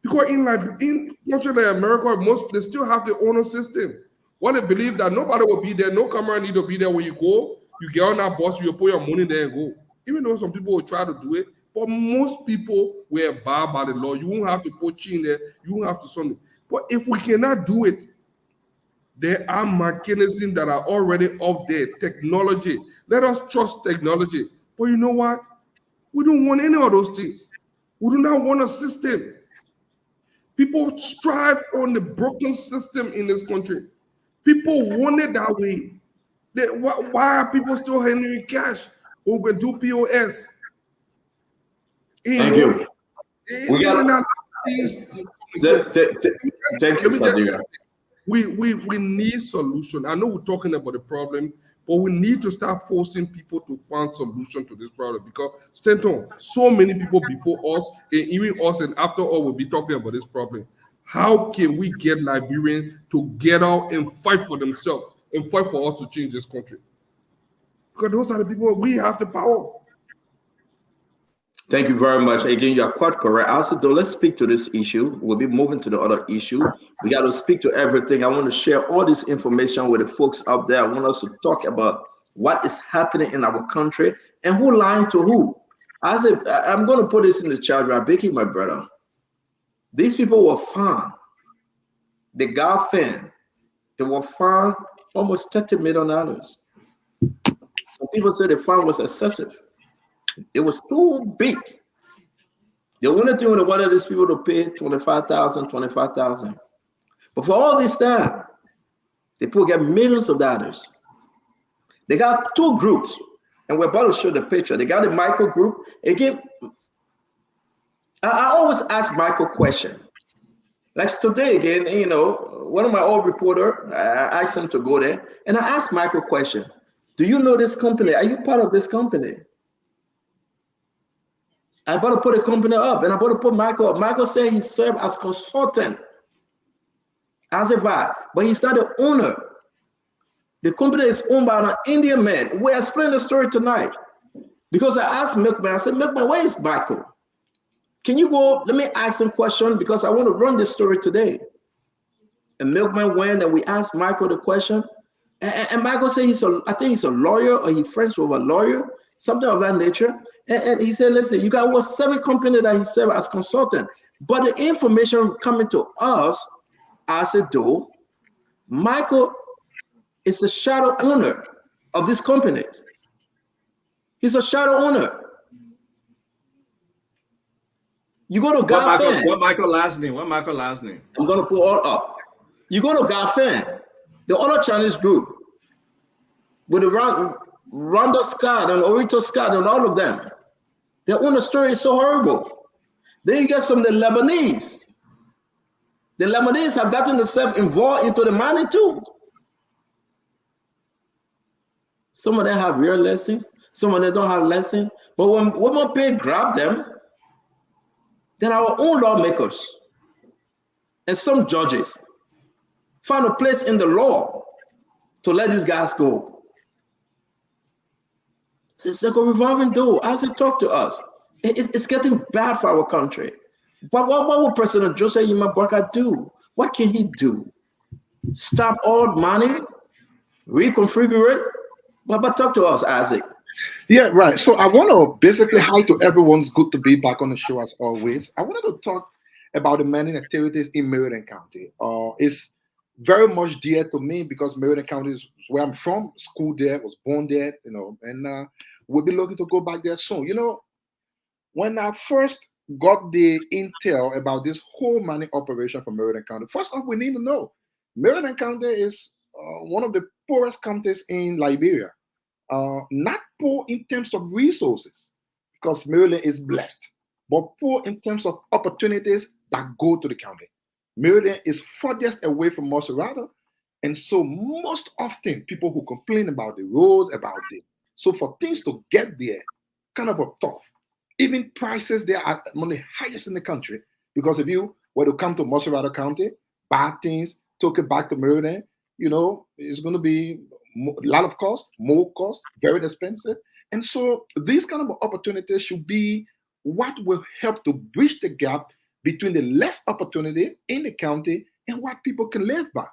Because in countries like America, they still have their own system. What they believe that nobody will be there, no camera need to be there when you go. You get on that bus, you put your money there and go. Even though some people will try to do it, but most people will abide by the law. You won't have to put chin there, you won't have to something. But if we cannot do it, there are mechanisms that are already up there, technology. Let us trust technology. But you know what? We don't want any of those things. We do not want a system. People strive on the broken system in this country. People want it that way. Why are people still handling cash when we do POS? Thank you. We got thank you, Fadiga. We need solution. I know we're talking about the problem, but we need to start forcing people to find solution to this problem, because Stanton, so many people before us, and even us and after all, will be talking about this problem. How can we get Liberians to get out and fight for themselves and fight for us to change this country? because those are the people we have the power. Thank you very much. Again, you are quite correct. Also, though, let's speak to this issue. We'll be moving to the other issue. We got to speak to everything. I want to share all this information with the folks out there. I want us to talk about what is happening in our country and who lying to who. I'm going to put this in the chat, Rabiki, my brother. These people were found. The girlfriend, they were found almost $30 million. Some people say the fine was excessive. It was too big. The only thing they wanted these people to pay $25,000. But for all this time, the people get millions of dollars. They got two groups, and we're about to show the picture. They got the Michael group. Again, I always ask Michael question. Like today again, one of my old reporter, I asked him to go there, and I asked Michael question. Do you know this company? Are you part of this company? I about to put a company up, and I about to put Michael up. Michael said he served as consultant, as a VAR, but he's not the owner. The company is owned by an Indian man. We'll explain the story tonight. Because I asked Milkman, I said, Milkman, where is Michael? Can you go, let me ask him a question because I want to run this story today. And Milkman went and we asked Michael the question. And Michael said I think he's a lawyer or he's friends with a lawyer, something of that nature. And he said, listen, you got 7 companies that he served as consultant. But the information coming to us as a though, Michael is the shadow owner of this company. He's a shadow owner. You go to Garfan. What Michael last name? What Michael last name? I'm going to put all up. You go to Garfan, the other Chinese group, with the Rondo Scott and Orito Scott and all of them. Their own story is so horrible. Then you get some of the Lebanese. The Lebanese have gotten themselves involved into the money too. Some of them have real lesson. Some of them don't have lesson. But when women pay grab them, then our own lawmakers and some judges find a place in the law to let these guys go. So it's like a revolving door. As they talk to us, it's getting bad for our country. But what will President Joseph Yimabwaka do? What can he do? Stop all money? Reconfigure it? But talk to us, Isaac. Yeah, right. So I want to basically, hi to everyone's good to be back on the show as always. I wanted to talk about the mining activities in Meriden County. It's very much dear to me because Meriden County is where I'm from, school there, was born there, and we'll be looking to go back there soon. When I first got the intel about this whole mining operation for Meriden County, first off, we need to know Meriden County is one of the poorest counties in Liberia. Not poor in terms of resources, because Maryland is blessed, but poor in terms of opportunities that go to the county. Maryland is furthest away from Maserati, and so most often people who complain about the roads, about this. So for things to get there, kind of tough. Even prices there are among the highest in the country, because if you were to come to Maserati County, buy things, took it back to Maryland, it's going to be a lot of cost, more cost, very expensive. And so these kind of opportunities should be what will help to bridge the gap between the less opportunity in the county and what people can live by.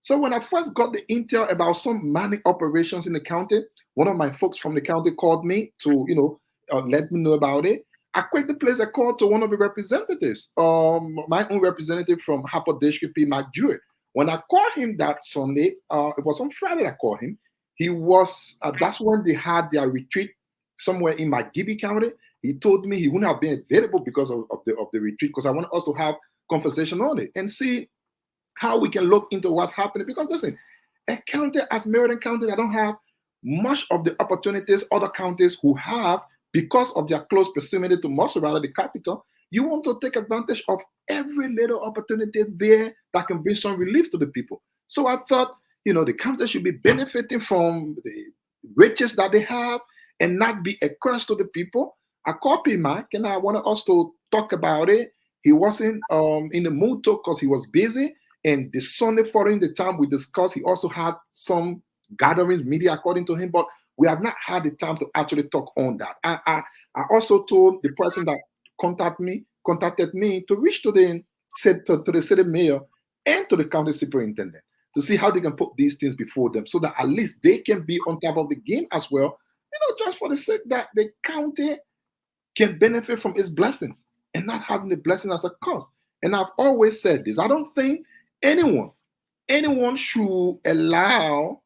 So when I first got the intel about some mining operations in the county, one of my folks from the county called me to, let me know about it. I quickly placed a call to one of the representatives, my own representative from Harper District, P. Mac Jewett. When I called him that Sunday, it was on Friday I called him. He was, that's when they had their retreat somewhere in Magibi County. He told me he wouldn't have been available because of the retreat, because I want us to have conversation on it and see how we can look into what's happening. Because listen, a county as Meriden County, I don't have much of the opportunities other counties who have because of their close proximity to Maserati, the capital. You want to take advantage of every little opportunity there that can bring some relief to the people. So I thought, the county should be benefiting from the riches that they have and not be a curse to the people. I called PMAC and I wanted us to talk about it. He wasn't in the mood to because he was busy. And the Sunday following the time we discussed, he also had some gatherings, media according to him. But We have not had the time to actually talk on that. I also told the person that contacted me to reach to the city mayor and to the county superintendent to see how they can put these things before them so that at least they can be on top of the game as well, just for the sake that the county can benefit from its blessings and not having the blessing as a cost. And I've always said this. I don't think anyone should allow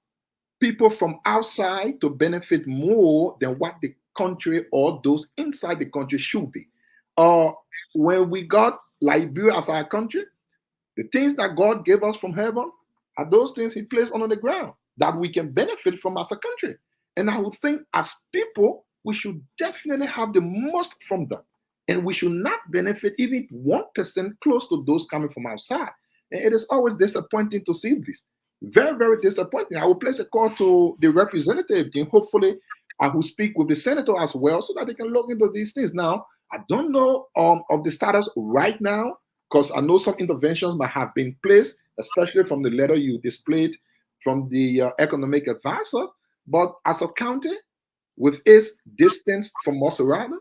people from outside to benefit more than what the country or those inside the country should be. When we got Liberia as our country, the things that God gave us from heaven are those things He placed on the ground that we can benefit from as a country. And I would think as people, we should definitely have the most from them. And we should not benefit even 1% close to those coming from outside. And it is always disappointing to see this. Very, very disappointing. I will place a call to the representative and hopefully I will speak with the senator as well so that they can look into these things. Now, I don't know of the status right now because I know some interventions might have been placed, especially from the letter you displayed from the economic advisors. But as a county, with its distance from us around,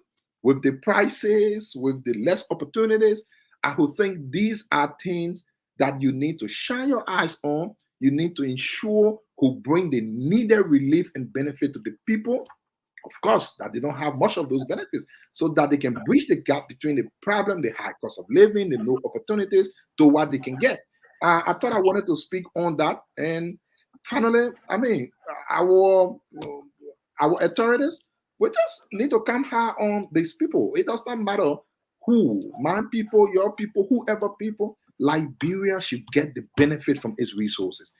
with the prices, with the less opportunities, I would think these are things that you need to shine your eyes on. You need to ensure who bring the needed relief and benefit to the people, of course, that they don't have much of those benefits, so that they can bridge the gap between the problem, the high cost of living, the low opportunities, to what they can get. I thought I wanted to speak on that. And finally, I mean, our authorities, we just need to come high on these people. It does not matter who, my people, your people, whoever people, Liberia should get the benefit from its resources.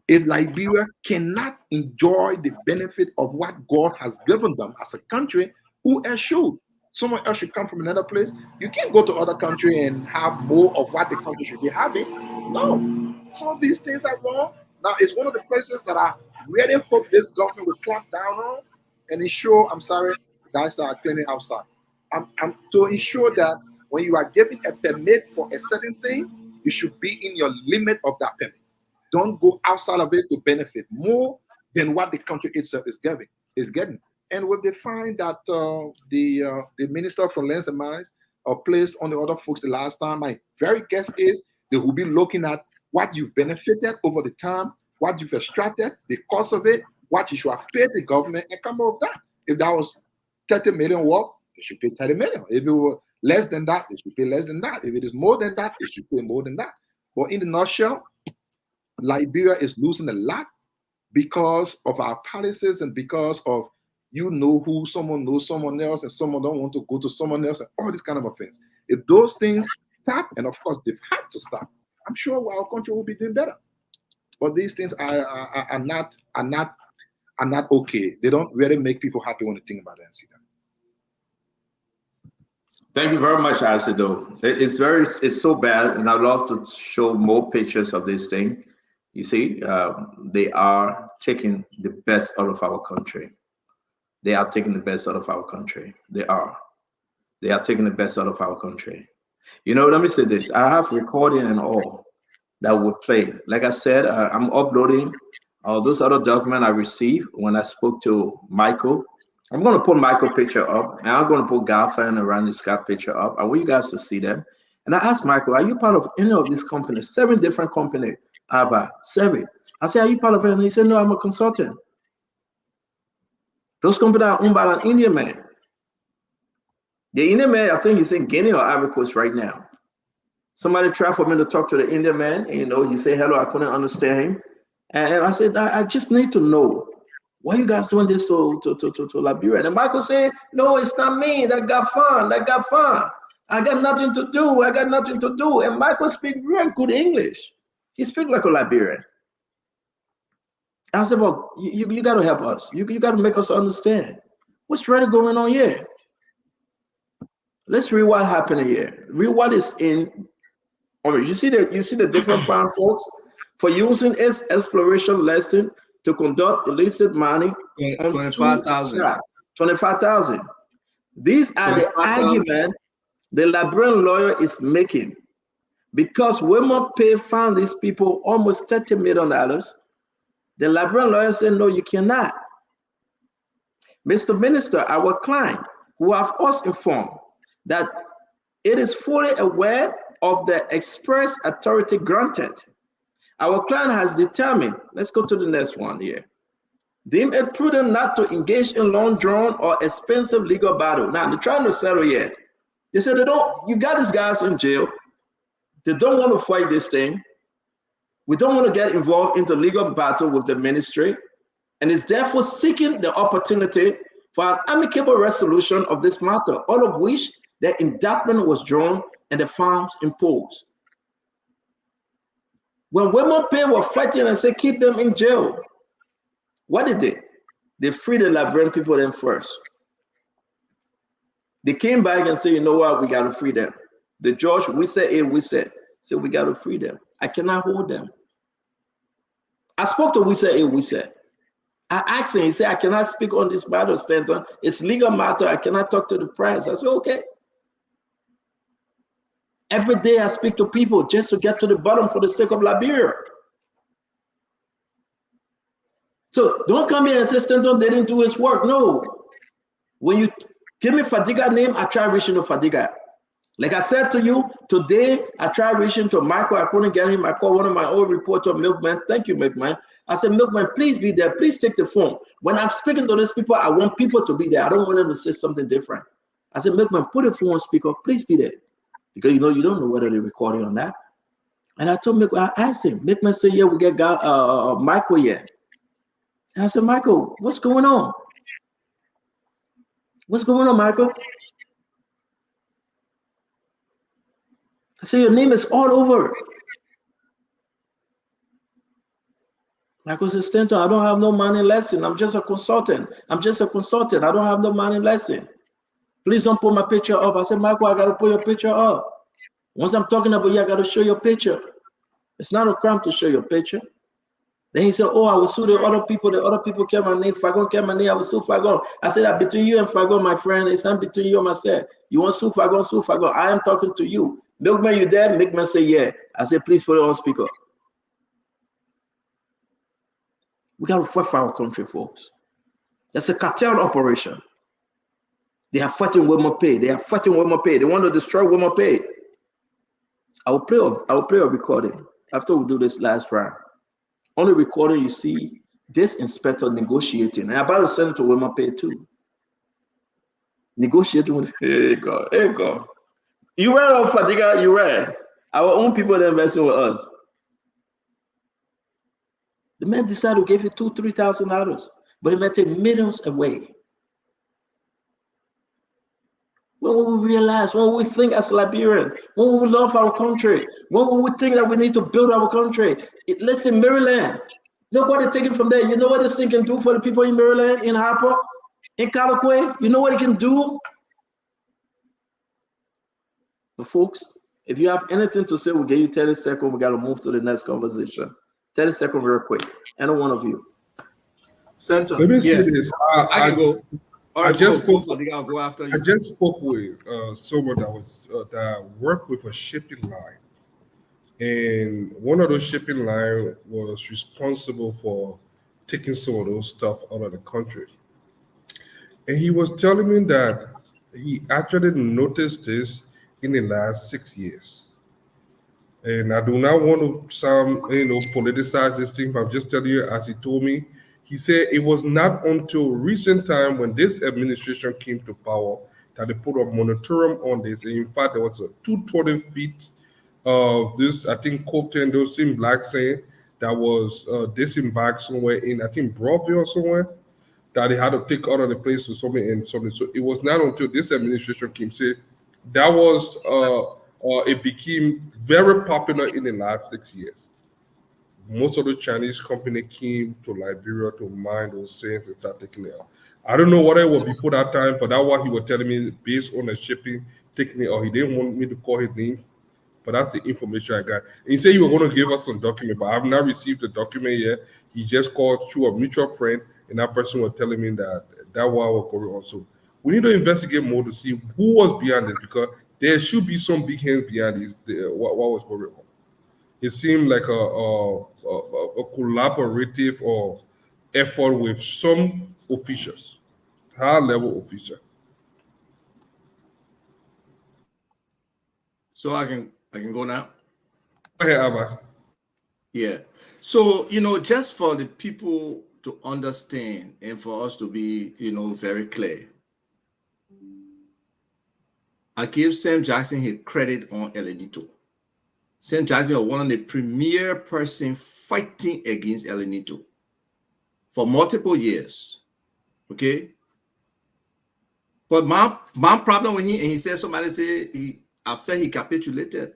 If Liberia cannot enjoy the benefit of what God has given them as a country, who else should? Someone else should come from another place. You can't go to other country and have more of what the country should be having. No, some of these things are wrong. Now, it's one of the places that I really hope this government will clamp down on and ensure. I'm sorry, guys are cleaning outside. I'm to ensure that when you are giving a permit for a certain thing, you should be in your limit of that permit. Don't go outside of it to benefit more than what the country itself is getting. And when they find that the Minister for Lands and Mines placed on the other folks the last time, my very guess is they will be looking at what you've benefited over the time, what you've extracted, the cost of it, what you should have paid the government, and come up with that. If that was 30 million worth, they should pay 30 million. If it were less than that, they should pay less than that. If it is more than that, they should pay more than that. But in the nutshell, Liberia is losing a lot because of our policies and because of who someone knows someone else and someone don't want to go to someone else and all these kind of things. If those things stop, and of course they have to stop, I'm sure our country will be doing better. But these things are not okay. They don't really make people happy when they think about it and see that. Thank you very much, Asido. It's so bad, and I'd love to show more pictures of this thing. You see, they are taking the best out of our country. They are taking the best out of our country. They are taking the best out of our country. Let me say this. I have recording and all that will play. Like I said, I'm uploading those other documents I received when I spoke to Michael. I'm going to put Michael picture up, and I'm going to put Galfa and Randy Scott picture up. I want you guys to see them. And I asked Michael, are you part of any of these companies? 7 different companies. 7. I said, are you part of it? And he said, no, I'm a consultant. Those companies are owned by an Indian man. The Indian man, I think he's in Guinea or Ivory Coast right now. Somebody tried for me to talk to the Indian man. He said hello. I couldn't understand him. And I said, I just need to know, why you guys doing this to Liberia? And Michael said, no, it's not me. That got fun. I got nothing to do. And Michael speaks very good English. He speaks like a Liberian. I said, well, you got to help us. You got to make us understand what's really going on here. Let's read what happened here. Read what is in. You see the different farm folks for using its exploration lesson to conduct illicit mining. 25,000. 25,000. These are the arguments the Liberian lawyer is making, because Wilmot Pay found these people almost $30 million. The Liberian lawyer said, no, you cannot. Mr. Minister, our client, who have us informed that it is fully aware of the express authority granted. Our client has determined, let's go to the next one here, deem it prudent not to engage in long drawn or expensive legal battle. Now, they're trying to settle yet. They said you got these guys in jail. They don't want to fight this thing. We don't want to get involved into legal battle with the ministry, and is therefore seeking the opportunity for an amicable resolution of this matter, all of which the indictment was drawn and the fines imposed. When women pay were fighting and said, keep them in jail, what did they? They freed the Liberian people then first. They came back and said, you know what, we got to free them. The judge, we said, we got to free them. I cannot hold them. I spoke to we said. I asked him, he said, I cannot speak on this matter, Stanton. It's legal matter. I cannot talk to the press. I said, okay. Every day I speak to people just to get to the bottom for the sake of Liberia. So don't come here and say Stanton didn't do his work. No. When you give me Fadiga name, I try reaching to Fadiga. Like I said to you, today I tried reaching to Michael. I couldn't get him. I called one of my old reporter, Milkman. Thank you, Milkman. I said, Milkman, please be there. Please take the phone. When I'm speaking to these people, I want people to be there. I don't want them to say something different. I said, Milkman, put the phone on speaker. Please be there. Because you don't know whether they're recording on that. And I told Milkman, I asked him. Milkman said, yeah, we get Michael here. And I said, Michael, what's going on? What's going on, Michael? I said, your name is all over. Michael said, Stanton, I don't have no money lesson. I'm just a consultant. I don't have no money lesson. Please don't put my picture up. I said, Michael, I got to put your picture up. Once I'm talking about you, I got to show your picture. It's not a crime to show your picture. Then he said, oh, I will sue the other people. The other people care my name. Fagon care my name. I will sue Fagon. I said that between you and Fagon, my friend, it's not between you and myself. You want to sue Fagon, sue Fagon. I am talking to you. Milkman, you there? Milkman say, yeah. I said, please put it on speaker. We got to fight for our country, folks. That's a cartel operation. They are fighting women pay. They want to destroy women pay. I will play a recording after we do this last round. On the recording, you see this inspector negotiating. And I'm about to send it to women pay too. Negotiating with, hey God. You read Fadiga, you read. Our own people that messing with us. The man decided to give you $2,000-$3,000, but he might take millions away. When will we realize, when will we think as Liberian, when will we love our country, when will we think that we need to build our country? Listen, Maryland, nobody taking from there. You know what this thing can do for the people in Maryland, in Harper, in Calico? You know what it can do? But folks, if you have anything to say, we'll give you 30 seconds. We got to move to the next conversation. 30 seconds real quick. Any one of you. Center. Let me say this. I can go. All right, I just spoke. I'll go after you. I just spoke with someone that worked with a shipping line, and one of those shipping line was responsible for taking some of those stuff out of the country. And he was telling me that he actually noticed this in the last 6 years. And I do not want to sound, politicize this thing, but I'm just telling you, as he told me, he said it was not until recent time when this administration came to power that they put a moratorium on this. And in fact, there was a 220 feet of this, I think, cocaine, those in black sand that was disembarked somewhere in, I think, Broadview or somewhere, that they had to take out of the place to something and something. So it was not until this administration came, say, that was, it became very popular in the last 6 years. Most of the Chinese company came to Liberia to mine those sands and start taking it out. I don't know what it was before that time, but that's what he was telling me based on the shipping, taking it out. He didn't want me to call his name, but that's the information I got. And he said he was going to give us some document, but I have not received the document yet. He just called through a mutual friend, and that person was telling me that what was going on. So we need to investigate more to see who was behind this, because there should be some big hands behind this. What was going on? It seemed like a collaborative or effort with some officials high level official. So I can go now. Go ahead, Abba. Yeah. So, just for the people to understand and for us to be, very clear, I give Sam Jackson his credit on El Nito. Sam Jackson was one of the premier person fighting against El Nito for multiple years. Okay. But my problem with him, and he said somebody said I felt he capitulated.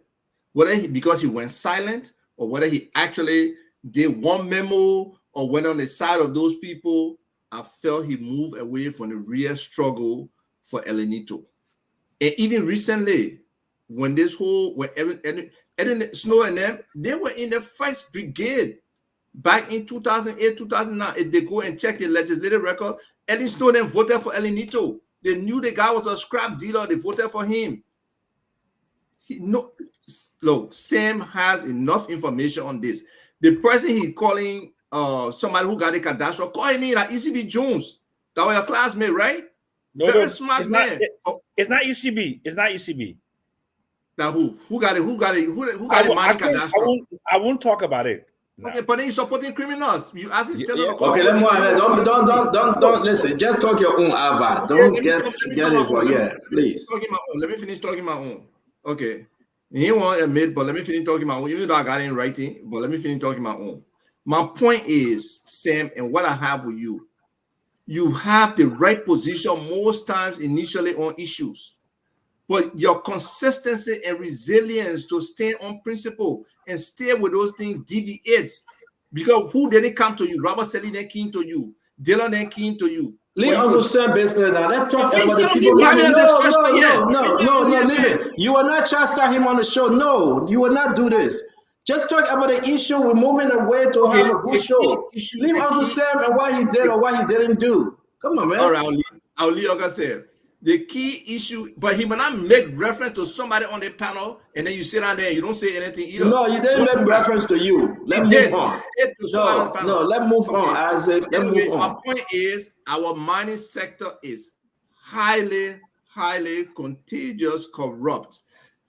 Whether because he went silent or whether he actually did one memo or went on the side of those people, I felt he moved away from the real struggle for El Nito. And even recently, when Evan Snow and them, they were in the first brigade back in 2008, 2009. If they go and check the legislative record, Evan Snow then voted for El Nito. They knew the guy was a scrap dealer. They voted for him. Look, Sam has enough information on this. The person he's calling somebody who got a cadastral, call him like ECB Jones. That was your classmate, right? No, Very smart man. It's not ECB. It's not ECB. Now who got it? Who got money cadastral? I won't talk about it. No. Okay, but then he's supporting criminals. You ask him still on the call. Okay, let's move on. Don't listen. Just talk your own Abba. Don't get it. Yeah, please. Let me finish talking my own. Okay. He won't admit, but let me finish talking my own. Even though I got it in writing, but let me finish talking my own. My point is, Sam, and what I have with you, you have the right position most times initially on issues, but your consistency and resilience to stand on principle and stay with those things deviates. Because who didn't come to you? Robert Selly didn't came to you. Dylan didn't came to you. Leave Uncle Sam business now. Let's talk about the people. No, leave it. You will not chastise him on the show. No, you will not do this. Just talk about the issue. We're moving away to have a good show. Leave Uncle Sam and what he did or what he didn't do. Come on, man. All right, I'll leave Uncle Sam. The key issue, but he will not make reference to somebody on the panel, and then you sit down there and you don't say anything either. No, you didn't make reference to you. Let's move on. No, let's move on. Isaac, let's move on. My point is, our mining sector is highly contagious, corrupt.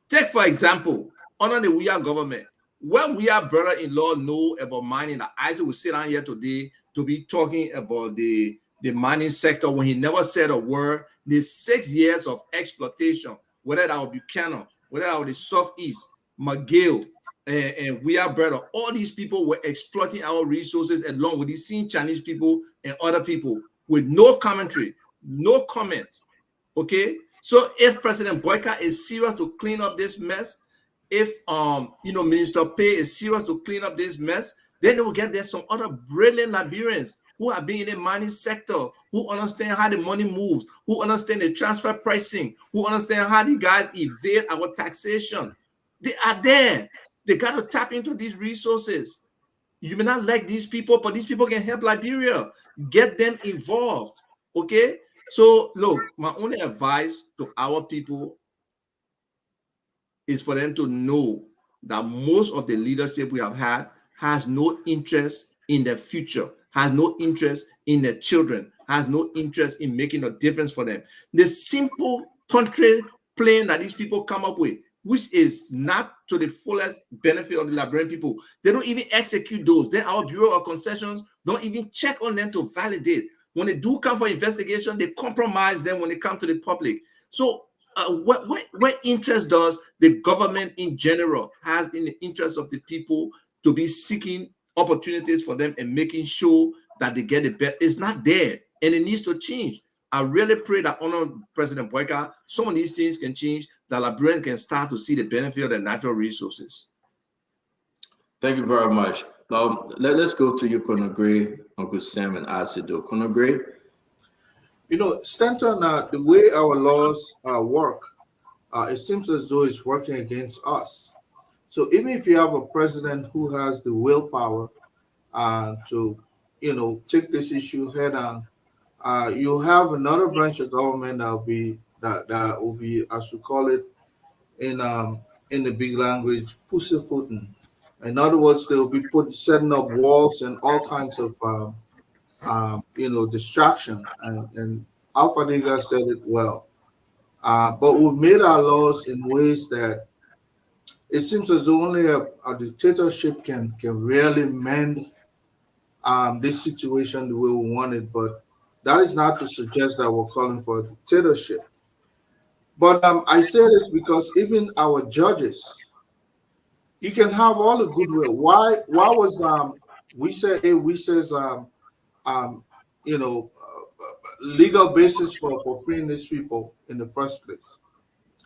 Take, for example, under the We Are government, when We Are brother-in-law know about mining, that Isaac will sit down here today to be talking about the mining sector when he never said a word. The 6 years of exploitation, whether that was Buchanan, whether that was the Southeast, McGill, and We Are Brother, all these people were exploiting our resources along with these same Chinese people and other people with no commentary, no comment. Okay, so if President Boyka is serious to clean up this mess, if Minister Pei is serious to clean up this mess, then they will get there some other brilliant Liberians who have been in the mining sector, who understand how the money moves, who understand the transfer pricing, who understand how the guys evade our taxation. They are there. They got to tap into these resources. You may not like these people, but these people can help Liberia. Get them involved. Okay? So, look, my only advice to our people is for them to know that most of the leadership we have had has no interest in the future, has no interest in their children, has no interest in making a difference for them. The simple country plan that these people come up with, which is not to the fullest benefit of the Liberian people, they don't even execute those. Then our Bureau of Concessions don't even check on them to validate. When they do come for investigation, they compromise them when they come to the public. So what interest does the government in general has in the interest of the people to be seeking opportunities for them and making sure that they get the best? It's not there, and it needs to change. I really pray that under President Boyka, some of these things can change, that Liberians can start to see the benefit of the natural resources. Thank you very much. Now, let's go to you, Conagray, Uncle Sam, and Asido. Conagray? Stanton, the way our laws work, it seems as though it's working against us. So even if you have a president who has the willpower to, take this issue head on, you have another branch of government that will be, as we call it in the big language, pussyfooting. In other words, they will be setting up walls and all kinds of distraction and Alpha Niga said it well. But we've made our laws in ways that it seems as though only a dictatorship can really mend this situation the way we want it. But that is not to suggest that we're calling for a dictatorship. But I say this because even our judges, you can have all the goodwill. Why was we say we says um you know legal basis for freeing these people in the first place?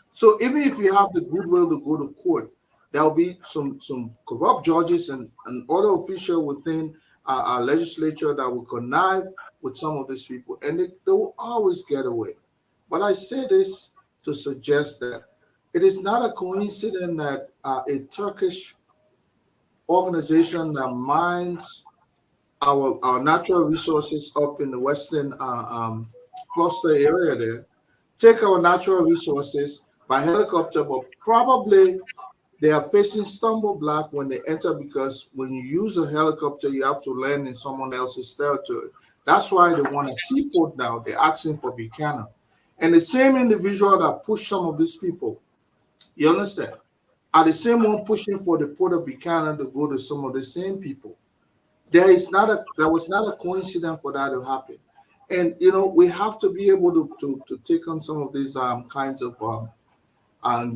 So even if you have the goodwill to go to court, there will be some corrupt judges and other official within our legislature that will connive with some of these people, and they will always get away. But I say this to suggest that it is not a coincidence that a Turkish organization that mines our natural resources up in the western cluster area there take our natural resources by helicopter, but probably they are facing stumble block when they enter because when you use a helicopter, you have to land in someone else's territory. That's why they want a seaport now. They're asking for Buchanan. And the same individual that pushed some of these people, you understand, are the same one pushing for the port of Buchanan to go to some of the same people. There was not a coincidence for that to happen. And we have to be able to take on some of these kinds of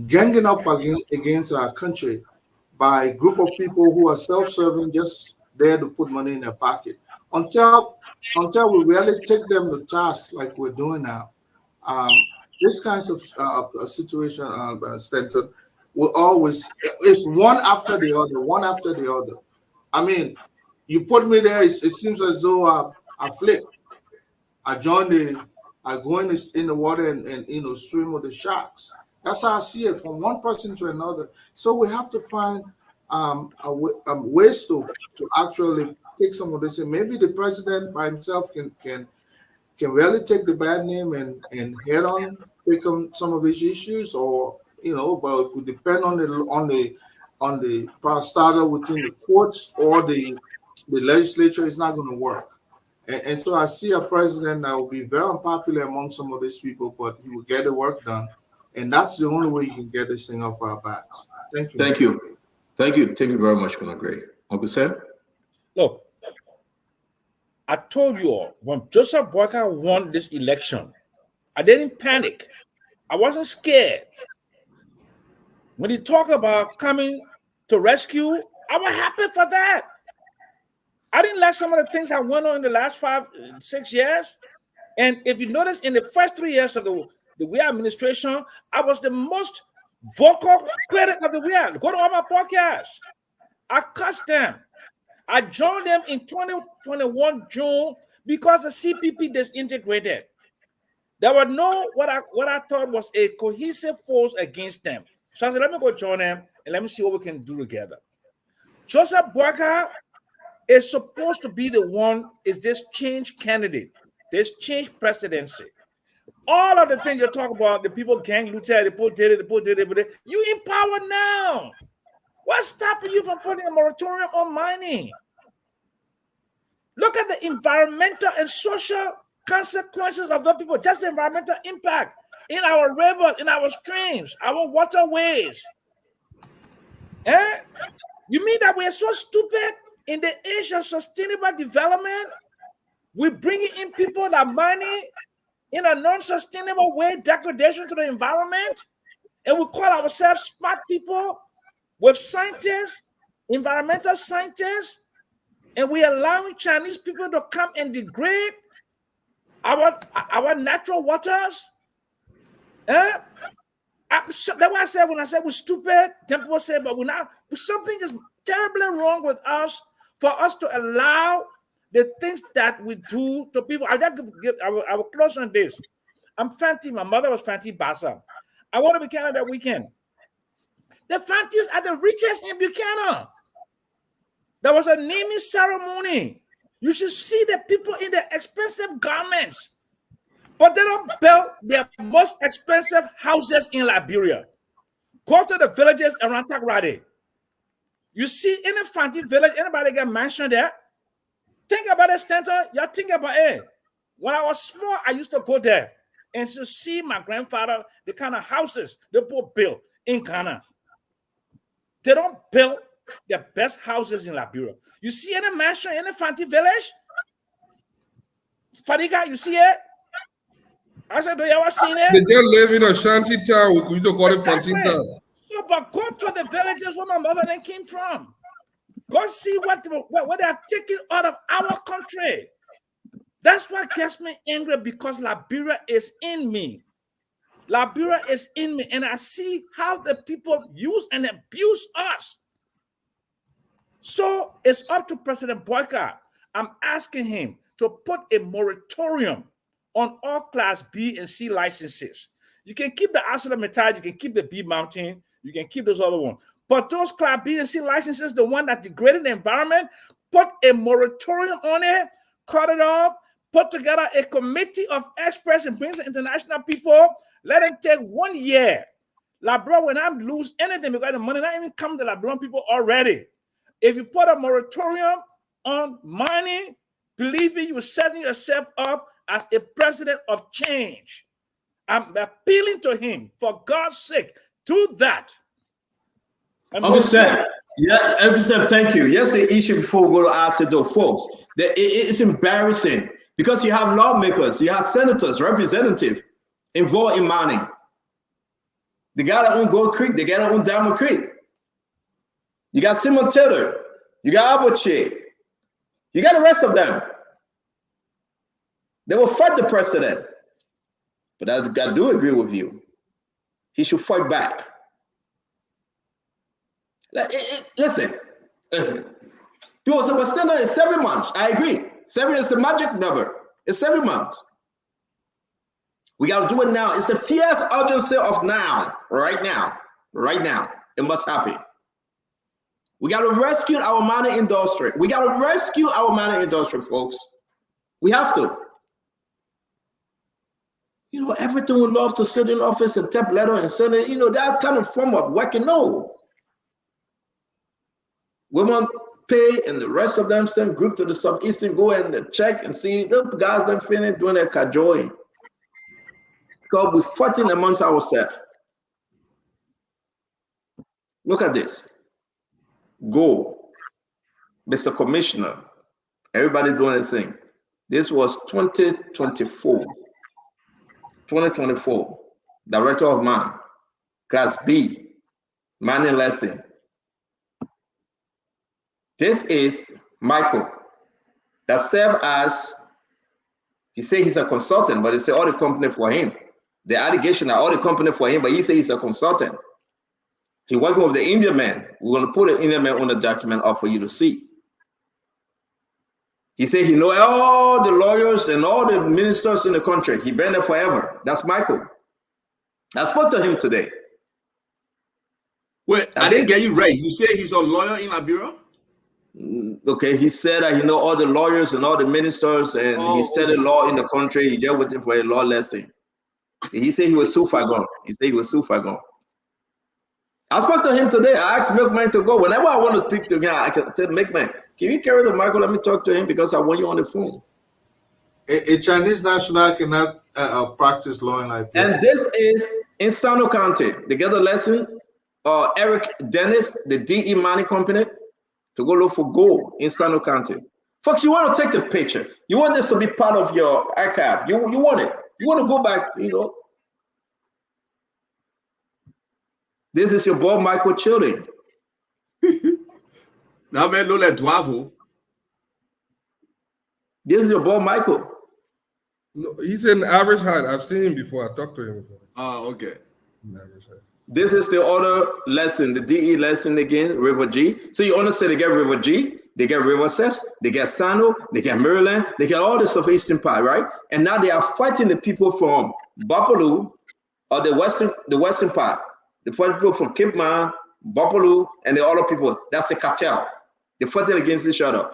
ganging up against our country by a group of people who are self-serving, just there to put money in their pocket. Until we really take them to task like we're doing now, this kinds of situation, Stanton, will always, it's one after the other, one after the other. I mean, you put me there, it seems as though I flip. I go in the water and swim with the sharks. That's how I see it, from one person to another. So we have to find ways to actually take some of this. And maybe the president by himself can really take the bad name and head on take on some of these issues, or but if we depend on the power starter within the courts or the legislature, it's not going to work. And so I see a president that will be very unpopular among some of these people, but he will get the work done. And that's the only way you can get this thing off our backs. Thank you. Thank you. Thank you. Thank you very much, Colonel Gray. Uncle Sam? Look, I told you all, when Joseph Boyka won this election, I didn't panic. I wasn't scared. When he talked about coming to rescue, I was happy for that. I didn't like some of the things that went on in the last 5-6 years. And if you notice, in the first 3 years of the WEA administration, I was the most vocal critic of the WEA. Go to all my podcasts. I cussed them. I joined them in 2021 June because the CPP disintegrated. There were no what I thought was a cohesive force against them. So I said, let me go join them and let me see what we can do together. Joseph Boyka is supposed to be the one, is this change candidate, this change presidency. All of the things you talk about, the people gang looted, the people did it, you in power now. What's stopping you from putting a moratorium on mining? Look at the environmental and social consequences of the people, just the environmental impact in our rivers, in our streams, our waterways. You mean that we are so stupid in the age of sustainable development? We're bringing in people that mining in a non-sustainable way, degradation to the environment, and we call ourselves smart people with scientists, environmental scientists, and we're allowing Chinese people to come and degrade our natural waters. That's why I said, when I said we're stupid, then people say, but we're not. Something is terribly wrong with us for us to allow the things that we do to people. I will close on this. I'm Fanti. My mother was Fanti Bassa. I want to be Buchanan that weekend. The Fantis are the richest in Buchanan. There was a naming ceremony. You should see the people in their expensive garments, but they don't build their most expensive houses in Liberia. Go to the villages around Takoradi. You see any Fanti village, anybody get mansion there? Think about it, Stanton. Y'all think about it. When I was small, I used to go there and to see my grandfather, the kind of houses they both built in Ghana. They don't build the best houses in Liberia. You see any mansion in the Fanti village? Fadiga, you see it? I said, do you ever seen it? They just live in a shanty town. We don't call it Fanti town. So, but go to the villages where my mother then came from. Go see what they are taking out of our country. That's what gets me angry, because Liberia is in me. Liberia is in me, and I see how the people use and abuse us. So it's up to President Boyka. I'm asking him to put a moratorium on all Class B and C licenses. You can keep the ArcelorMittal, you can keep the B Mountain, you can keep those other ones. But those Class B and C licenses, the one that degraded the environment, put a moratorium on it, cut it off, put together a committee of experts and bring the international people. Let them take 1 year. Liberia will not lose anything because the money not even come to Liberian people already. If you put a moratorium on mining, believe me, you're setting yourself up as a president of change. I'm appealing to him, for God's sake, do that. Understand? Yeah, understand. Thank you. Yes, the issue before we go to ask those folks, that it's embarrassing because you have lawmakers, you have senators, representatives involved in mining. They got their own Gold Creek, they got their own Diamond Creek. You got Simon Taylor, you got Abuche, you got the rest of them. They will fight the president. But I do agree with you. He should fight back. Listen. People say, but standard is 7 months. I agree. 7 is the magic number. It's 7 months. We got to do it now. It's the fierce urgency of now, right now. It must happen. We got to rescue our mining industry. We got to rescue our mining industry, folks. We have to. You know, everything we love to sit in office and type letter and send it, you know, that kind of form of working. No. Women pay and the rest of them send group to the southeastern, go and check and see the guys them feeling doing their cajoling. Because we're fighting amongst ourselves. Look at this. Go, Mr. Commissioner. Everybody doing their thing. This was 2024. Director of Mine, Class B, mining lesson. This is Michael that served as, he said he's a consultant, but they say all the company for him. The allegation are all the company for him, but he said he's a consultant. He working with the Indian man. We're going to put the Indian man on the document up for you to see. He said he know all the lawyers and all the ministers in the country. He been there forever. That's Michael. I spoke to him today. Wait, I didn't get you right. You said he's a lawyer in Liberia? Okay, he said that he know all the lawyers and all the ministers, and he studied law in the country. He just waiting for a law lesson. He said he was so far gone. I spoke to him today. I asked Milkman to go. Whenever I want to speak to him, I can tell Milkman, can you carry the Michael? Let me talk to him because I want you on the phone. A Chinese national cannot practice law in Liberia. And this is in Sano County. They get a lesson. Eric Dennis, the DE mining company, to go look for gold in Sano County. Folks, you want to take the picture. You want this to be part of your archive. You want it. You want to go back, you know. This is your boy, Michael Children. Now, man, look like Duavo. This is your boy, Michael. No, he's an average height. I've seen him before. I talked to him before. Oh, okay. Average height. This is the other lesson, the DE lesson again, River G. So you understand they get River G, they get River Cess, they get Sano, they get Maryland, they get all the southeastern part, right? And now they are fighting the people from Bapaloo or the western part. They fight people from Cape Man, Bapaloo, and the other people. That's the cartel. They're fighting against each other.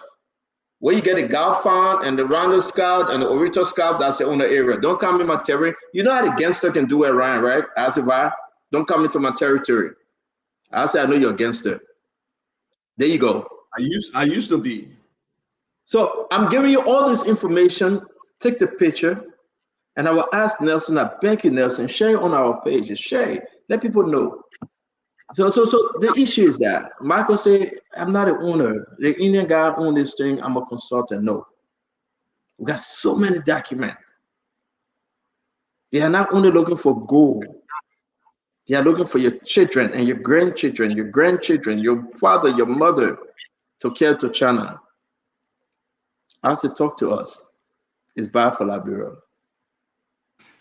Where you get the Galfan and the Rondo Scout and the Orito Scout, that's the owner area. Don't come in my territory. You know how the gangster can do it, Ryan, right? As if don't come into my territory. I say I know you're a gangster. There you go. I used to be. So I'm giving you all this information take the picture, and I will ask Nelson, I beg you, Nelson, share it on our pages, share it, let people know. So the issue is that Michael said, I'm not an owner. The Indian guy own this thing, I'm a consultant. No. We got so many documents. They are not only looking for gold, they are looking for your children and your grandchildren, your father, your mother to care to China. As they talk to us, it's bad for Liberia.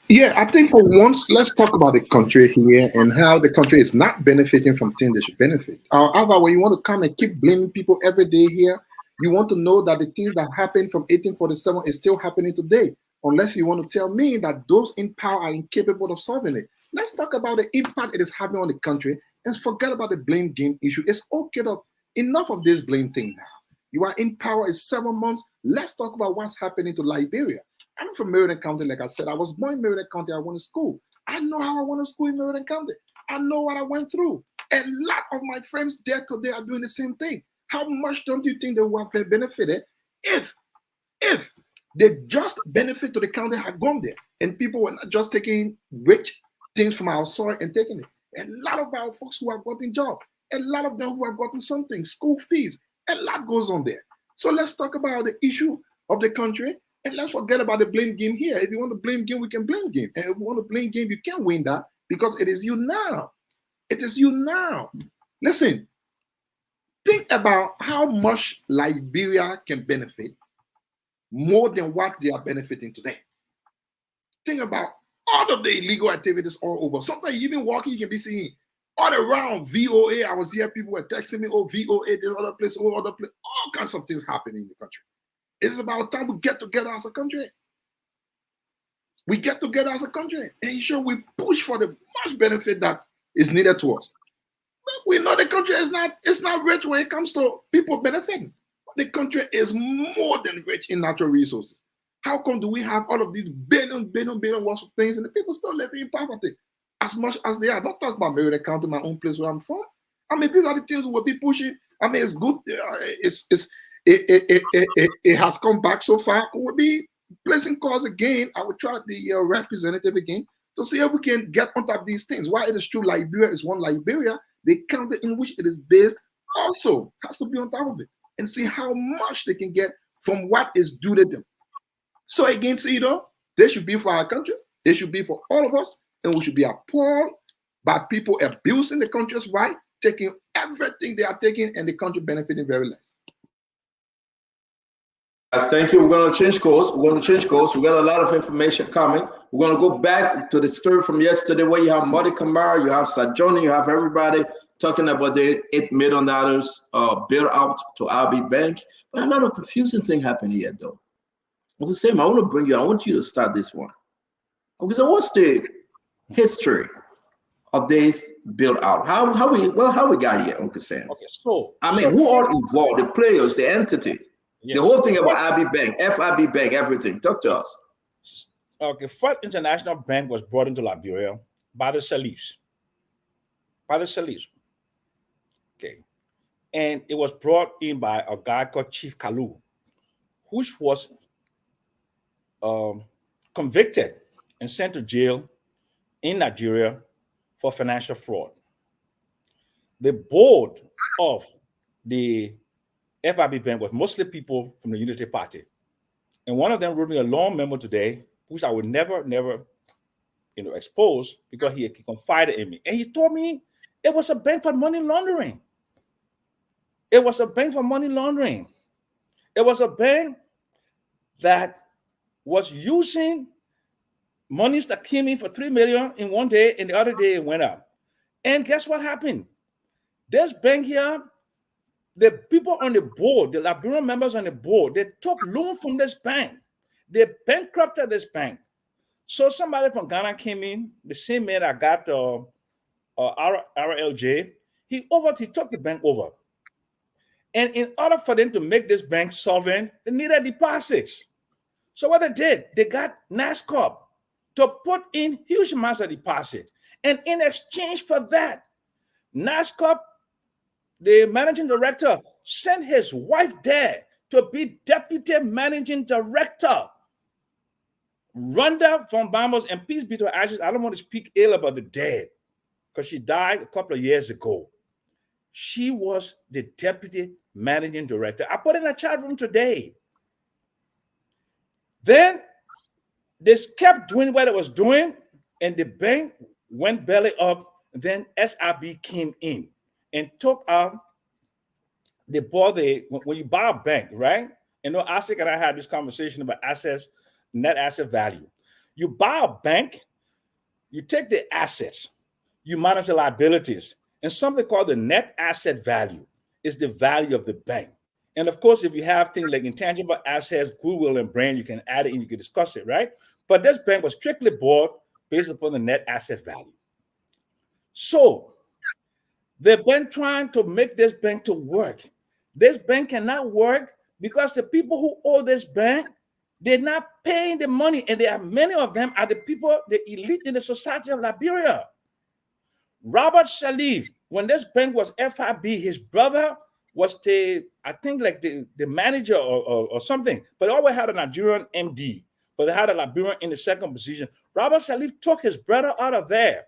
Yeah, I think for once, let's talk about the country here and how the country is not benefiting from things they should benefit. However, when you want to come and keep blaming people every day here, you want to know that the things that happened from 1847 is still happening today, unless you want to tell me that those in power are incapable of solving it. Let's talk about the impact it is having on the country and forget about the blame game issue. It's okay to enough of this blame thing now. You are in power in 7 months. Let's talk about what's happening to Liberia. I'm from Meriden County, like I said. I was born in Meriden County. I went to school. I know how I went to school in Meriden County. I know what I went through. A lot of my friends there today are doing the same thing. How much don't you think they would have benefited if the just benefit to the county had gone there and people were not just taking rich things from our soil and taking it? A lot of our folks who have gotten jobs, a lot of them who have gotten something, school fees, a lot goes on there. So let's talk about the issue of the country. And let's forget about the blame game here. If you want to blame game, we can blame game. And if you want to blame game, you can't win that because it is you now. It is you now. Listen, think about how much Liberia can benefit more than what they are benefiting today. Think about all of the illegal activities all over. Sometimes even walking, you can be seeing all around VOA. I was here, people were texting me, oh, VOA, this other place, oh, other place, all kinds of things happening in the country. It's about time we get together as a country. We get together as a country and ensure we push for the much benefit that is needed to us. But we know the country is not rich when it comes to people benefiting. The country is more than rich in natural resources. How come do we have all of these billion worth of things and the people still living in poverty as much as they are? Don't talk about Meriden County, my own place where I'm from. I mean, these are the things we'll be pushing. I mean, it's good. It has come back so far. We'll be placing calls again. I will try the representative again to see if we can get on top of these things. Why it is true Liberia is one Liberia, the county in which it is based also has to be on top of it and see how much they can get from what is due to them. So again, they should be for our country. They should be for all of us. And we should be appalled by people abusing the country's right, taking everything they are taking and the country benefiting very less. Thank you. We're going to change course. We got a lot of information coming. We're going to go back to the story from yesterday where you have Marty Kamara, you have Sajoni, you have everybody talking about the $8 million bailout to RB Bank. But a lot of confusing thing happened here, though. Uncle Sam, I want you to start this one. Uncle Sam, what's the history of this bailout? How we got here, Uncle Sam? Okay, so who are involved? The players, the entities. Yes. The whole thing about RB Bank, FRB Bank, everything. Talk to us. Okay, First International Bank was brought into Liberia by the Salifs. Okay. And it was brought in by a guy called Chief Kalu, which was convicted and sent to jail in Nigeria for financial fraud. The board of the FRB Bank was mostly people from the Unity Party. And one of them wrote me a long memo today, which I would never, expose because he confided in me. And he told me it was a bank for money laundering. It was a bank that was using monies that came in for $3 million in one day, and the other day it went up. And guess what happened? This bank here, the people on the board, the Liberian members on the board, they took loan from this bank. They bankrupted this bank. So somebody from Ghana came in, the same man that got RLJ, he took the bank over. And in order for them to make this bank solvent, they needed deposits. So what they did, they got NASCOP to put in huge amounts of deposit. And in exchange for that, NASCOP, the managing director, sent his wife there to be deputy managing director Rhonda von Bamos, and peace be to her ashes. I don't want to speak ill about the dead because she died a couple of years ago. She was the deputy managing director. I put in a chat room today. Then they kept doing what it was doing, and the bank went belly up. Then SRB came in and took out. They bought when you buy a bank, right? And no, Asik and I had this conversation about assets, net asset value. You buy a bank, you take the assets, you manage the liabilities, and something called the net asset value is the value of the bank. And of course, if you have things like intangible assets, goodwill, and brand, you can add it and you can discuss it, right? But this bank was strictly bought based upon the net asset value. So they've been trying to make this bank to work. This bank cannot work because the people who owe this bank, they're not paying the money, and there are many of them are the people, the elite in the society of Liberia. Robert Salif, when this bank was FIB, his brother was the manager or something, but they always had a Nigerian MD, but they had a Liberian in the second position. Robert Salif took his brother out of there.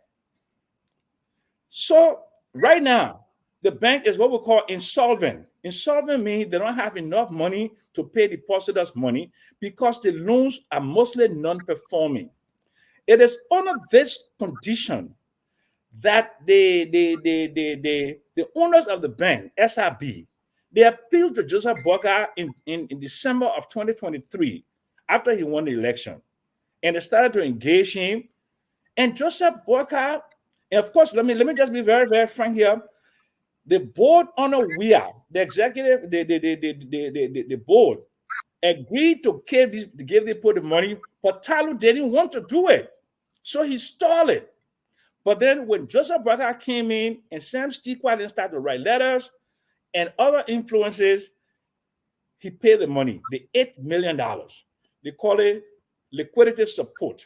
So right now, the bank is what we call insolvent. Insolvent means they don't have enough money to pay depositors money because the loans are mostly non-performing. It is under this condition that the owners of the bank, SRB, they appealed to Joseph Boyka in December of 2023 after he won the election. And they started to engage him. And Joseph Boyka, and of course, let me just be very, very frank here. The board under WIA, the executive, the board agreed to give the people the money, but Talu didn't want to do it. So he stalled it. But then when Joseph Boyka came in and Sam Stikwa then started to write letters and other influences, he paid the money, the $8 million. They call it liquidity support.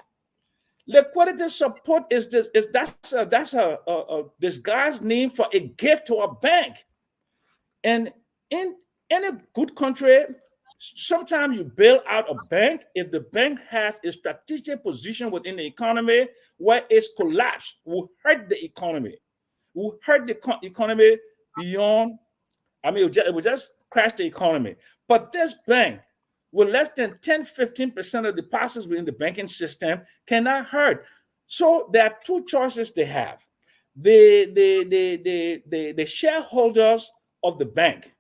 Liquidity support is a disguised name for a gift to a bank. And in any good country, sometimes you bail out a bank if the bank has a strategic position within the economy where its collapse will hurt the economy. Will hurt the economy beyond, it will just crash the economy. But this bank, with less than 10-15% of deposits within the banking system, cannot hurt. So there are two choices they have. The shareholders of the bank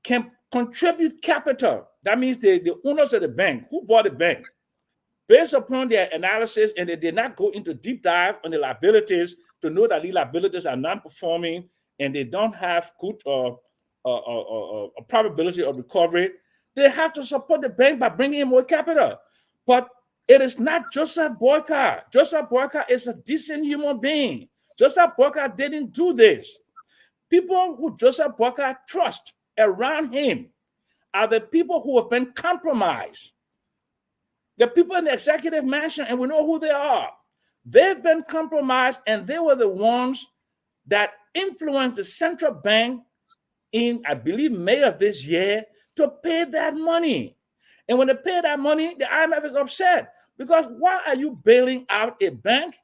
can contribute capital. That means the owners of the bank who bought the bank, based upon their analysis, and they did not go into deep dive on the liabilities to know that the liabilities are non-performing and they don't have good probability of recovery, they have to support the bank by bringing in more capital. But it is not Joseph Boyka. Joseph Boyka is a decent human being. Joseph Boyka didn't do this. People who Joseph Boyka trust around him are the people who have been compromised. The people in the executive mansion, and we know who they are. They've been compromised, and they were the ones that influenced the central bank in, I believe, May of this year to pay that money. And when they pay that money, the IMF is upset because why are you bailing out a bank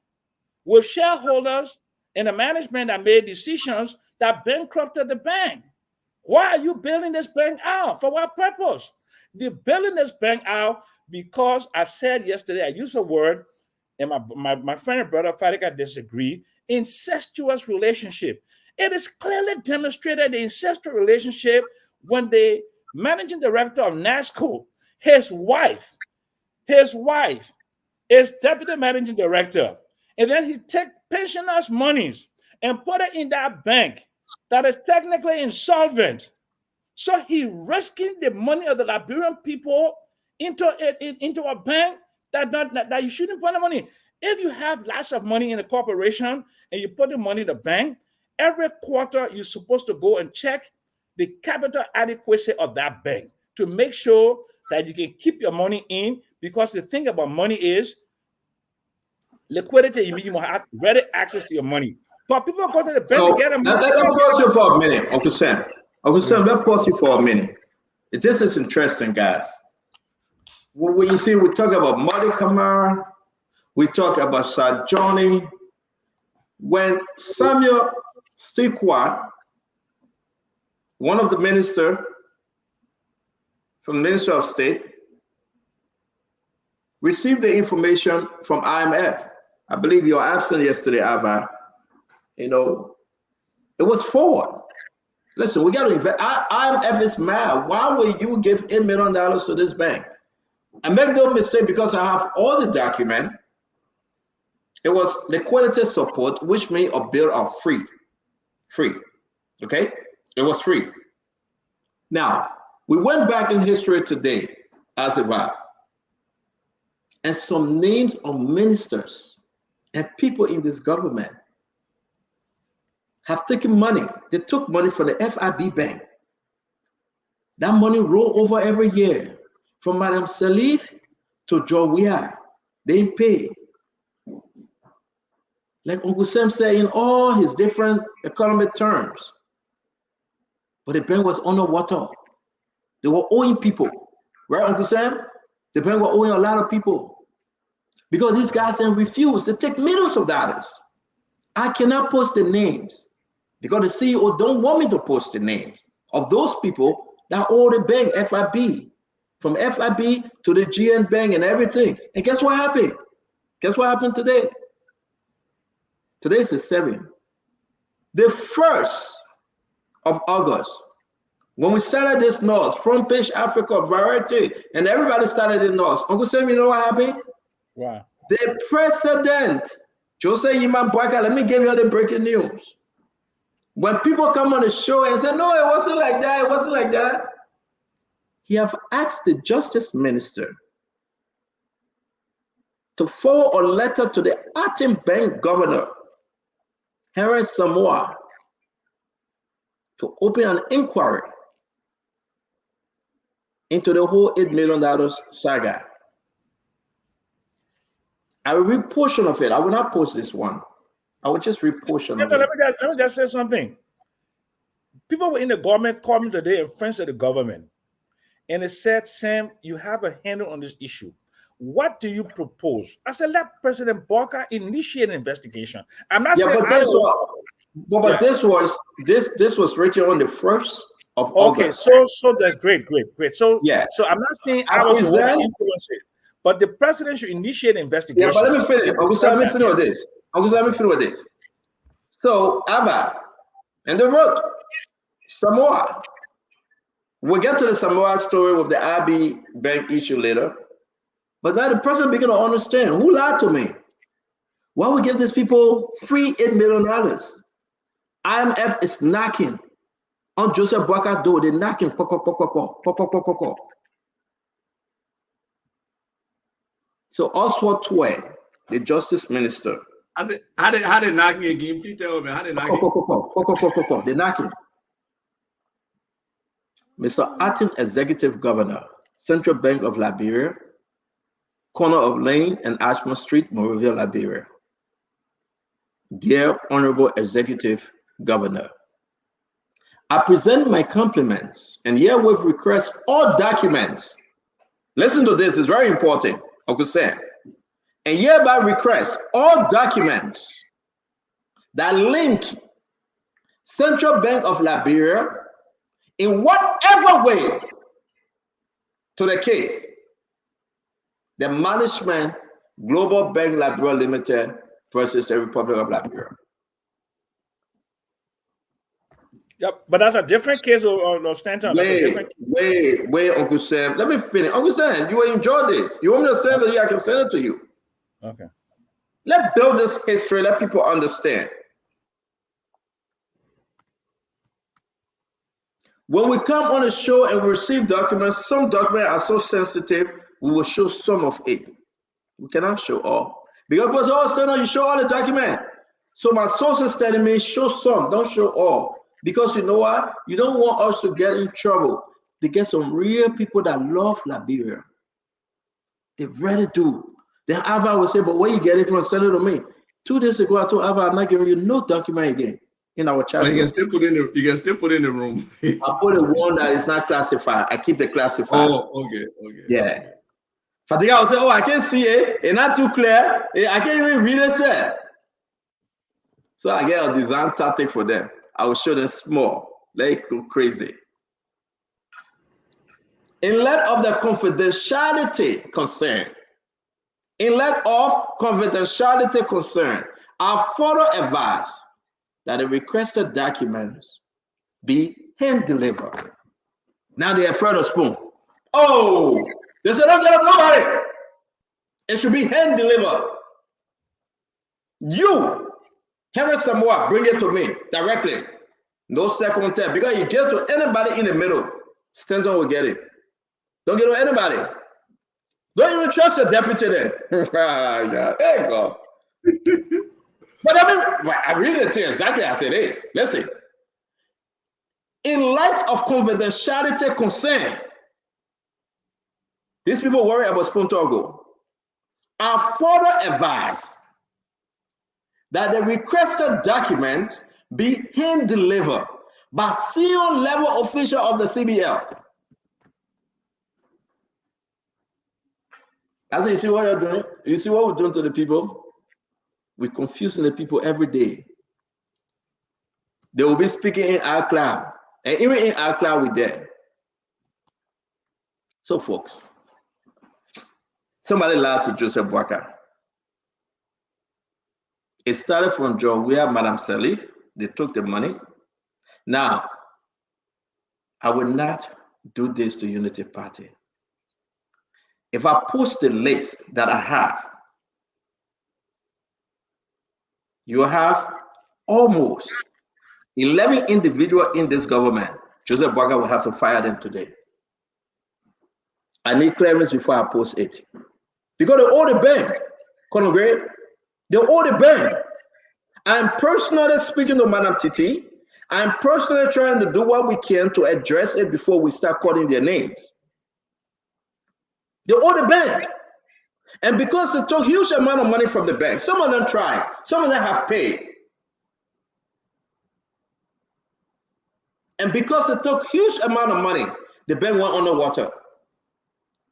with shareholders and the management that made decisions that bankrupted the bank? Why are you bailing this bank out? For what purpose? They're bailing this bank out because I said yesterday, I used a word, and my friend and brother Fadika disagree, incestuous relationship. It is clearly demonstrated the incestuous relationship when the managing director of NASCO, his wife is deputy managing director. And then he take pensioners' monies and put it in that bank that is technically insolvent. So he risking the money of the Liberian people into a bank that you shouldn't put the money. If you have lots of money in a corporation and you put the money in the bank, every quarter you're supposed to go and check the capital adequacy of that bank to make sure that you can keep your money in, because the thing about money is liquidity. You mean you have ready access to your money. But people go to the bank to get them. Let me pause you for a minute, Uncle Sam. Uncle Sam, let's pause you for a minute. This is interesting, guys. when you see, we talk about Madi Kamara, we talk about Sir Johnny. When Samuel Sikwa, one of the minister from the Ministry of State, received the information from IMF. I believe you were absent yesterday, Abba. You know, it was forward. Listen, we got to invest. IMF is mad. Why would you give $8 million to this bank? I make no mistake, because I have all the document. It was liquidity support, which means a bill of free. Okay? It was free. Now, we went back in history today, as it were, and some names of ministers and people in this government have taken money. They took money from the FIB bank. That money roll over every year, from Madam Salif to Joe Weah. They ain't paid. Like Uncle Sam said, in all his different economic terms. But the bank was underwater. They were owing people. Right, Uncle Sam? The bank were owing a lot of people. Because these guys then refused. They take millions of dollars. I cannot post the names, because the CEO don't want me to post the names of those people that owe the bank, FIB. From FIB to the GN Bank and everything. And guess what happened? Guess what happened today? Today is the 7th. The 1st of August, when we started this North, Front Page Africa, Variety, and everybody started in North. Uncle Sam, you know what happened? Wow. The president, Jose Yiman Boyka, let me give you the breaking news. When people come on the show and say, no, it wasn't like that, it wasn't like that, he have asked the Justice Minister to forward a letter to the Aten Bank Governor, Henry Samoa, to open an inquiry into the whole $8 million saga. I will read portion of it. I will not post this one. I will just read portion of it. Let me just say something. People in the government called me today and friends of the government, and they said, Sam, you have a handle on this issue. What do you propose? I said, let President Barker initiate an investigation. I'm not saying but this was written on the 1st of August. Okay, so that's great. So yeah. So I'm not saying I was the one to influence it, but the president should initiate an investigation. Yeah, but let me finish. Let me finish with this. So Abba and the road, Samoa. We'll get to the Samoa story with the IB bank issue later. But now the president began to understand who lied to me. Why we give these people free $8 million? IMF is knocking on Joseph Boyka's door. They're knocking. So Oswald Tway, the Justice Minister. I said, how they knocking again? Please tell me how they knocking. They're knocking. Mr. Aten, Executive Governor, Central Bank of Liberia, corner of Lane and Ashmore Street, Monrovia, Liberia. Dear Honorable Executive Governor, I present my compliments and herewith request all documents. Listen to this, it's very important, Uncle Sam. And hereby request all documents that link Central Bank of Liberia in whatever way to the case. The management, Global Bank Liberia Limited versus the Republic of Liberia. Yep, but that's a different case or stand-up. Wait, Uncle Sam. Let me finish. Uncle Sam, you will enjoy this. You want me to send it to you? I can send it to you. Okay. Let's build this history. Let people understand. When we come on a show and we receive documents, some documents are so sensitive, we will show some of it. We cannot show all. Because all saying, you show all the document. So my sources telling me, show some, don't show all. Because you know what? You don't want us to get in trouble. To get some real people that love Liberia. They really do. Then Ava will say, but where you get it from? Send it to me. 2 days ago, I told Ava, I'm not giving you no document again in our chat. You can still put in the room. I put a one that is not classified. I keep the classified. Oh, okay. Yeah. Fatiga will say, oh, I can't see it. It's not too clear. I can't even read it. Sir. So I get a design tactic for them. I will show them small. Let it go crazy. In light of the confidentiality concern, I further advise that the requested documents be hand delivered. Now they are afraid of spoon. Oh, they said, don't get up nobody. It should be hand delivered. You, Henry Samoa, bring it to me directly. No second tap. Because you get to anybody in the middle, Stanton will get it. Don't get to anybody. Don't even trust your deputy then. There you go. But I read it to you exactly as it is. Listen. In light of confidentiality concern, these people worry about Spontorgo. I further advise that the requested document be hand delivered by senior level official of the CBL. As you see what you're doing, you see what we're doing to the people? We're confusing the people every day. They will be speaking in our cloud, and even in our cloud, we're there. So, folks, somebody lied to Joseph Boakai. It started from John. We have Madame Sally. They took the money. Now, I will not do this to Unity Party. If I post the list that I have, you have almost 11 individuals in this government. Joseph Boakai will have to fire them today. I need clearance before I post it. Because they owe the bank. They owe the bank. I'm personally speaking to Madam Titi. I'm personally trying to do what we can to address it before we start calling their names. They owe the bank. And because they took huge amount of money from the bank, some of them tried, some of them have paid. And because they took huge amount of money, the bank went underwater.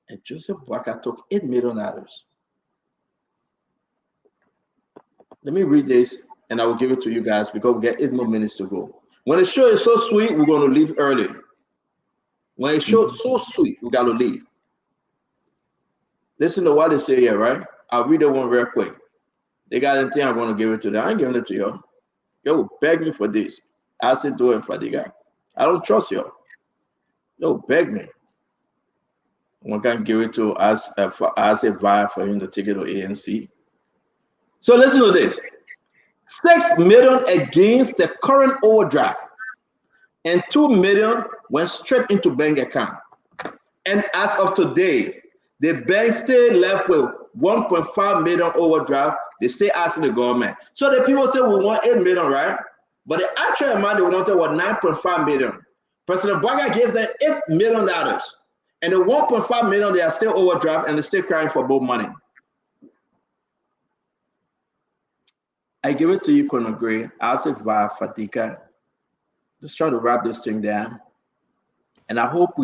And Joseph Boakai took $8 million. Let me read this and I will give it to you guys because we get 8 more minutes to go. When the show is so sweet, we're going to leave early. When it's so sweet, we got to leave. Listen to what they say here, right? I'll read that one real quick. They got anything, I'm going to give it to them. I ain't giving it to y'all. Yo, beg me for this. I said do it for the guy. I don't trust y'all. Yo, beg me. We can give it to us as a buyer for him to take it to ANC. So listen to this. 6 million against the current overdraft, and 2 million went straight into bank account. And as of today, the bank still left with 1.5 million overdraft. They still asking the government. So the people say we want 8 million, right? But the actual amount they wanted was 9.5 million. President Boakai gave them $8 million. And the 1.5 million, they are still overdraft and they're still crying for more money. I give it to you, Conagray, as if via Fatika. Let's try to wrap this thing down. And I hope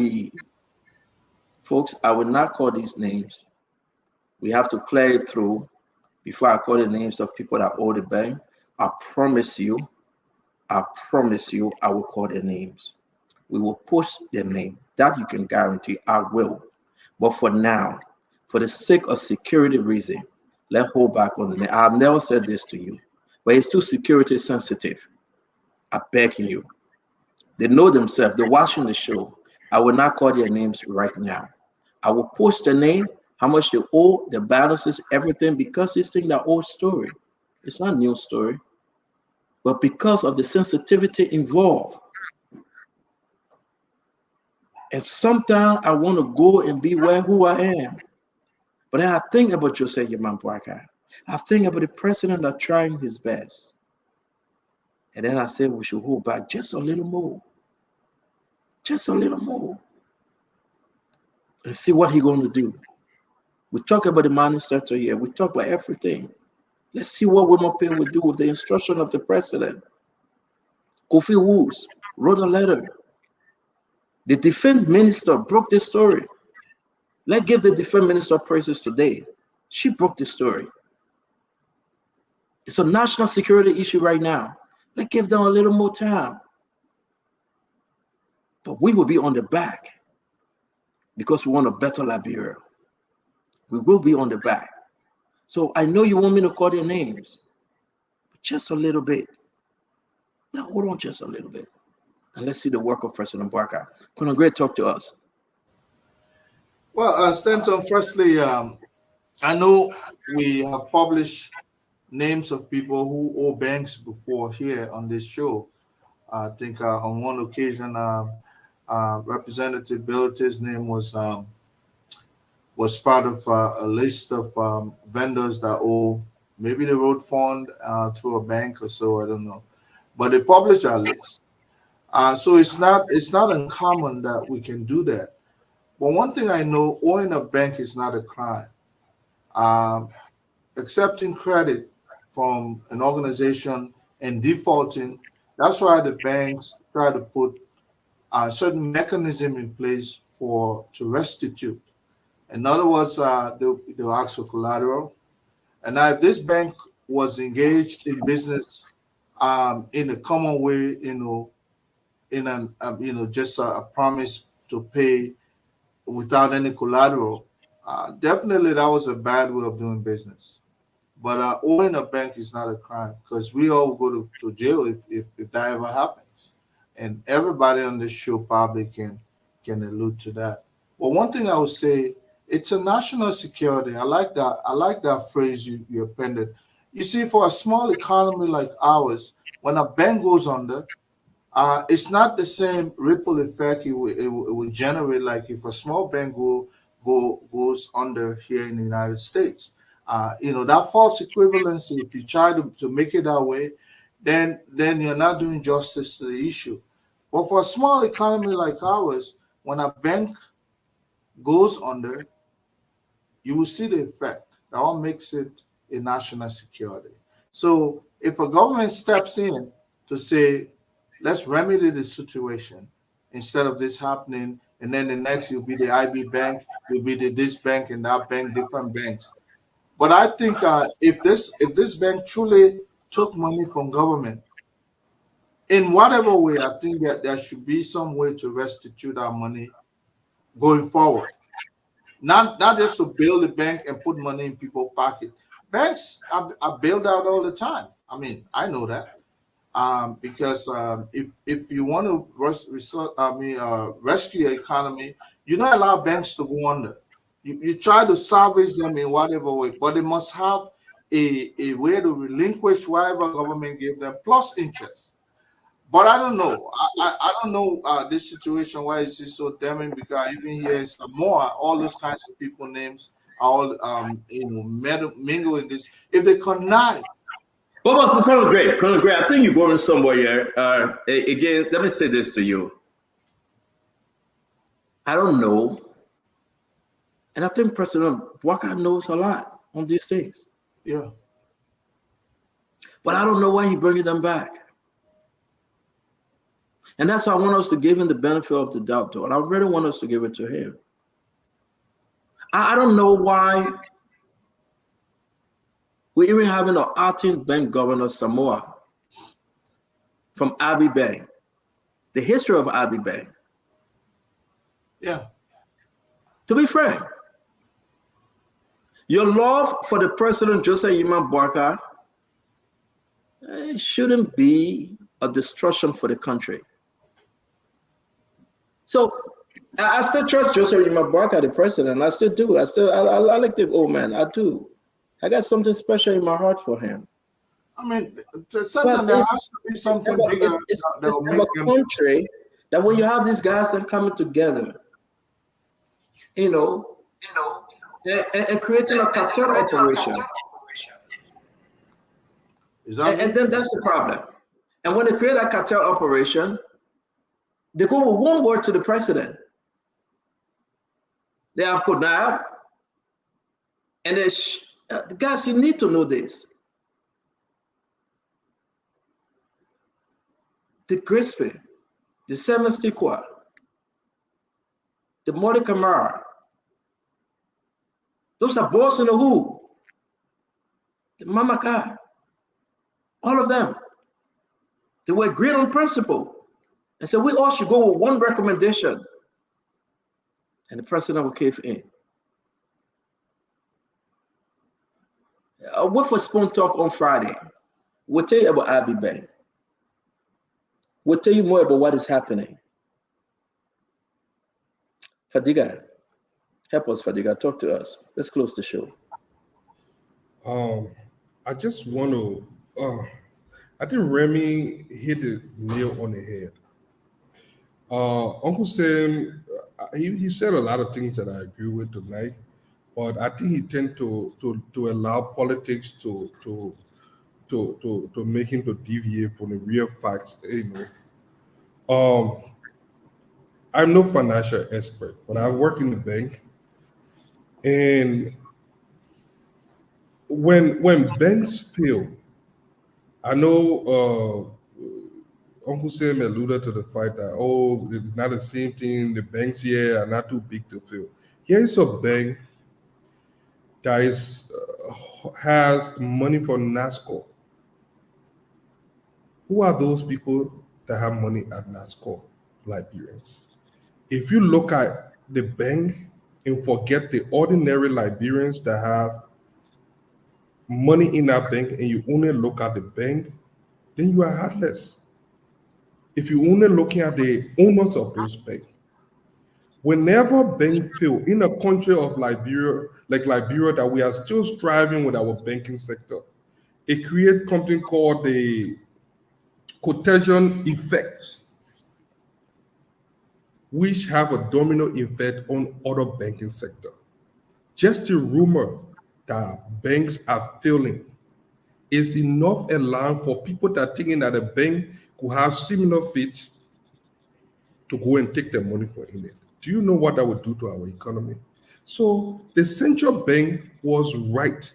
folks, I will not call these names. We have to clear it through before I call the names of people that owe the bank. I promise you, I will call their names. We will post their name. That you can guarantee I will. But for now, for the sake of security reason, let's hold back on the name. I've never said this to you, but it's too security sensitive. I'm begging you. They know themselves. They're watching the show. I will not call their names right now. I will post the name, how much they owe, the balances, everything, because this thing that old story. It's not a new story. But because of the sensitivity involved. And sometimes I want to go and be who I am. But then I think about Joseph Boakai. I think about the president that's trying his best. And then I say we should hold back just a little more. Just a little more. And see what he's going to do. We talk about the mining sector here. We talk about everything. Let's see what Women will do with the instruction of the president. Kofi Woods wrote a letter. The defense minister broke this story. Let's give the defense minister praises today. She broke the story. It's a national security issue right now. Let's give them a little more time. But we will be on the back because we want a better Liberia. We will be on the back. So I know you want me to call their names, but just a little bit. Now hold on just a little bit. And let's see the work of President Barker. Colonel Gray, talk to us. Well, Stanton, firstly, I know we have published names of people who owe banks before here on this show. I think on one occasion, Representative Billite's name was part of a list of vendors that owe. Maybe they wrote fund through a bank or so. I don't know, but they publish our list. So it's not uncommon that we can do that. But one thing I know, owing a bank is not a crime. Accepting credit from an organization and defaulting, that's why the banks try to put a certain mechanism in place to restitute. In other words, they'll ask for collateral. And now if this bank was engaged in business in a common way, just a promise to pay without any collateral, definitely that was a bad way of doing business. But owing a bank is not a crime because we all go to jail if that ever happens. And everybody on this show probably can allude to that. Well, one thing I would say, it's a national security. I like that phrase you appended. You see, for a small economy like ours, when a bank goes under, it's not the same ripple effect it would generate like if a small bank goes under here in the United States. That false equivalency, if you try to make it that way, then you're not doing justice to the issue. But for a small economy like ours, when a bank goes under, you will see the effect. That all makes it a national security. So if a government steps in to say, let's remedy the situation instead of this happening, and then the next you'll be the IB bank, you'll be this bank and that bank, different banks. But I think if this bank truly took money from government, in whatever way, I think that there should be some way to restitute our money going forward. Not just to build a bank and put money in people's pocket. Banks are bailed out all the time. I mean, I know that. Because if you want to rescue the economy, you don't allow banks to go under. You try to salvage them in whatever way, but they must have a way to relinquish whatever government gave them plus interest. But I don't know. I don't know this situation. Why is it so damning? Because even here in Samoa, all those kinds of people names are all mingle in this. If they connive. But Colonel Gray, I think you're going somewhere here. Again, let me say this to you. I don't know. And I think President Walker knows a lot on these things. Yeah. But I don't know why he's bringing them back. And that's why I want us to give him the benefit of the doubt, though. And I really want us to give it to him. I don't know why we're even having an acting bank governor, Samoa, from Abbey Bank. The history of Abbey Bank. Yeah. To be frank, your love for the president, Joseph Yima Barker, shouldn't be a destruction for the country. So I still trust Joseph Yima Barker, the president. I still do. I like the old man. I do. I got something special in my heart for him. I mean, sometimes there has to be something bigger. It's a country that when you have these guys that coming together, and creating a cartel operation. And then that's the problem. And when they create a cartel operation, they go with one word to the president. They have connived. And guys, you need to know this. The Grisby, the Seven Stiqua, the Mordecai, Those are boys in the who? The Mama Car. All of them. They were agreed on principle. And said we all should go with one recommendation. And the president will cave in. What for Spoon Talk on Friday? We'll tell you about Abbey Bank. We'll tell you more about what is happening. Fadiga, help us, Fadiga. Talk to us. Let's close the show. I just want to. I think Remy hit the nail on the head. Uncle Sam, he said a lot of things that I agree with tonight, but I think he tend to allow politics to make him to deviate from the real facts. I'm no financial expert, but I work in the bank, and when banks fail, I know Uncle Sam alluded to the fact that it's not the same thing. The banks here are not too big to fail. Here is a bank that has money for NASCO. Who are those people that have money at NASCO? Liberians. If you look at the bank and forget the ordinary Liberians that have money in that bank, and you only look at the bank, then you are heartless. If you only looking at the owners of those banks, whenever bank fail in a country of Liberia, like Liberia, that we are still striving with our banking sector, it creates something called the contagion effect, which have a domino effect on other banking sector. Just the rumor that banks are failing is enough alarm for people that are thinking that a bank could have similar fate to go and take their money for it. Do you know what that would do to our economy? So the central bank was right,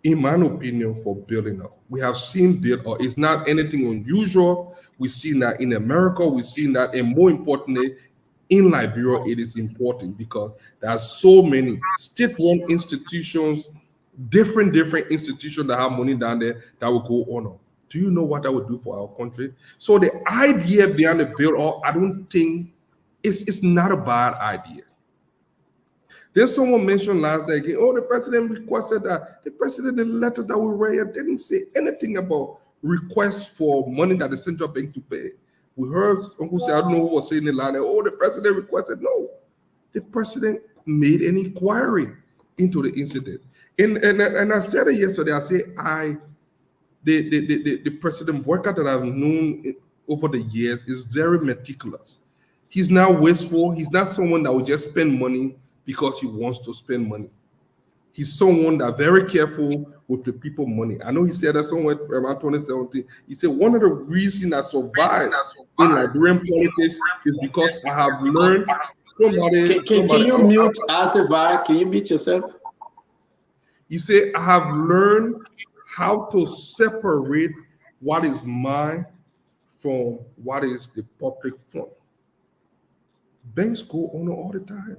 in my opinion, for building up. We have seen build up. It's not anything unusual. We've seen that in America. We've seen that, and more importantly, in Liberia, it is important because there are so many state-run institutions, different institutions that have money down there that will go on. Do you know what that would do for our country? So the idea behind the bill, I don't think it's not a bad idea. There's someone mentioned last night, the president requested that. The president, the letter that we read, didn't say anything about requests for money that the central bank to pay. We heard Uncle say, I don't know who was saying the line, the president requested. No, the president made an inquiry into the incident. And I said it yesterday, I said, the president worker that I've known over the years is very meticulous. He's not wasteful. He's not someone that will just spend money because he wants to spend money. He's someone that very careful with the people money. I know he said that somewhere around 2017. He said one of the reasons I survived in Liberian politics is because I have learned somebody. Can you mute Asivar? Can you mute yourself? You say, I have learned how to separate what is mine from what is the public fund. Banks go on all the time.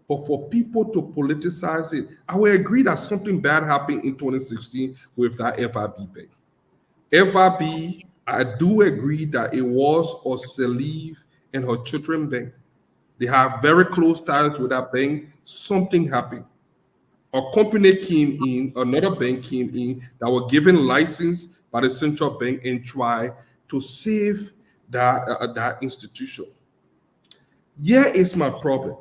But for people to politicize it, I will agree that something bad happened in 2016 with that FIB bank. FIB, I do agree that it was Oselive and her children bank. They have very close ties with that bank. Something happened. A company came in, another bank came in that were given license by the central bank and try to save that institution. Here is my problem.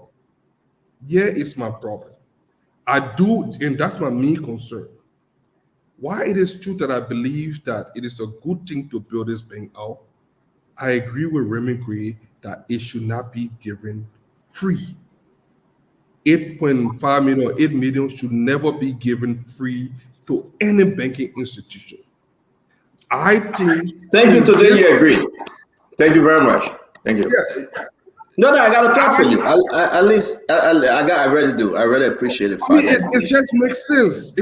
I do, and that's my main concern. Why it is true that I believe that it is a good thing to build this bank out, I agree with Remy Gray that it should not be given free. 8.5 million or 8 million should never be given free to any banking institution. I think. Thank you. Today you agree. Thank you very much. Thank you. Yeah. No, I got a plan for you. I really do. I really appreciate it. It just makes sense.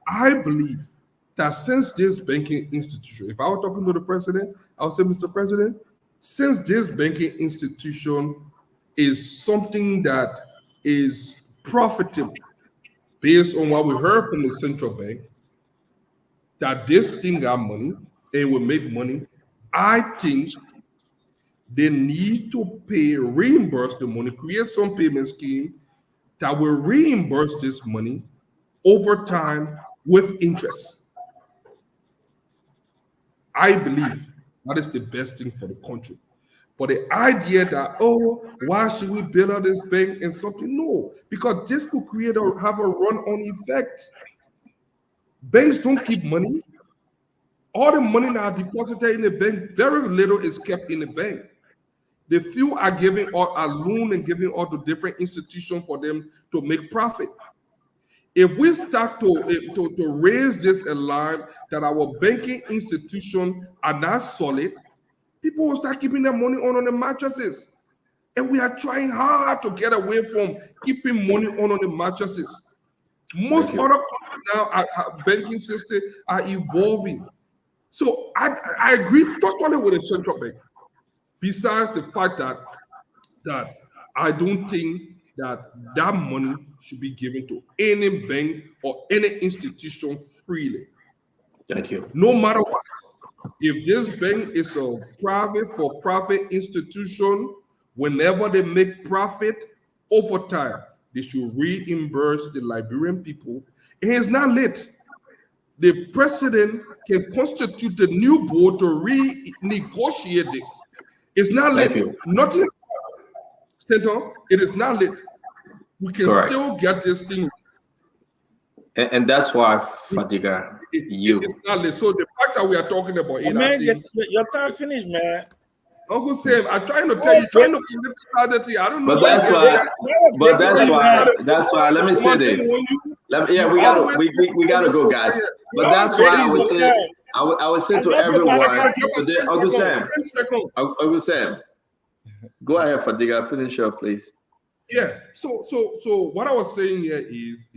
I believe that since this banking institution, if I were talking to the president, I would say, Mr. President, since this banking institution is something that is profitable based on what we heard from the central bank that this thing got money and will make money. I think they need to reimburse the money, create some payment scheme that will reimburse this money over time with interest. I believe that is the best thing for the country. But the idea that, oh, why should we bail out this bank and something? No, because this could have a run-on effect. Banks don't keep money. All the money that are deposited in the bank, very little is kept in the bank. The few are giving out a loan and giving out to different institutions for them to make profit. If we start to raise this alarm that our banking institutions are not solid, people will start keeping their money on the mattresses. And we are trying hard to get away from keeping money on the mattresses. Most other countries now, banking systems are evolving. So I agree totally with the central bank. Besides the fact that I don't think that money should be given to any bank or any institution freely. Thank you. No matter what. If this bank is a for-profit institution, whenever they make profit over time, they should reimburse the Liberian people. And it's not late. The president can constitute the new board to renegotiate this. It's not late. Nothing. Stanton, it is not late. We can still get this thing. And that's why, Fadiga, it's not late. So the fact that we are talking about it, man, your time finished, man. Uncle Sam, I'm trying to tell you, trying to political I don't know. But that's why. Let me say this. We gotta go, guys. But that's why I would say, I would say to everyone, Uncle Sam, go ahead, Fadiga, finish up, please. Yeah. So what I was saying here is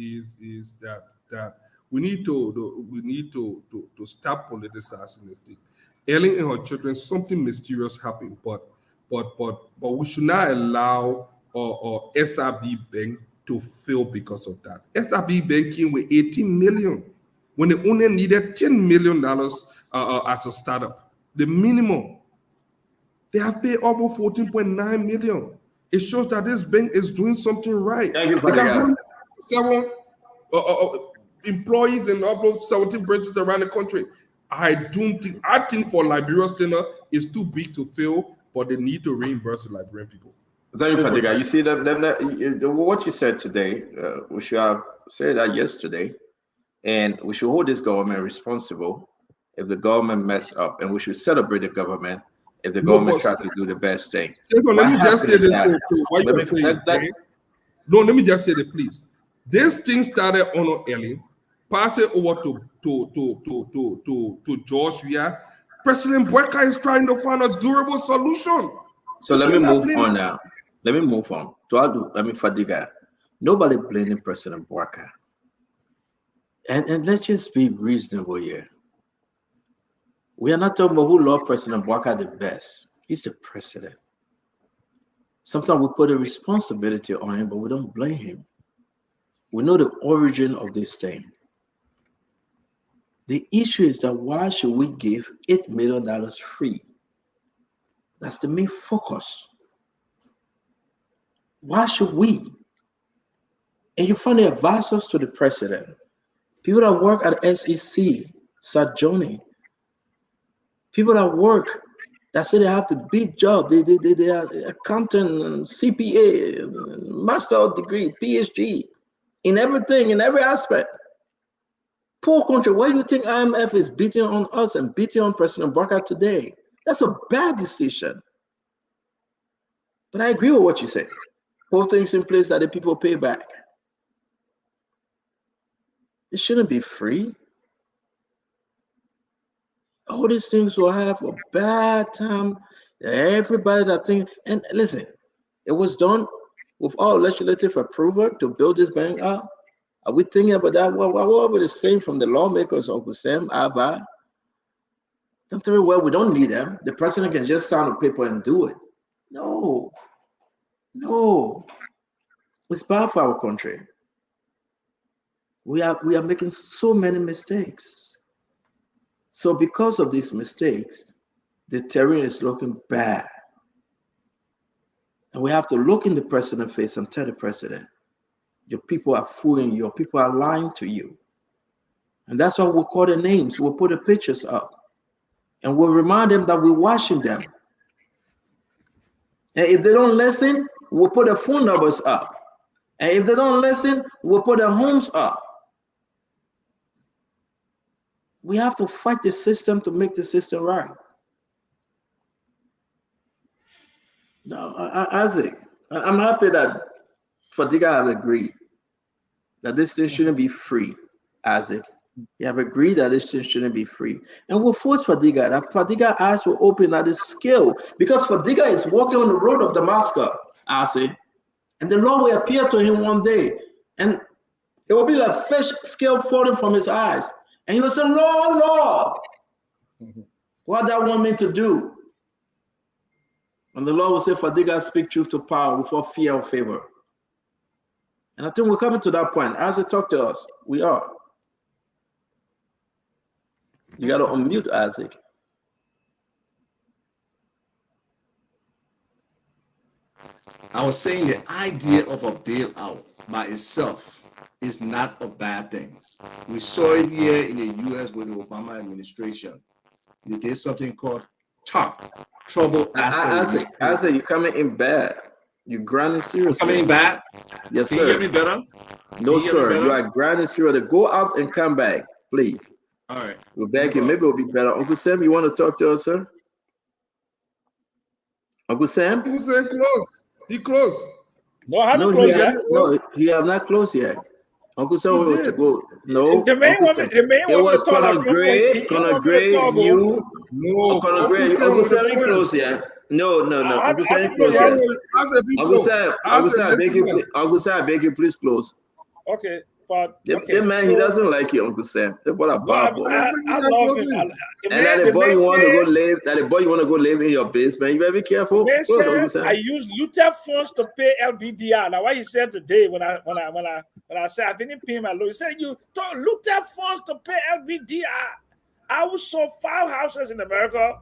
that we need to stop politicizing this thing. Ellen and her children, something mysterious happened, but we should not allow SRB Bank to fail because of that. SRB Bank came with 18 million when they only needed $10 million as a startup. The minimum. They have paid almost 14.9 million. It shows that this bank is doing something right. Thank you for they got 7 employees and almost 17 branches around the country. I think for Liberia's tenor is too big to fail, but they need to reimburse the Liberian people. Thank you, Fadiga. You see what you said today, we should have said that yesterday, and we should hold this government responsible if the government mess up, and we should celebrate the government if the government tries to do the best thing. Let me just say this. Let me just say this, please. This thing started on early. Pass it over to George. President Buerka is trying to find a durable solution. So let me move on now. Let me move on. Fadiga, nobody blaming President Buerka. And let's just be reasonable here. We are not talking about who loved President Buerka the best. He's the president. Sometimes we put a responsibility on him, but we don't blame him. We know the origin of this thing. The issue is that why should we give $8 million free? That's the main focus. Why should we? And you find the advisors to the president, people that work at SEC, Sir Johnny, people that work that say they have the big job, they are accountant and CPA, and master degree, PhD, in everything, in every aspect. Poor country, why do you think IMF is beating on us and beating on President Buerka today? That's a bad decision. But I agree with what you say. Put things in place that the people pay back. It shouldn't be free. All these things will have a bad time. Everybody that thinks, and listen, it was done with all legislative approval to build this bank up. Are we thinking about that? What were they saying from the lawmakers, Uncle Sam, Ava? Don't tell me, well, we don't need them. The president can just sign a paper and do it. No. It's bad for our country. We are making so many mistakes. So because of these mistakes, the terrain is looking bad. And we have to look in the president's face and tell the president, your people are fooling you, your people are lying to you. And that's why we'll call the names, we'll put the pictures up. And we'll remind them that we're watching them. And if they don't listen, we'll put the phone numbers up. And if they don't listen, we'll put their homes up. We have to fight the system to make the system right. No, Isaac, I'm happy that Fadiga has agreed that this thing shouldn't be free, Isaac. You have agreed that this thing shouldn't be free. And we'll force Fadiga, that Fadiga eyes will open at his skill, because Fadiga is walking on the road of Damascus, Isaac. And the Lord will appear to him one day, and it will be like fish scale falling from his eyes. And he will say, Lord, Lord, what do I want me to do? And the Lord will say, Fadiga, speak truth to power without fear or favor. And I think we're coming to that point. As they talk to us, we are. You got to unmute Isaac. I was saying the idea of a bailout by itself is not a bad thing. We saw it here in the US with the Obama administration. They did something called TARP, Trouble Asset. Isaac, you're coming in bad. You're grinding seriously. Coming in bad? Yes, sir. Can you hear me better? No, sir. You are grinding seriously. Go out and come back, please. All right. We'll beg you. Maybe it'll be better. Uncle Sam, you want to talk to us, sir? Uncle Sam? Uncle Sam close. He close. No, I haven't closed yet. No, he have not closed yet. Uncle Sam will to go. No, the main woman. It was Conor Gray. Conor Gray, you. No, Conor Gray. Uncle Sam ain't closed yet. No. Uncle Sam ain't closed yet. Uncle Sam, I beg you, please close. Okay, but the man, he doesn't like you, Uncle Sam. What a bad boy. I love him. And that the boy you want to go live, in your basement. You better be careful. Close, Uncle Sam. I use Luther funds to pay LBDR. Now, what he said today when I said I didn't pay my loan, he said you told Luther funds to pay LBDR. I was sold 5 houses in America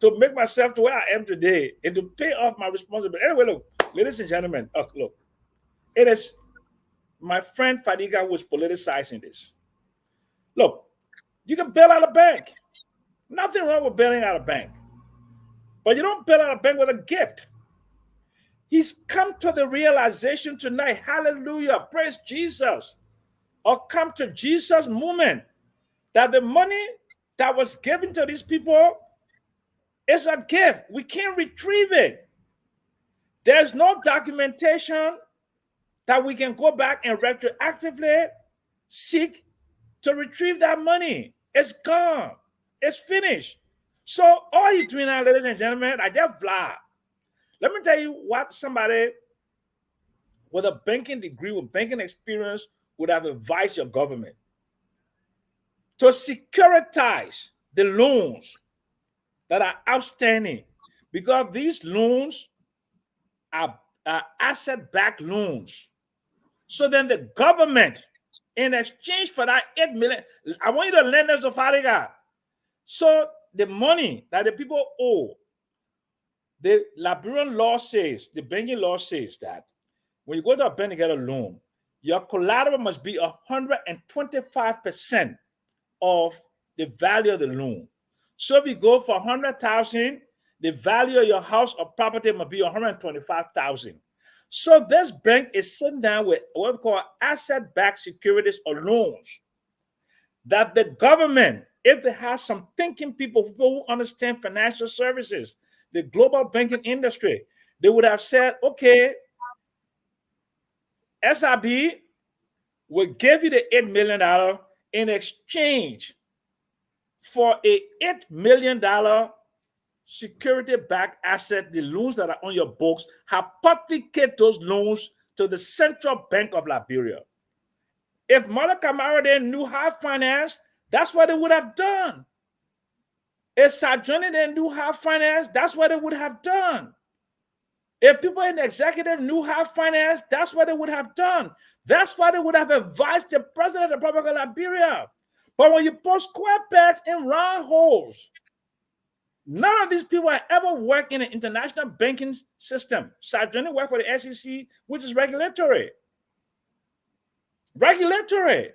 to make myself to where I am today and to pay off my responsibility. Anyway, look, ladies and gentlemen, look, it is my friend Fadiga who is politicizing this. Look, you can bail out a bank. Nothing wrong with bailing out a bank. But you don't bail out a bank with a gift. He's come to the realization tonight, hallelujah, praise Jesus, or come to Jesus' movement, that the money that was given to these people is a gift. We can't retrieve it. There's no documentation that we can go back and retroactively seek to retrieve that money. It's gone. It's finished. So all he's doing now, ladies and gentlemen, I just vlog. Let me tell you what somebody with a banking degree, with banking experience, would have advised your government. To securitize the loans that are outstanding, because these loans are asset-backed loans. So then the government, in exchange for that 8 million, I want you to lend us to Fadiga. So the money that the people owe, the Liberian law says, the banking law says that when you go to a bank to get a loan, your collateral must be 125% of the value of the loan. So if you go for 100,000, the value of your house or property must be 125,000. So this bank is sitting down with what we call asset-backed securities or loans that the government, if they have some thinking people who understand financial services, the global banking industry, they would have said, okay, SIB will give you the $8 million in exchange for a $8 million security-backed asset, the loans that are on your books, hypothecate those loans to the Central Bank of Liberia. If Mother Camara then knew how to finance, that's what they would have done. If Sajoni then knew how to finance, that's what they would have done. If people in the executive knew how finance, that's what they would have done. That's why they would have advised the president of the Republic of Liberia. But when you put square pegs in round holes, none of these people have ever worked in an international banking system. Sajoni worked for the SEC, which is regulatory. Regulatory.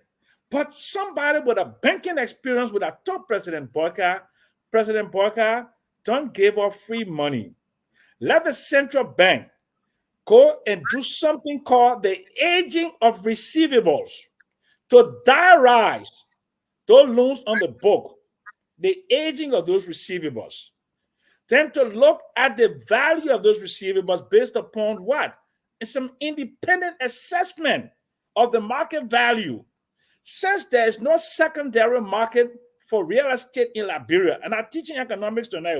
But somebody with a banking experience would have told President Boyka, don't give up free money. Let the central bank go and do something called the aging of receivables to diarize those loans on the book, the aging of those receivables. Then to look at the value of those receivables based upon what? It's some independent assessment of the market value. Since there is no secondary market for real estate in Liberia, and I'm teaching economics tonight,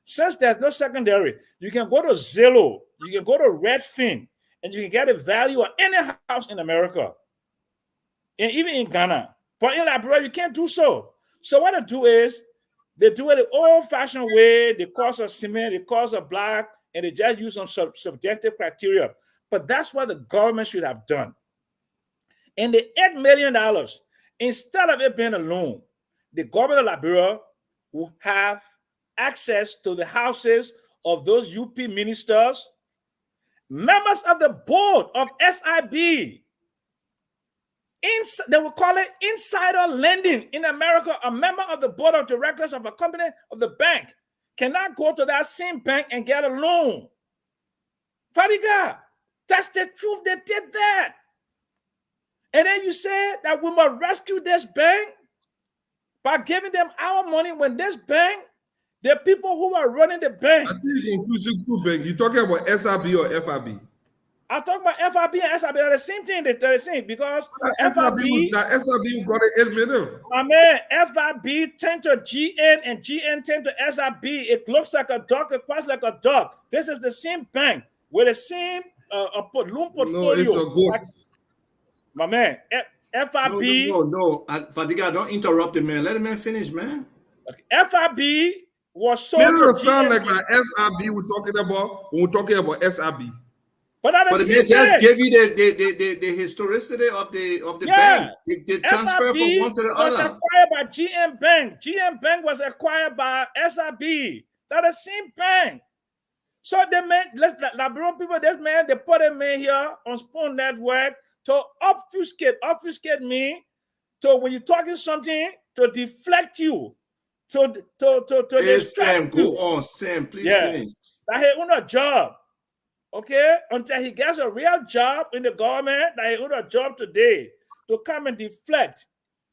since there's no secondary, you can go to Zillow, you can go to Redfin, and you can get a value of any house in America, and even in Ghana. But in Liberia, you can't do so. So what they do is, they do it the old-fashioned way. They cost of cement, they cost of black, and they just use some subjective criteria. But that's what the government should have done. And the $8 million, instead of it being a loan, the government of Liberia will have access to the houses of those UP ministers, members of the board of SIB. They will call it insider lending in America. A member of the board of directors of a company of the bank cannot go to that same bank and get a loan. Fadiga, that's the truth. They did that. And then you say that we must rescue this bank by giving them our money when this bank, the people who are running the bank. I think you confusing two banks. You're talking about SIB or FIB? I'm talking about FIB and SIB. They're the same thing. They're the same because SIB got an $8 million. My man, FIB tend to GN and GN tend to SIB. It looks like a duck. It quacks like a duck. This is the same bank with the same loan portfolio. No, it's a good. My man, FIB. No. Fadiga, don't interrupt the man. Let the man finish, man. Okay. FIB was sold It to doesn't sound GN. like an FIB we're talking about when we're talking about SIB. But they just gave you the historicity of the bank. They transfer from one to the was other. acquired by GM Bank. GM Bank was acquired by SIB. That's the same bank. So they made Liberian people. They put a man here on Spoon Network to obfuscate me. So when you're talking something, to deflect you, to Sam, go on, Sam. Please finish. That he own a job. Okay, until he gets a real job in the government, that he own a job today to come and deflect.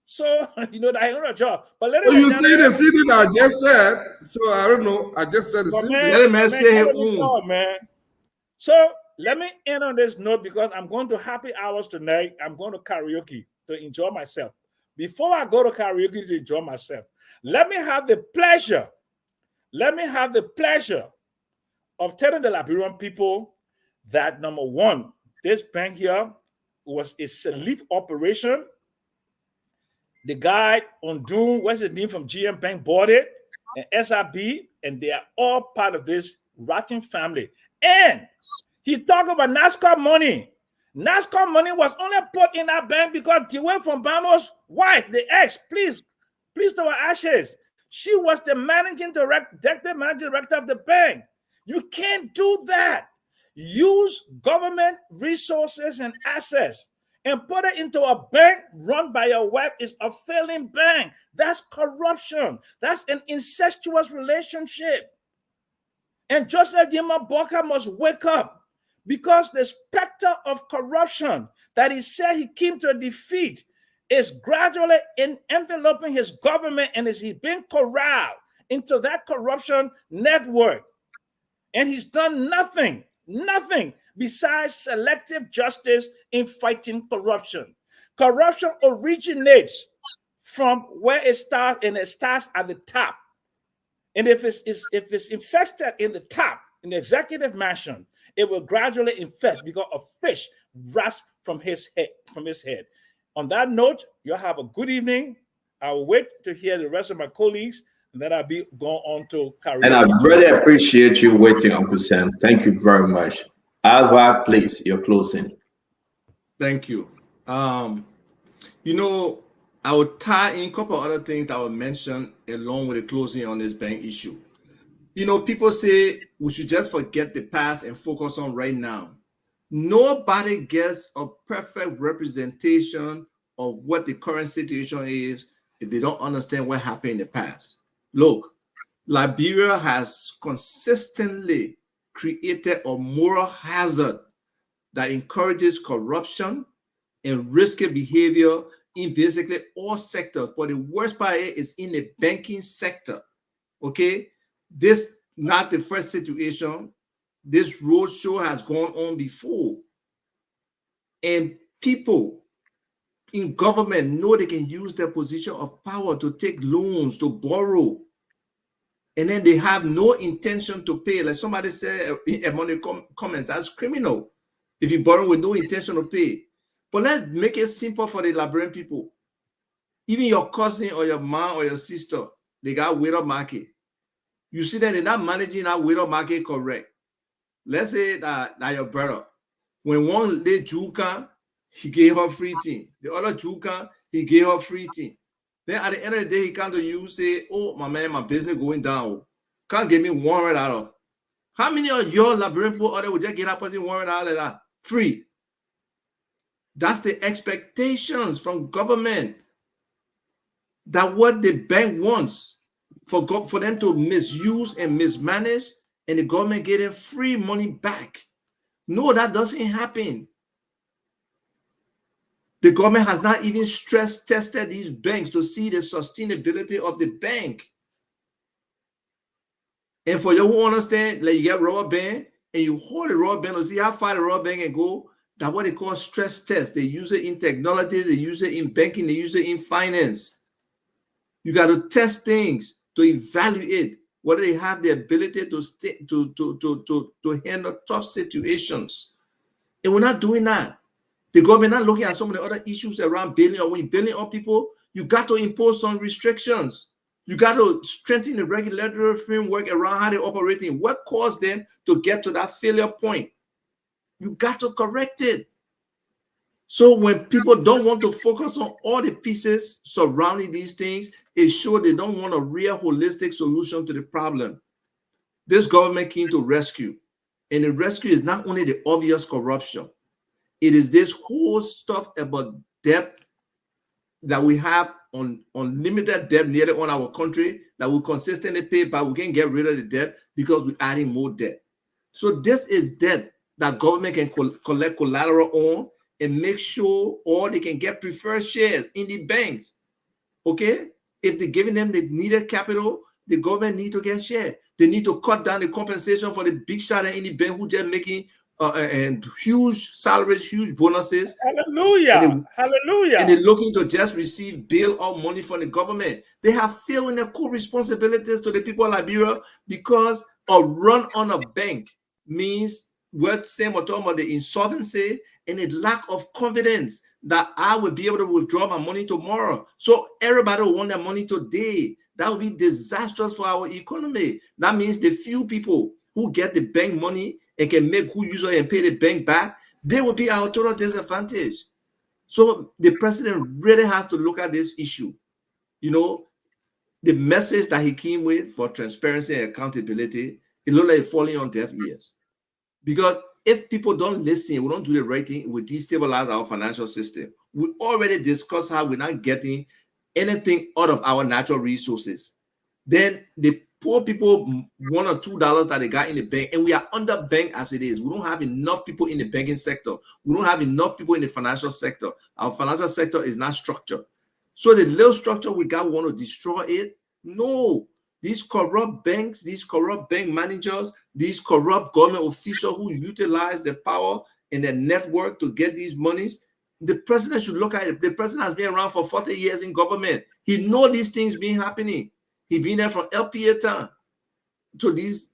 So that he own a job. But let you see the city that I just said. So I don't know. I just said the city. Let him say his own. Man. So let me end on this note because I'm going to happy hours tonight. I'm going to karaoke to enjoy myself. Before I go to karaoke to enjoy myself, let me have the pleasure of telling the Liberian people that, number one, this bank here was a salif operation. The guy on Doom, what's his name, from GM Bank bought it, and SIB, and they are all part of this rotten family. And he talked about NASCAR money. NASCAR money was only put in that bank because Dewey from Bano's wife, the ex, please to her ashes. She was the deputy managing director of the bank. You can't do that. Use government resources and assets and put it into a bank run by your wife is a failing bank. That's corruption. That's an incestuous relationship. And Joseph Yema Boka must wake up because the specter of corruption that he said he came to defeat is gradually enveloping his government, and he's been corralled into that corruption network. And he's done nothing besides selective justice in fighting corruption. Corruption originates from where it starts, and it starts at the top. And if it's infested in the top, in the executive mansion, it will gradually infest because a fish rusts from his head. On that note, you'll have a good evening. I'll wait to hear the rest of my colleagues. Then I'll be going on to career. And I really appreciate you waiting, Uncle Sam. Thank you very much. Alva, please, your closing. Thank you. You know, I will tie in a couple of other things that were mentioned along with the closing on this bank issue. You know, people say we should just forget the past and focus on right now. Nobody gets a perfect representation of what the current situation is if they don't understand what happened in the past. Look, Liberia has consistently created a moral hazard that encourages corruption and risky behavior in basically all sectors. But the worst part is in the banking sector. Okay, this not the first situation. This roadshow has gone on before, and people in government know they can use their position of power to take loans, to borrow, and then they have no intention to pay. Like somebody said among the comments, that's criminal if you borrow with no intention to pay. But let's make it simple for the Liberian people. Even your cousin or your mom or your sister, they got widow market. You see that they're not managing that widow market correct. Let's say that your brother, when one day Juka, he gave her free thing. The other Juka, he gave her free thing. Then at the end of the day, he come to you say, "Oh, my man, my business going down. Can't give me $100." How many of your Liberian people out there would just get that person $100 like that? Free. That's the expectations from government. That what the bank wants for them to misuse and mismanage, and the government getting free money back. No, that doesn't happen. The government has not even stress tested these banks to see the sustainability of the bank. And for you who understand, like you get rubber band and you hold the rubber band to see how far the rubber band can go. That's what they call stress test. They use it in technology, they use it in banking, they use it in finance. You got to test things to evaluate whether they have the ability to handle tough situations. And we're not doing that. The government not looking at some of the other issues around bailing, or when you're bailing up people, you got to impose some restrictions. You got to strengthen the regulatory framework around how they're operating. What caused them to get to that failure point? You got to correct it. So when people don't want to focus on all the pieces surrounding these things, it shows they don't want a real holistic solution to the problem. This government came to rescue. And the rescue is not only the obvious corruption. It is this whole stuff about debt that we have on unlimited debt nearly on our country that we consistently pay back. We can get rid of the debt because we're adding more debt. So this is debt that government can collect collateral on and make sure or they can get preferred shares in the banks. Okay? If they're giving them the needed capital, the government need to get share. They need to cut down the compensation for the big shot in the bank who just making and huge salaries, huge bonuses. Hallelujah. Hallelujah. And they're looking to just receive bailout money from the government. They have failed in their core responsibilities to the people of Liberia because a run on a bank means what Sam was talking about, the insolvency and a lack of confidence that I will be able to withdraw my money tomorrow. So everybody will want their money today. That will be disastrous for our economy. That means the few people who get the bank money and can make who use it and pay the bank back, they will be our total disadvantage. So the president really has to look at this issue. You know, the message that he came with for transparency and accountability, it looks like falling on deaf ears. Because if people don't listen, we don't do the right thing, we destabilize our financial system. We already discussed how we're not getting anything out of our natural resources. Then the poor people, $1 or $2 that they got in the bank, and we are underbanked as it is. We don't have enough people in the banking sector. We don't have enough people in the financial sector. Our financial sector is not structured. So the little structure we got, we want to destroy it? No. These corrupt banks, these corrupt bank managers, these corrupt government officials who utilize their power and their network to get these monies, the president should look at it. The president has been around for 40 years in government. He knows these things been happening. He been there from LPA time to these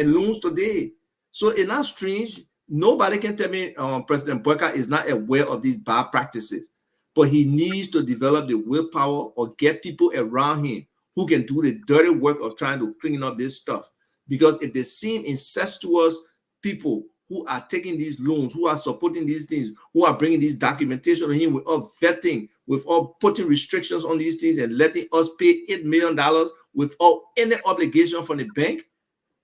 loans today. So it's not strange. Nobody can tell me President Boyka is not aware of these bad practices. But he needs to develop the willpower or get people around him who can do the dirty work of trying to clean up this stuff. Because if they seem incestuous people who are taking these loans, who are supporting these things, who are bringing these documentation in without vetting, without putting restrictions on these things and letting us pay $8 million without any obligation from the bank,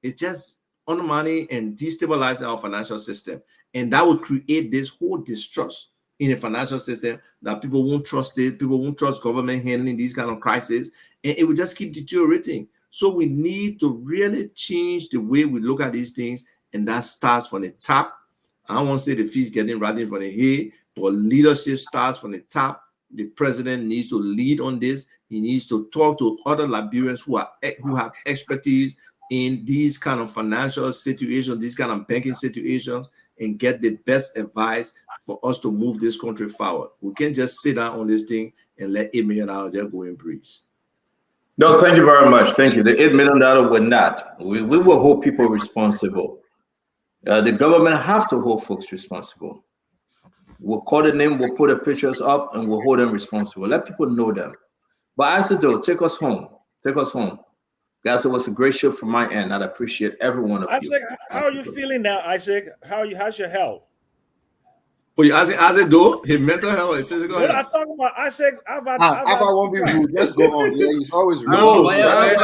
it's just undermining and destabilizing our financial system. And that will create this whole distrust in the financial system that people won't trust it, people won't trust government handling these kind of crises, and it will just keep deteriorating. So we need to really change the way we look at these things, and that starts from the top. I don't want to say the fish getting rotten from the hay, but leadership starts from the top. The president needs to lead on this. He needs to talk to other Liberians who have expertise in these kind of financial situations, these kind of banking situations, and get the best advice for us to move this country forward. We can't just sit down on this thing and let $8 million just go in breeze. No, thank you very much. Thank you. The $8 million will not. We will hold people responsible. The government have to hold folks responsible. We'll call the name, we'll put the pictures up, and we'll hold them responsible. Let people know them. But as though, take us home. Take us home. Guys, it was a great show from my end. I'd appreciate every one of you. Isaac, how are you feeling now, Isaac? How's your health? Well, you Isaac though, his mental health, his physical health. I'm talking about Isaac. I won't be rude. Let's go on. Yeah, he's always rude. No, we are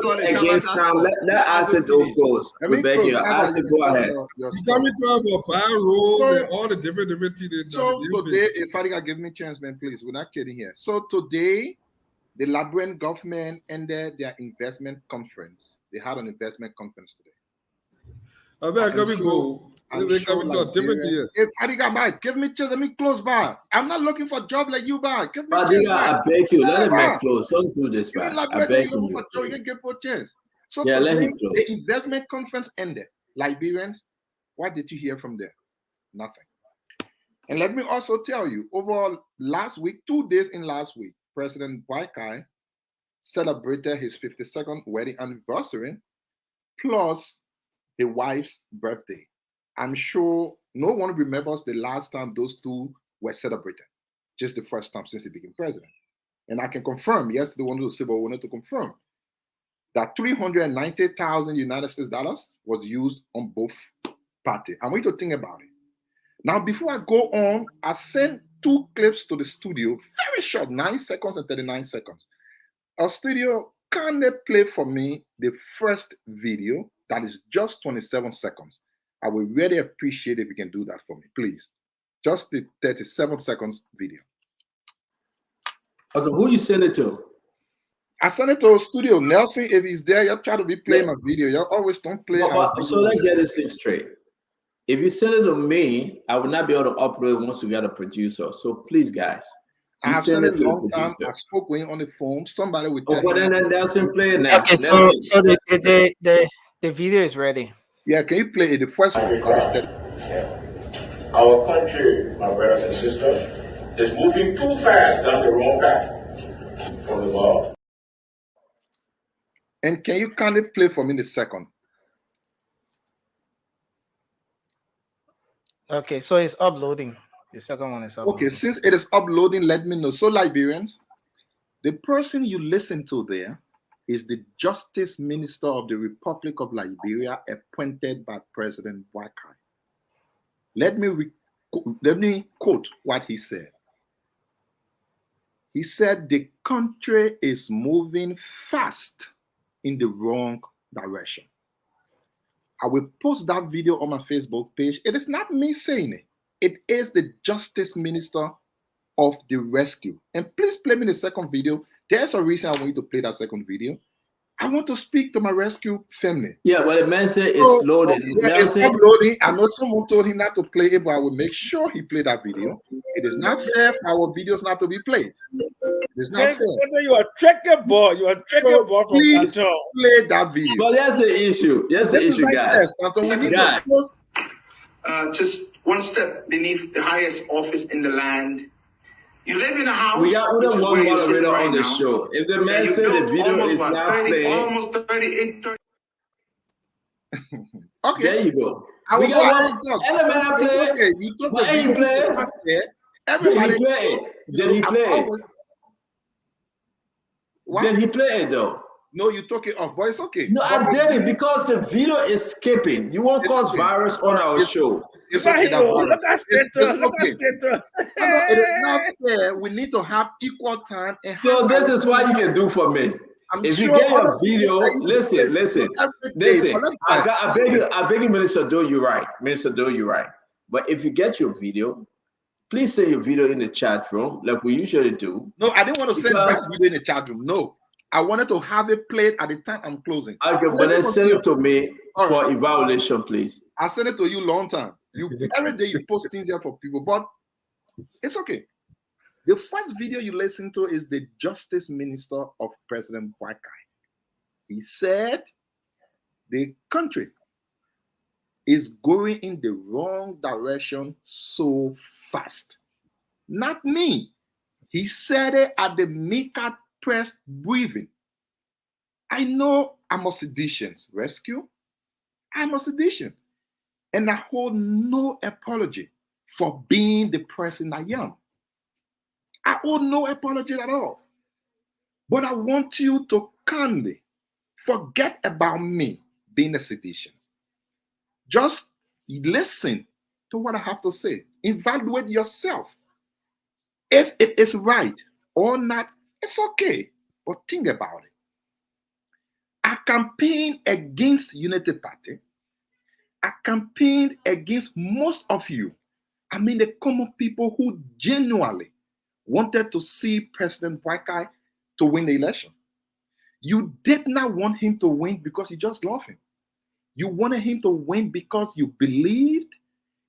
totally against time. Let Isaac goes. We beg you. Isaac, go ahead. He's coming to us for buy road and all the different things. So today, if I give me a chance, man, please. We're not kidding here. So today, the Liberian government ended their investment conference. They had an investment conference today. Go. They coming to a different year. If Fadiga, bye, give me chance. Let me close by. I'm not looking for a job like you, bye. Give me Fadiga, I beg you, let him make close. Don't do this, man. I beg you. You can get a chance. So yeah, today, let him close. The investment conference ended. Liberians, what did you hear from there? Nothing. And let me also tell you, over last week, 2 days in last week, President Boakai celebrated his 52nd wedding anniversary, plus the wife's birthday. I'm sure no one remembers the last time those two were celebrated, just the first time since he became president. And I can confirm, yes, the one who said, but we wanted to confirm that $390,000 United States dollars was used on both parties. I want you to think about it. Now, before I go on, I sent 2 clips to the studio, very short, 9 seconds and 39 seconds. Our studio, can they play for me the first video that is just 27 seconds? I would really appreciate if you can do that for me, please. Just the 37 seconds video. Okay, who you send it to? I sent it to a studio. Nelson, if he's there, you'll try to be playing my video. You always don't play. So let's get this thing straight. If you send it to me, I will not be able to upload once we got a producer. So please, guys. I have sent it a long time. I spoke with him on the phone. Somebody would tell but then Nelson play it now. Okay, so the video is ready. Yeah, can you play it? The first one. Our country, my brothers and sisters, is moving too fast down the wrong path for the world. And can you kindly play for me the second? Okay, so it's uploading. The second one is uploading. Okay, since it is uploading, let me know. So, Liberians, the person you listen to there is the Justice Minister of the Republic of Liberia, appointed by President Boakai. Let me quote what he said. He said the country is moving fast in the wrong direction. I will post that video on my Facebook page. It is not me saying it. It is the Justice Minister of the Rescue. And please play me the second video. There's a reason I want you to play that second video. I want to speak to my rescue family. Yeah, well, the man said it's loaded. Yeah, it's uploading. I know someone told him not to play it, but I will make sure he play that video. It is not fair for our videos not to be played. It is not fair. You are tracking ball. You are tracking ball from please play that video. But that's the issue. That's the issue, guys. We need to post. Just one step beneath the highest office in the land. You live in a house. We got one moderator on the show. If the man said the video is not playing, almost 30. Okay, there you go. I we got one. Element play. Okay, you took the video. Everybody. Did he play it? Did he play it? Did he play it though? No, you took it off, but it's okay. No, I did it because the video is skipping. You won't cause virus on our show. It's okay. Look at Stater. Look at Stater. No, it is not fair. We need to have equal time. And so this is what you can do for me. If you get your video, listen. I beg you, Minister Do, you're right. Minister Do, you're right. But if you get your video, please send your video in the chat room, like we usually do. No, I didn't want to send that video in the chat room. No, I wanted to have it played at the time I'm closing. Okay, but then send it to me for evaluation, please. I'll send it to you long time. Every day you post things here for people, but it's okay. The first video you listen to is the Justice Minister of President Boakai. He said the country is going in the wrong direction so fast. Not me. He said it at the Mika press briefing. I know I'm a seditions rescue. I'm a sedition. And I hold no apology for being the person I am. I owe no apology at all. But I want you to kindly forget about me being a sedition. Just listen to what I have to say. Evaluate yourself. If it is right or not, it's okay. But think about it. I campaigned against Unity Party. I campaigned against most of you. I mean the common people who genuinely wanted to see President Boakai to win the election. You did not want him to win because you just love him. You wanted him to win because you believed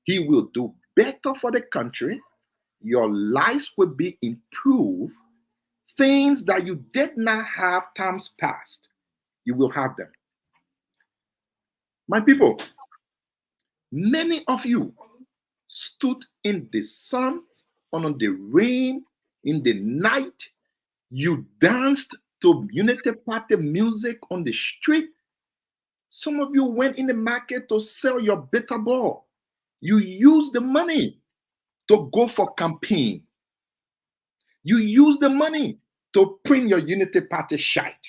he will do better for the country. Your lives will be improved. Things that you did not have times past, you will have them. My people, many of you stood in the sun, on the rain, in the night. You danced to Unity Party music on the street. Some of you went in the market to sell your bitter ball. You used the money to go for campaign. You use the money to print your Unity Party shite.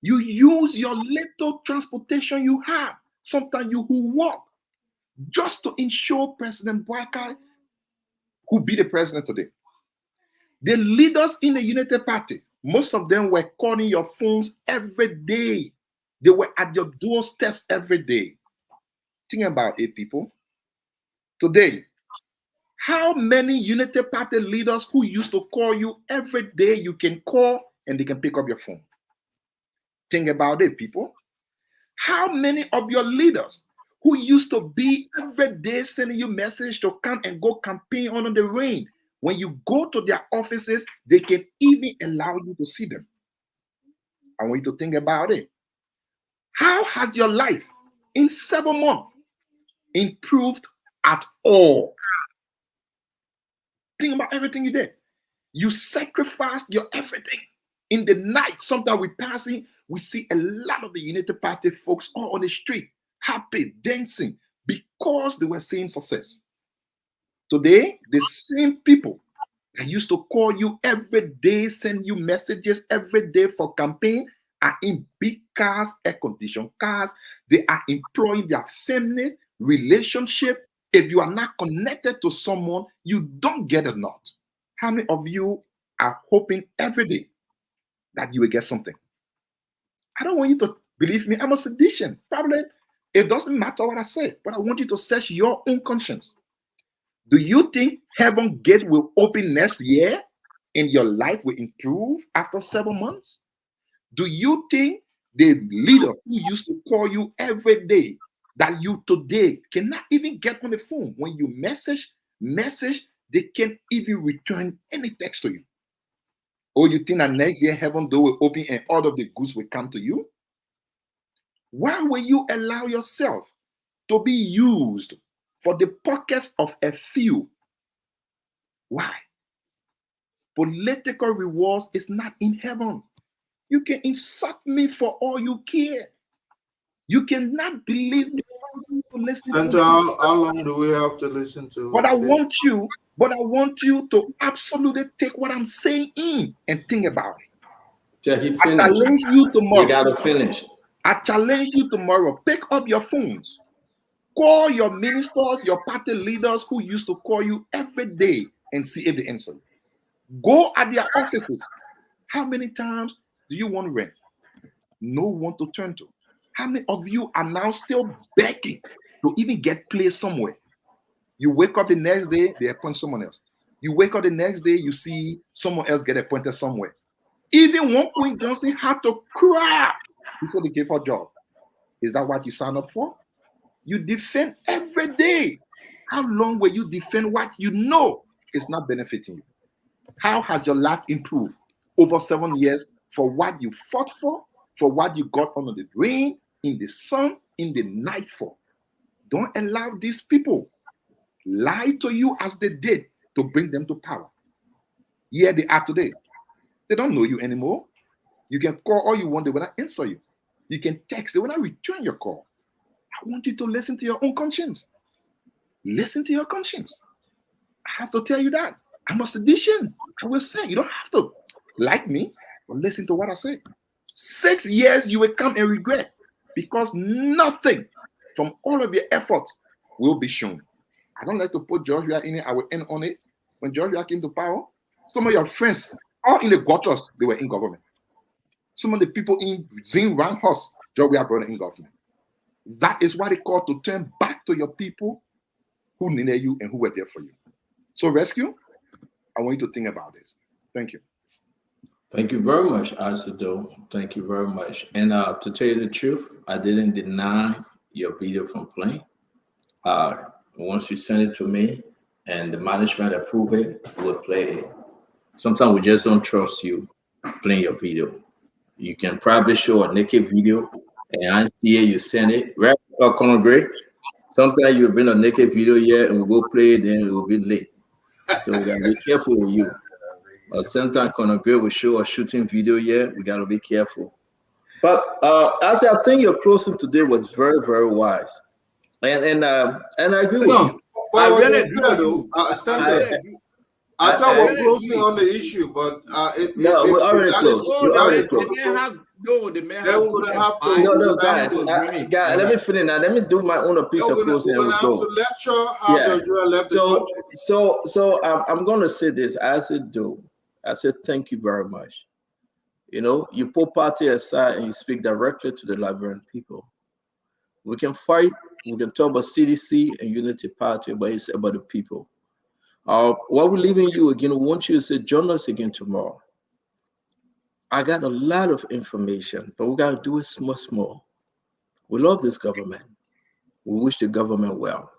You use your little transportation you have, sometimes you who walk, just to ensure President Boakai who be the president today. The leaders in the Unity Party, most of them were calling your phones every day. They were at your doorsteps every day. Think about it, people. Today, how many Unity Party leaders who used to call you every day you can call and they can pick up your phone? Think about it, people. How many of your leaders who used to be every day sending you message to come and go campaign under the rain, when you go to their offices, they can even allow you to see them? I want you to think about it. How has your life in 7 months improved at all? Think about everything you did. You sacrificed your everything. In the night, sometimes we passing, we see a lot of the Unity Party folks all on the street, happy, dancing, because they were seeing success. Today, the same people that used to call you every day, send you messages every day for campaign, are in big cars, air-conditioned cars. They are employing their family relationship. If you are not connected to someone, you don't get a nod. How many of you are hoping every day that you will get something? I don't want you to believe me. I'm a sedition. Probably it doesn't matter what I say, but I want you to search your own conscience. Do you think heaven gate will open next year and your life will improve after 7 months? Do you think the leader who used to call you every day that you today cannot even get on the phone? When you message, they can't even return any text to you. Or you think that next year heaven door will open and all of the goods will come to you? Why will you allow yourself to be used for the pockets of a few? Why? Political rewards is not in heaven. You can insult me for all you care. You cannot believe me. to listen Senator, to. how long do we have to listen to? But I want you to absolutely take what I'm saying in and think about it. Yeah, he I finished. challenge you tomorrow. You gotta finish. I challenge you tomorrow. Pick up your phones. Call your ministers, your party leaders who used to call you every day and see if they answer. Go at their offices. How many times do you want rent? No one to turn to. How many of you are now still begging to even get placed somewhere? You wake up the next day, they appoint someone else. You wake up the next day, you see someone else get appointed somewhere. Even one Queen Johnson had to cry before they gave her a job. Is that what you signed up for? You defend every day. How long will you defend what you know is not benefiting you? How has your life improved over 7 years for what you fought for what you got under the rain, in the sun, in the night for? Don't allow these people lie to you as they did to bring them to power. Here they are today. They don't know you anymore. You can call all you want, they will not answer you. You can text, they will not return your call. I want you to listen to your own conscience. Listen to your conscience. I have to tell you that. I'm a sedition. I will say, you don't have to like me, but listen to what I say. 6 years you will come and regret because nothing from all of your efforts will be shown. I don't like to put Georgia in it. I will end on it. When Georgia came to power, some of your friends, all in the gutters, they were in government. Some of the people in Zin Ranhos, Georgia brought in government. That is what it called to turn back to your people who needed you and who were there for you. So rescue, I want you to think about this. Thank you. Thank you very much, Asido. Thank you very much. And to tell you the truth, I didn't deny your video from playing. Once you send it to me and the management approve it, we'll play it. Sometimes we just don't trust you playing your video. You can probably show a naked video and I see it, you send it. Right, Conor Gray? Sometimes you bring a naked video here and we'll go play it, then it will be late. So we gotta be careful with you. Sometimes Conor Gray will show a shooting video here. We gotta be careful. But actually, I think your closing today was very, very wise. And I agree with you. But I really do. I thought we're closing on the issue, but we already closed. You already closed. Guys, let me finish now. Let me do my own piece of closing. We're going to have to lecture how Georgia left the country. So I'm going to say this. I said thank you very much. You know, you put party aside and you speak directly to the Liberian people. We can fight. We can talk about CDC and Unity Party, but it's about the people. While we're leaving you again, we want you to say, join us again tomorrow. I got a lot of information, but we got to do it small. We love this government. We wish the government well.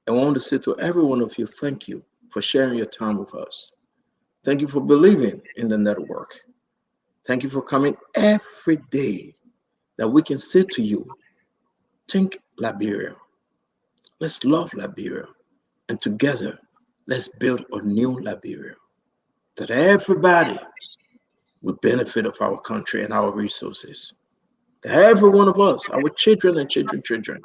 I want to say to every one of you, thank you for sharing your time with us. Thank you for believing in the network. Thank you for coming every day that we can say to you, think Liberia. Let's love Liberia. And together, let's build a new Liberia that everybody will benefit of our country and our resources. That every one of us, our children and children,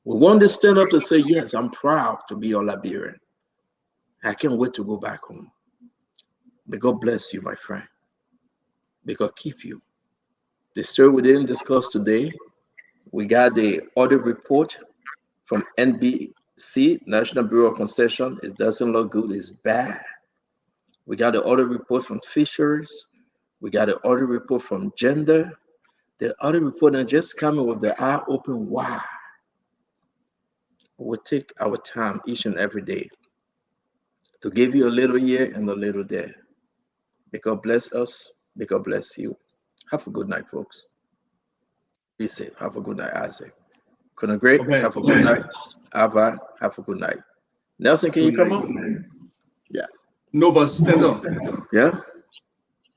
we want to stand up and say, yes, I'm proud to be a Liberian. I can't wait to go back home. May God bless you, my friend. May God keep you. The story we didn't discuss today, we got the audit report from NBC, National Bureau of Concession. It doesn't look good, it's bad. We got the audit report from Fisheries. We got the audit report from Gender. The audit report are just coming with the eye open wide. We'll take our time each and every day to give you a little here and a little there. May God bless us. May God bless you. Have a good night, folks. Be safe. Have a good night, Isaac. Conor Gray, have a good night. Ava, have a good night. Nelson, can you come on? Yeah. No, but stand up. Yeah.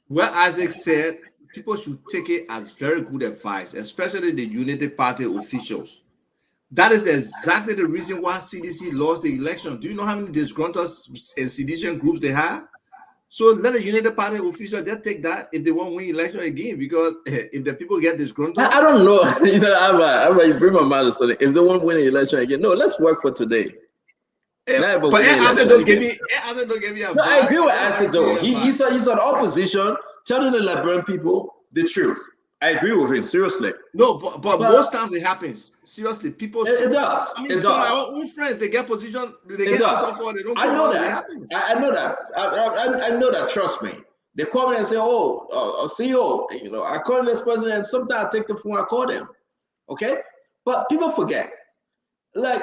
What Isaac said, people should take it as very good advice, especially the Unity Party officials. That is exactly the reason why CDC lost the election. Do you know how many disgruntled and sedition groups they have? So let the United Party official just take that if they want to win election again, because if the people get disgruntled. I don't know. You know, you bring my mind to something. If they want to win the election again, no, let's work for today. But Asa don't give me a No, I agree with vibe. Asa though. He's an opposition telling the Liberian people the truth. I agree with him, seriously. No, but most times it happens. Seriously, people. It does. I mean, some of our own friends, they get position, they get support, they don't. I know that. I know that. I know that. Trust me. They call me and say, "Oh, CEO, you know, I call this person, and sometimes I take the phone, I call them." Okay, but people forget. Like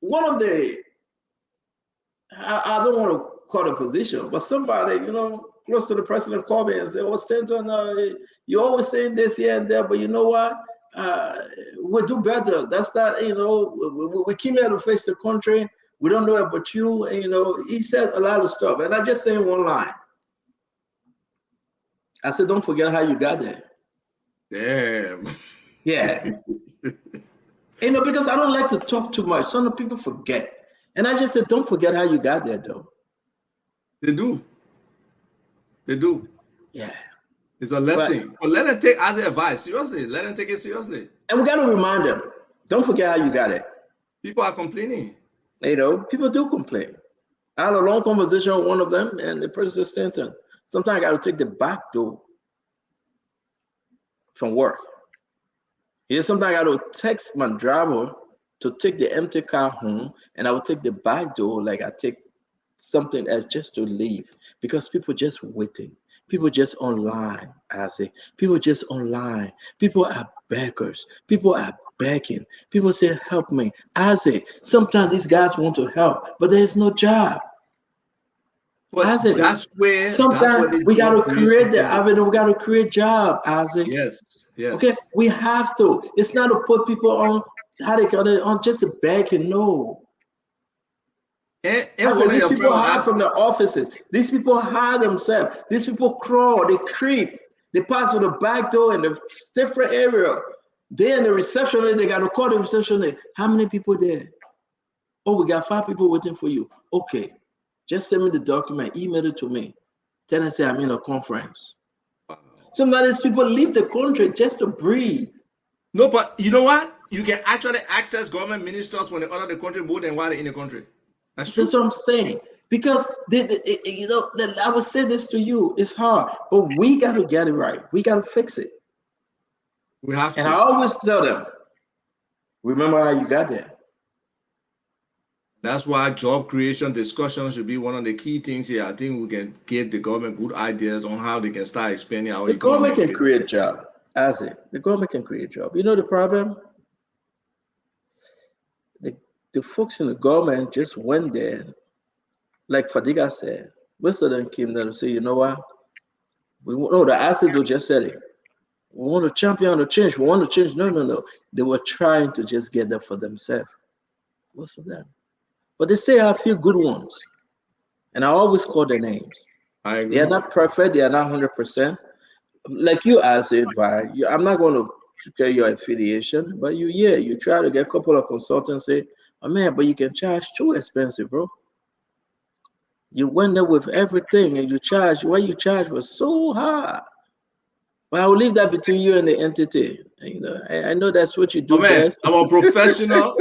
one of the, I don't want to call a position, but somebody, you know, close to the president called me and said, "Oh, Stanton, you're always saying this here and there, but you know what? We'll do better. That's not, you know, we came here to face the country. We don't know about you." And, you know, he said a lot of stuff. And I just saying one line. I said, "Don't forget how you got there." Damn. Yeah. You know, because I don't like to talk too much. Some people forget. And I just said, don't forget how you got there, though. They do. They do. Yeah. It's a lesson. But let them take as advice. Seriously. Let them take it seriously. And we got to remind them, don't forget how you got it. People are complaining. You know, people do complain. I had a long conversation with one of them, and the person said, "Stanton, sometimes I got to take the back door from work. Here, sometimes I got to text my driver to take the empty car home, and I will take the back door like I take something else just to leave, because people just waiting. People just online, I say. People just online. People are beggars. People are begging. People say, help me. I say, sometimes these guys want to help, but there's no job. But Isaac, that's where sometimes we got to create the avenue. We got to create job, Isaac. Yes, yes. Okay, we have to. It's not to put people on how they got it on just a bag and no. And these people hide from the offices. These people hide themselves. These people crawl. They creep. They pass through the back door in a different area. They in the receptionist. They got to call the receptionist. How many people there? Oh, we got 5 people waiting for you. Okay. Just send me the document, email it to me. Then I say I'm in a conference. Some of these people leave the country just to breathe. No, but you know what? You can actually access government ministers when they're out of the country more than while they're in the country. That's true. That's what I'm saying. Because you know, I would say this to you, it's hard, but we got to get it right. We got to fix it. We have to. And I always tell them, remember how you got there. That's why job creation discussion should be one of the key things here. I think we can give the government good ideas on how they can start expanding our economy. The government can create jobs. As it, the government can create jobs. You know the problem? The folks in the government just went there, like Fadiga said. Most of them came there to say, you know what? The acid just said it. We want to champion the change. We want to change. No. They were trying to just get there for themselves. Most of them. But they say a few good ones. And I always call their names. I agree. They are not perfect. They are not 100%. Like you asked it, I'm not going to get your affiliation, but you try to get a couple of consultants say, oh man, but you can charge too expensive, bro. You went there with everything and what you charge was so high. But I will leave that between you and the entity. You know, I know that's what you do best. I'm a professional.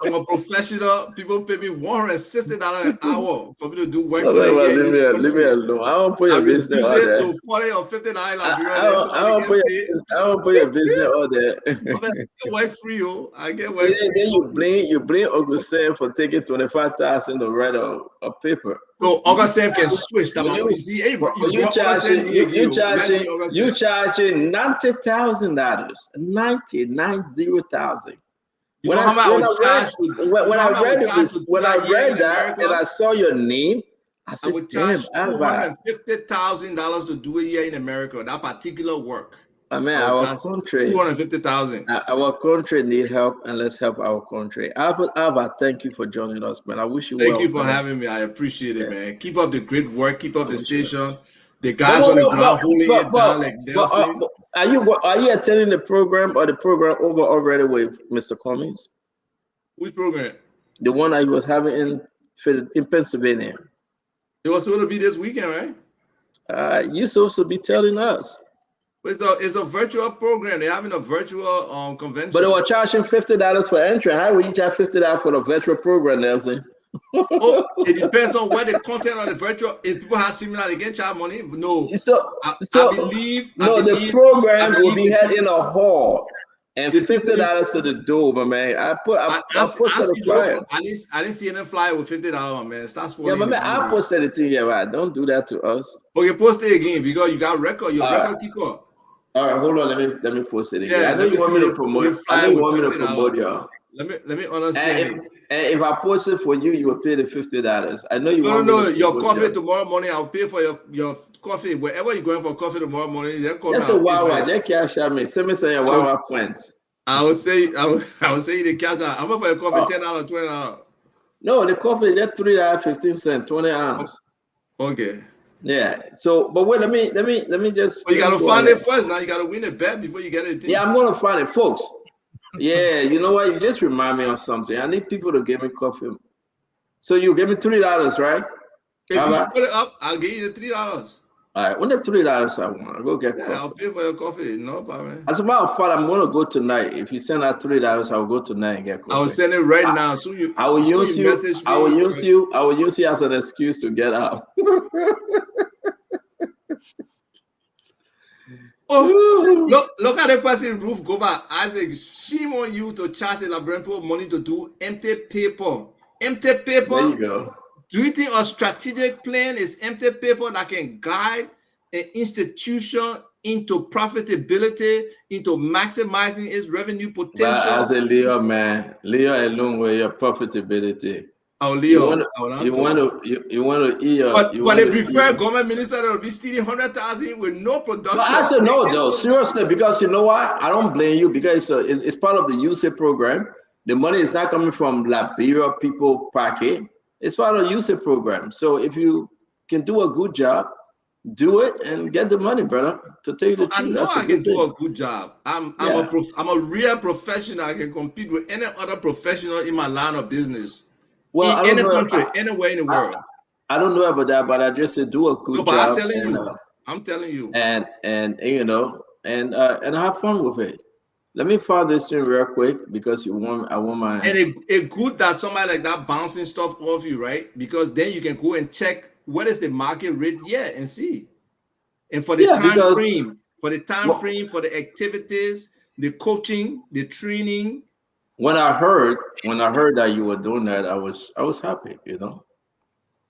I'm a professional. People pay me $160 an hour for me to do work for them. Leave me alone. I don't put your business out there. To $40 or $50 I don't put your business out there. I get work free, yo. I get work free. Then you blame Uncle Sam for taking 25,000 to write a paper. No, Uncle Sam can switch that. You charging $90,000. $90,000. When I read that and I saw your name, I said, I would charge $250,000 to do a year in America. That particular work. I mean, our country. $250,000. Our country need help, and let's help our country. Alva, thank you for joining us, man. I wish you. Thank you for having me. I appreciate it, man. Keep up the great work. Keep up the station. The guys on the ground holding it down like Nelson. Are you attending the program or the program over already with Mr. Cummings? Which program? The one I was having in Pennsylvania. It was supposed to be this weekend, right? You're supposed to be telling us. It's a virtual program. They're having a virtual convention. But they were charging $50 for entry. How will you charge $50 for the virtual program, Nelson? It depends on what the content of the virtual. If people have similar, they can charge money. No, I believe. The program will be held in a hall, and $50 to the door, my man. I posted a flyer. I didn't see any flyer with $50, my man. Stop spoiling. Yeah, my man, I posted the thing here, right? Don't do that to us. Okay, post it again because you got record. Your record keeper. All right, hold on. Let me post it again. I know you want me to promote. I know you want me to promote y'all. Let me understand. And if I post it for you, you will pay the $50. I know you want me to your coffee tomorrow morning. I'll pay for your coffee wherever you're going for coffee tomorrow morning. That's a wow. Just cash out me. Send me some wow points. I will say the cash out. I'm for your coffee $10, $20. No, the coffee is $3.15, 20 ounce. Okay. Yeah. So, but wait, let me just. But you gotta find it first. Now you gotta win a bet before you get it. Yeah, I'm gonna find it, folks. Yeah, you know what? You just remind me of something. I need people to give me coffee. So you give me $3, right? If you put it up, I'll give you the $3. All right, when the $3 I want, I'll go get coffee. I'll pay for your coffee. No problem. As a matter of fact, I'm gonna go tonight. If you send out $3, I'll go tonight and get coffee. I will send it right now. So I will use you as an excuse to get out. Look at the person roof go back. Isaac, shame on you to charge the Labrampo money to do empty paper. Empty paper. There you go. Do you think a strategic plan is empty paper that can guide an institution into profitability, into maximizing its revenue potential? But as a Leo, man, Leo alone with your profitability. Oh, Leo, you want to eat your. But they prefer government minister to be stealing 100,000 with no production. But I said no, though, seriously, because you know what? I don't blame you because it's part of the USAID program. The money is not coming from Liberia people pocket. It's part of the USAID program. So if you can do a good job, do it and get the money, brother. To tell you the truth, I know I can do a good job. I'm a real professional. I can compete with any other professional in my line of business. Well, in any country, anywhere in the world. I don't know about that, but I just said do a good job. I'm telling you. And you know, and have fun with it. Let me find this thing real quick because I want my. And it good that somebody like that bouncing stuff off you, right? Because then you can go and check what is the market rate and see. And for the time frame, for the activities, the coaching, the training. When I heard that you were doing that, I was happy, you know.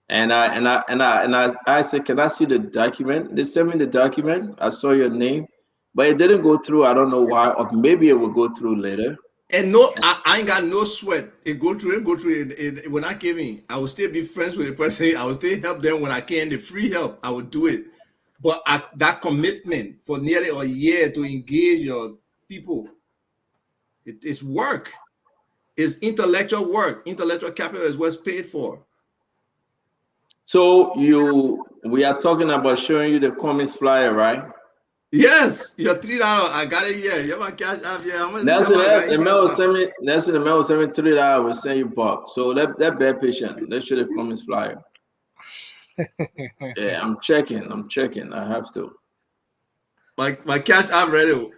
And I said, can I see the document? They sent me the document. I saw your name, but it didn't go through. I don't know why, or maybe it will go through later. And no, I ain't got no sweat. It go through. When I came in, I will still be friends with the person. I will still help them when I can. The free help, I will do it. But that commitment for nearly a year to engage your people. It's work. It's intellectual work. Intellectual capital is what's paid for. So we are talking about showing you the comics flyer, right? Yes, your $3. I got it here. You have my cash app here. The mail will send me $3. I will send you back. So that bad patient. Let's show the comics flyer. Yeah, I'm checking. I have to. My cash app ready.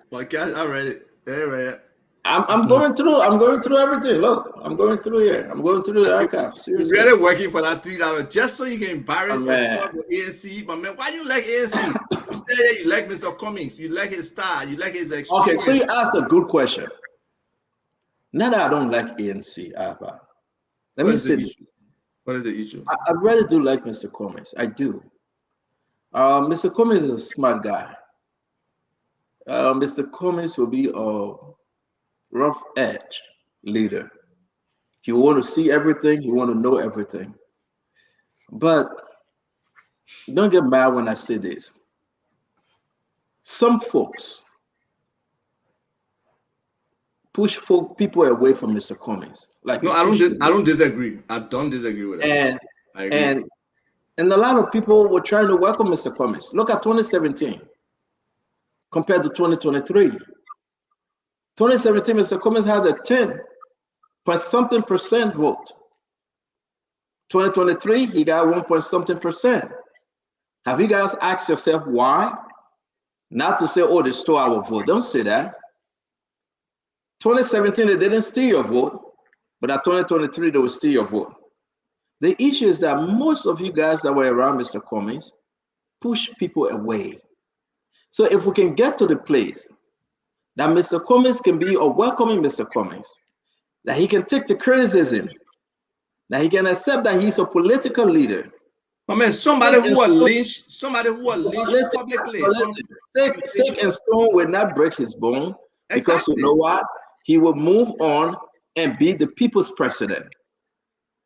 There, right. I'm going through everything. Look, I'm going through here. I'm going through the archive. Seriously. You're really working for that $3 just so you can embarrass the ANC. My man, why do you like ANC? You say you like Mr. Cummings, you like his style, you like his experience. Okay, so you asked a good question. Not that I don't like ANC, Abba. Let me say this. What is the issue? I really do like Mr. Cummings. I do. Mr. Cummings is a smart guy. Mr. Cummings will be a rough edge leader. He want to see everything. He want to know everything. But don't get mad when I say this. Some folks push people away from Mr. Cummings. Like no, I don't disagree. I don't disagree with that. And a lot of people were trying to welcome Mr. Cummings. Look at 2017 compared to 2023. 2017, Mr. Cummings had a 10-point-something% vote. 2023, he got 1-point-something%. Have you guys asked yourself why? Not to say, oh, they stole our vote. Don't say that. 2017, they didn't steal your vote, but at 2023, they will steal your vote. The issue is that most of you guys that were around Mr. Cummings push people away. So if we can get to the place that Mr. Cummings can be, or welcoming Mr. Cummings, that he can take the criticism, that he can accept that he's a political leader. I mean, somebody who will lynch publicly. Stick and stone will not break his bone, because you know what? He will move on and be the people's president.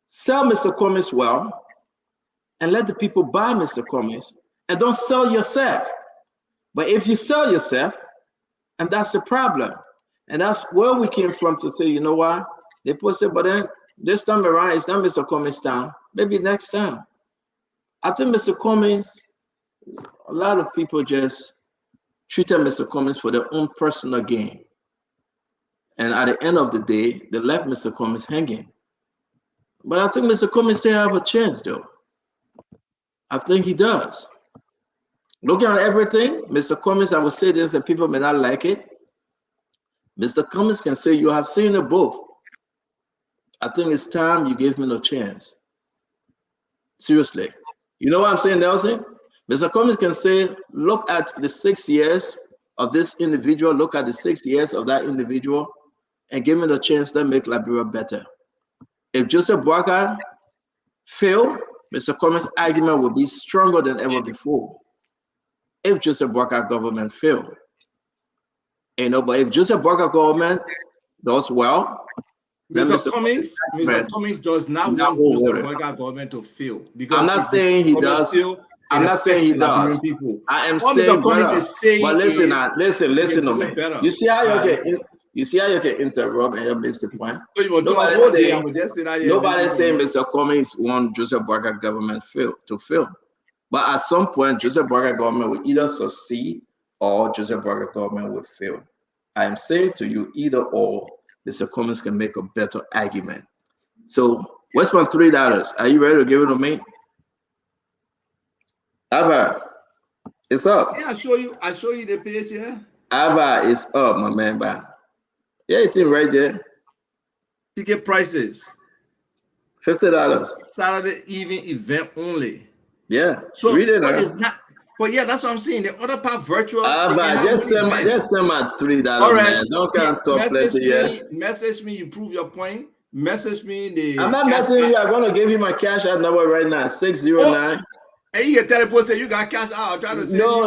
Sell Mr. Cummings well, and let the people buy Mr. Cummings, and don't sell yourself. But if you sell yourself, and that's the problem, and that's where we came from to say, you know what? They put it, but then this time around, it's not Mr. Cummings' time. Maybe next time. I think Mr. Cummings, a lot of people just treated Mr. Cummings for their own personal gain. And at the end of the day, they left Mr. Cummings hanging. But I think Mr. Cummings still have a chance, though. I think he does. Looking at everything, Mr. Cummings, I will say this, and people may not like it. Mr. Cummings can say, you have seen it both. I think it's time you gave me a chance. Seriously. You know what I'm saying, Nelson? Mr. Cummings can say, look at the 6 years of this individual, look at the 6 years of that individual, and give me the chance to make Liberia better. If Joseph Boakai failed, Mr. Cummings' argument will be stronger than ever before. If Joseph Boakai government failed. You know, but if Joseph Boakai government does well, Mr. Cummings does not want Joseph Boakai government to fail. Because I'm not saying he does. I'm not saying he does. I am saying, but listen to me. You see how you can interrupt and you miss the point? Nobody's saying Mr. Cummings wants Joseph Boakai government to fail. But at some point, Joseph Boakai government will either succeed or Joseph Boakai government will fail. I am saying to you, either or, Mr. Cummings can make a better argument. So, what's my $3? Are you ready to give it to me? Abba, it's up. Yeah, I show you the page here. Abba is up, my man. Yeah, it's right there. Ticket prices. $50. Saturday evening event only. Yeah. So read it now. It's not, but yeah, that's what I'm saying. The other part virtual. Just send my $3. All right. Man. Don't talk plenty yet. Message me. You prove your point. Message me. I'm not messaging you. I'm gonna give you my cash out number right now. 609. And you can tell the person you got cash out. I'm trying to say. No.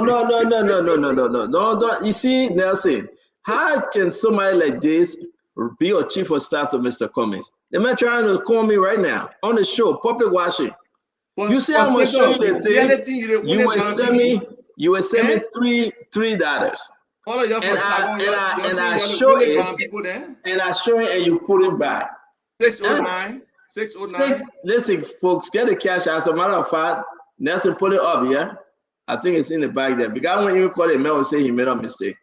You see, Nelson, how can somebody like this be a chief of staff to Mr. Cummings? They might trying to call me right now on the show, public watching. Well, you see, I'm gonna show you the thing. You will send me $3. And I show it, and you put it back. 609. Listen, folks, get the cash out. As a matter of fact, Nelson put it up, yeah? I think it's in the bag there. Because I won't even call it mail and say he made a mistake.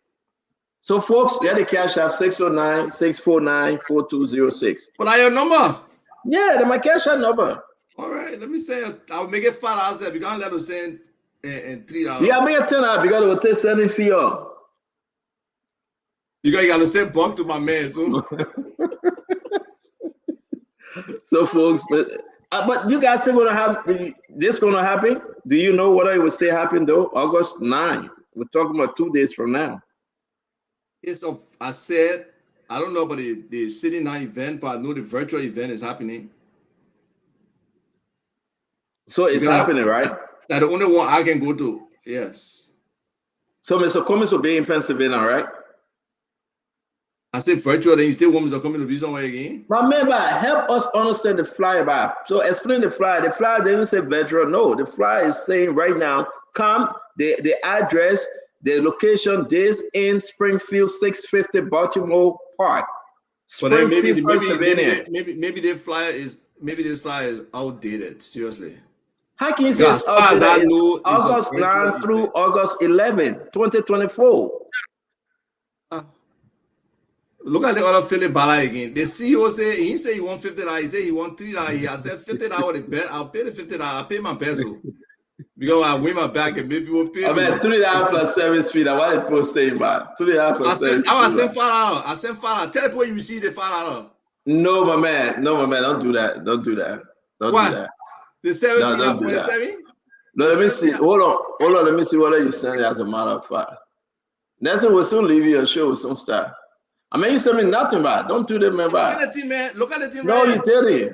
So, folks, get the cash out 609-649-4206. What are your number? Yeah, that's my cash out number. All right, let me say I'll make it $5 because I'm let them send and $3. Yeah, make it $10 because it will take sending fee off. You got to send buck to my man, so. So, folks, but you guys still gonna have this gonna happen? Do you know what I would say happen though? August 9. We're talking about 2 days from now. I said I don't know about the city night event, but I know the virtual event is happening. So it's happening, right? That's the only one I can go to. Yes. So Mr. Cummings will be in Pennsylvania, right? I said virtual, then you still want Mr. Cummings to be somewhere again? But remember, help us understand the flyer back. So explain the flyer. The flyer didn't say virtual. No, the flyer is saying right now, come, the address, the location, this in Springfield, 650 Baltimore Park. Springfield, Pennsylvania. Maybe this flyer is outdated. Seriously. How can you say it's outdated? It's August 9 through August 11, 2024. Look at the other Philip Bala again. The CEO said he said he want $50. He said he want $3. I said $50 the bet. I'll pay the $50. I'll pay my peso. Because I win my back and maybe people pay I mean, $3 plus service fee. That's what people say, man. $3 plus service fee. I send $5. I send $5. Tell people you receive the $5. No, my man. No, my man. Don't do that. Don't do that. Don't do that. The 7 no, don't do that. No, let me see. Hold on. Let me see whether you send it as a matter of fact. Nelson will soon leave you a show with some stuff. I mean, you send me nothing, man. Don't do that, man. Look at the team, man. Look at the team. No, you tell me.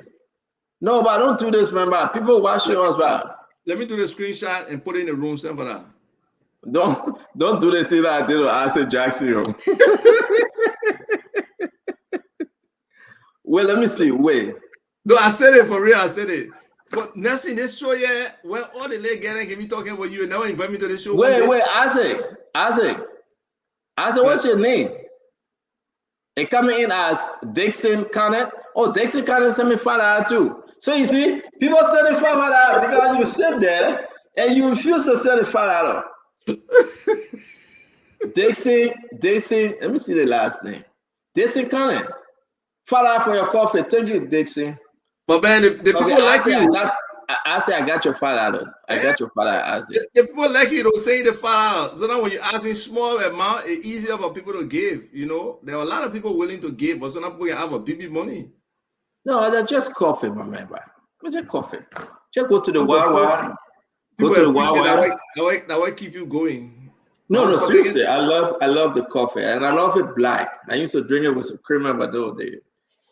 No, but don't do this, man. People watch yours, man. Let me do the screenshot and put it in the room. Send for that. Don't do the thing that I did with Asa Jackson. Wait, let me see. Wait. No, I said it for real. I said it. But Nelson, this show, yeah, when all the late getting can be talking about you and never invite me to the show. Wait, Isaac, what's your name? It coming in as Dixon Connett. Oh, Dixon Connett sent me $5 too. So you see, people send me $5 because you sit there and you refuse to send $5. Dixon, let me see the last name. Dixon Connett. $5 for your coffee. Thank you, Dixon. But man, the people like you. I got your $5. I got your $5. The people like you don't say the $5. So now when you're asking small amount, it's easier for people to give. You know, there are a lot of people willing to give, but some people can have a big money. No, they're just coffee, my man. Just coffee. Just go to the Wawa. Go to the Wawa. That way keep you going. No, seriously. I love the coffee, and I love it black. I used to drink it with some creamer, but those days.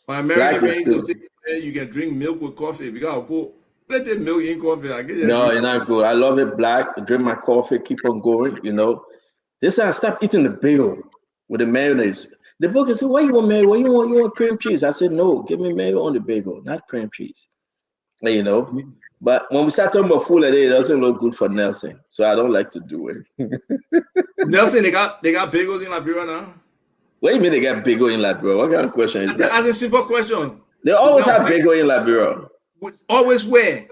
My American friends used to say you can drink milk with coffee because I'll put plenty of milk in coffee. No, you're not good. I love it black. I drink my coffee, keep on going, you know. This I stopped eating the bagel with the mayonnaise. The book said, "Why you want mayo? What you want? You want cream cheese?" I said, "No, give me mayo on the bagel, not cream cheese." You know. But when we start talking about food like that, it doesn't look good for Nelson, so I don't like to do it. Nelson, they got bagels in Liberia now. What do you mean they got bagel in Liberia? What kind of question is that? That's a simple question. They always have bagel in Liberia. Always where?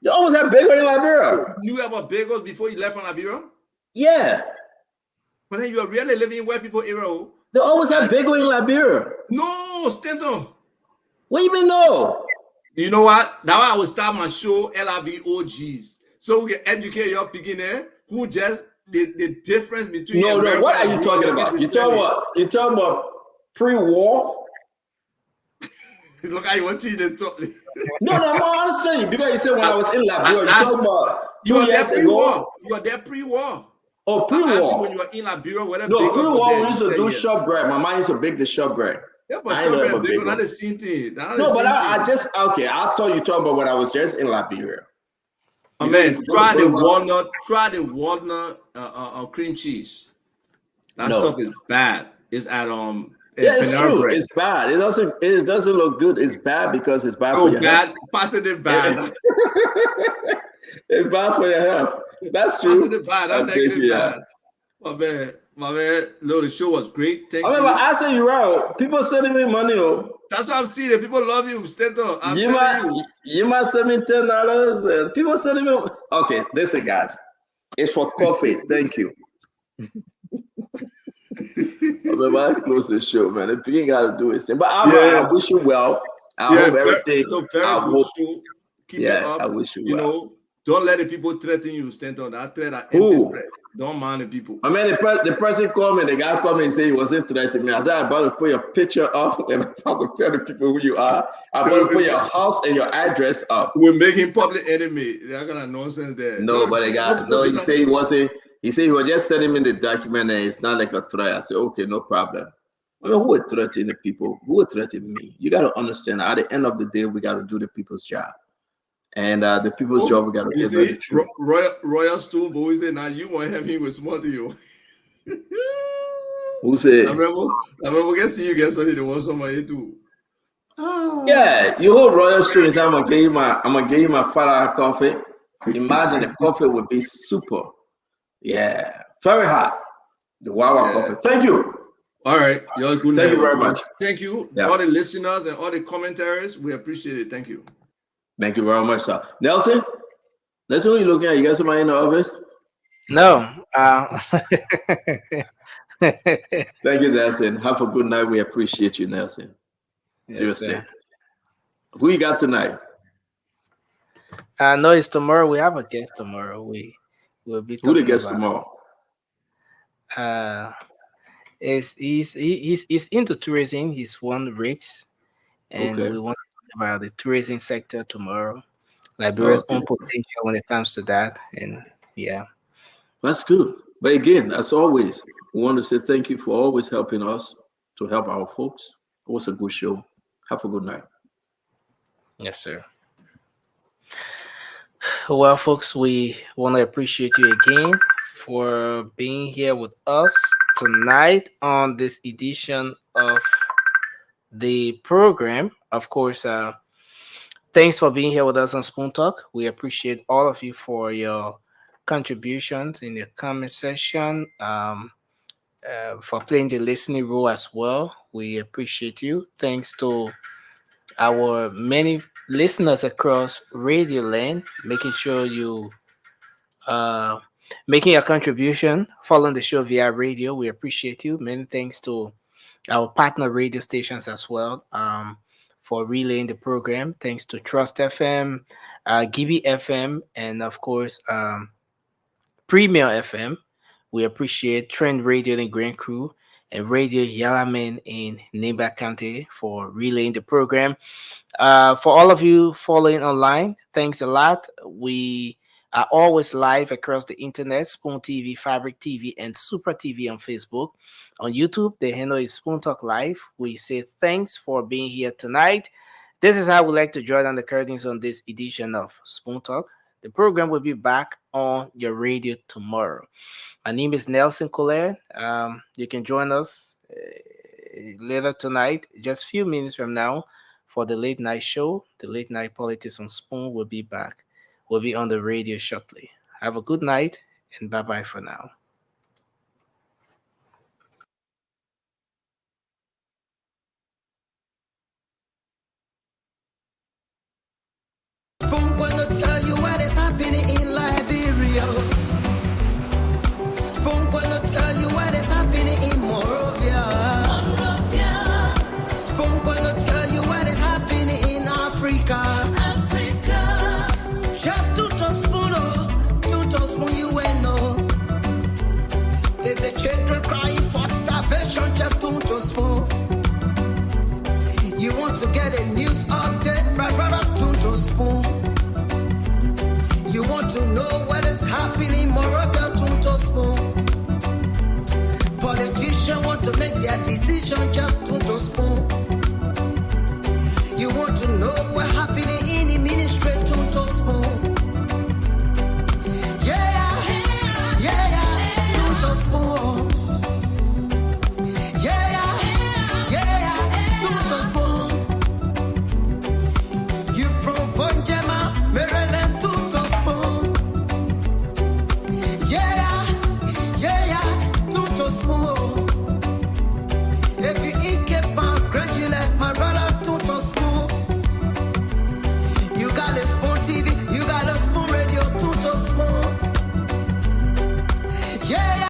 They always have bagel in Liberia. You knew about bagels before you left from Liberia? Yeah. But then you are really living where people area. They always have bagel in Liberia. No, Stanton. What do you mean no? You know what? That's why I will start my show LRB OGs. So we can educate your beginner who just the difference between No, what are you talking about? You talking about pre-war? Look how you want you to talk. No, I'm not understanding you because you said when I was in Liberia, you talking about 2 years ago. You are there pre-war. Oh, pre-war. When you are in Liberia, whatever. No, pre-war we used to do shortbread. My mom used to bake the shortbread. Yeah, but shortbread bagel, not the same thing. No, but I just okay. I thought you talking about when I was just in Liberia. Man, try the walnut cream cheese. That stuff is bad. It's at yeah, it's true. Bread. It's bad. It doesn't look good. It's bad because it's bad for your health. Positive bad. It's bad for your health. That's true. Positive bad. I'm negative bad. My man, no, the show was great. Thank you. I say you're right. People sending me money. That's what I'm seeing. The people love you, Stento. You might send me $10 and people sending me. Okay, listen, guys. It's for coffee. Thank you. I close the show, man. The people got to do his thing. But I wish you well. I hope everything. Keep it up. I wish you well. You know, don't let the people threaten you, Stanton. That threat don't mind the people. I mean, the person called me, the guy called me and said he wasn't threatening me. I said, I'm about to put your picture up and I'm about to tell the people who you are. I'm about to put your house and your address up. We're making public enemy. That kind of nonsense there. No, but he said he wasn't. He said he was just sending me the document and it's not like a threat. I said, okay, no problem. I mean, who would threaten the people? Who would threaten me? You got to understand, at the end of the day, we got to do the people's job. And the people's job, we got to give them the truth. Royal Stone, but we say, now you want to have him with small to you. Who said? I remember we can see you get something to want somebody to. Yeah, you hold Royal Stone. I'm gonna give you my $5 coffee. Imagine the coffee would be super. Yeah, very hot. The Wawa coffee. Thank you. All right, you're good. Thank you very much. Thank you, all the listeners and all the commentaries. We appreciate it. Thank you. Thank you very much, sir. Nelson, that's what you're looking at. You got somebody in the office? No. Thank you, Nelson. Have a good night. We appreciate you, Nelson. Seriously. Yes, who you got tonight? No, it's tomorrow. We have a guest tomorrow. We'll be Who the talking guest about. tomorrow? He's into tourism. He's won race, and Okay. we want to talk about the tourism sector tomorrow. Liberia's Okay. own potential when it comes to that, and yeah, That's good. But again, as always, we want to say thank you for always helping us to help our folks. It was a good show. Have a good night. yes, sir. Well, folks, we want to appreciate you again for being here with us tonight on this edition of the program. Of course, thanks for being here with us on Spoon Talk. We appreciate all of you for your contributions in the comment section, for playing the listening role as well. We appreciate you. Thanks to our many listeners across Radio Land, making sure you uh, making a contribution, following the show via radio. We appreciate you. Many thanks to our partner radio stations as well, for relaying the program. Thanks to Trust FM, Gibi FM, and of course, Premier FM. We appreciate Trend Radio in Grand Crew and Radio Yalaman in Neighbor County for relaying the program. For all of you following online, thanks a lot. We are always live across the internet, Spoon TV, Fabric TV, and Super TV on Facebook. On YouTube, the handle is Spoon Talk Live. We say thanks for being here tonight. This is how we like to draw down the curtains on this edition of Spoon Talk. The program will be back on your radio tomorrow. My name is Nelson Colette. You can join us later tonight, just a few minutes from now, for the late night show. The late night politics on Spoon will be back. We'll be on the radio shortly. Have a good night and bye bye for now. Spoon gonna tell you what is happening in Liberia. Spoon gonna tell you what is happening in Morovia. Spoon gonna tell you what is happening in Africa. Just to spoon you will know. If the children crying for starvation, just to spoon. You want to get a news update, my brother, to spoon. You want to know what is happening, Moravia, to spoon. Politicians want to make their decision, just to spoon. You want to know what happening in the ministry, to spoon. Yeah, to spoon. Yeah, to spoon. You from Fonjema, Maryland, to spoon. Yeah, to spoon.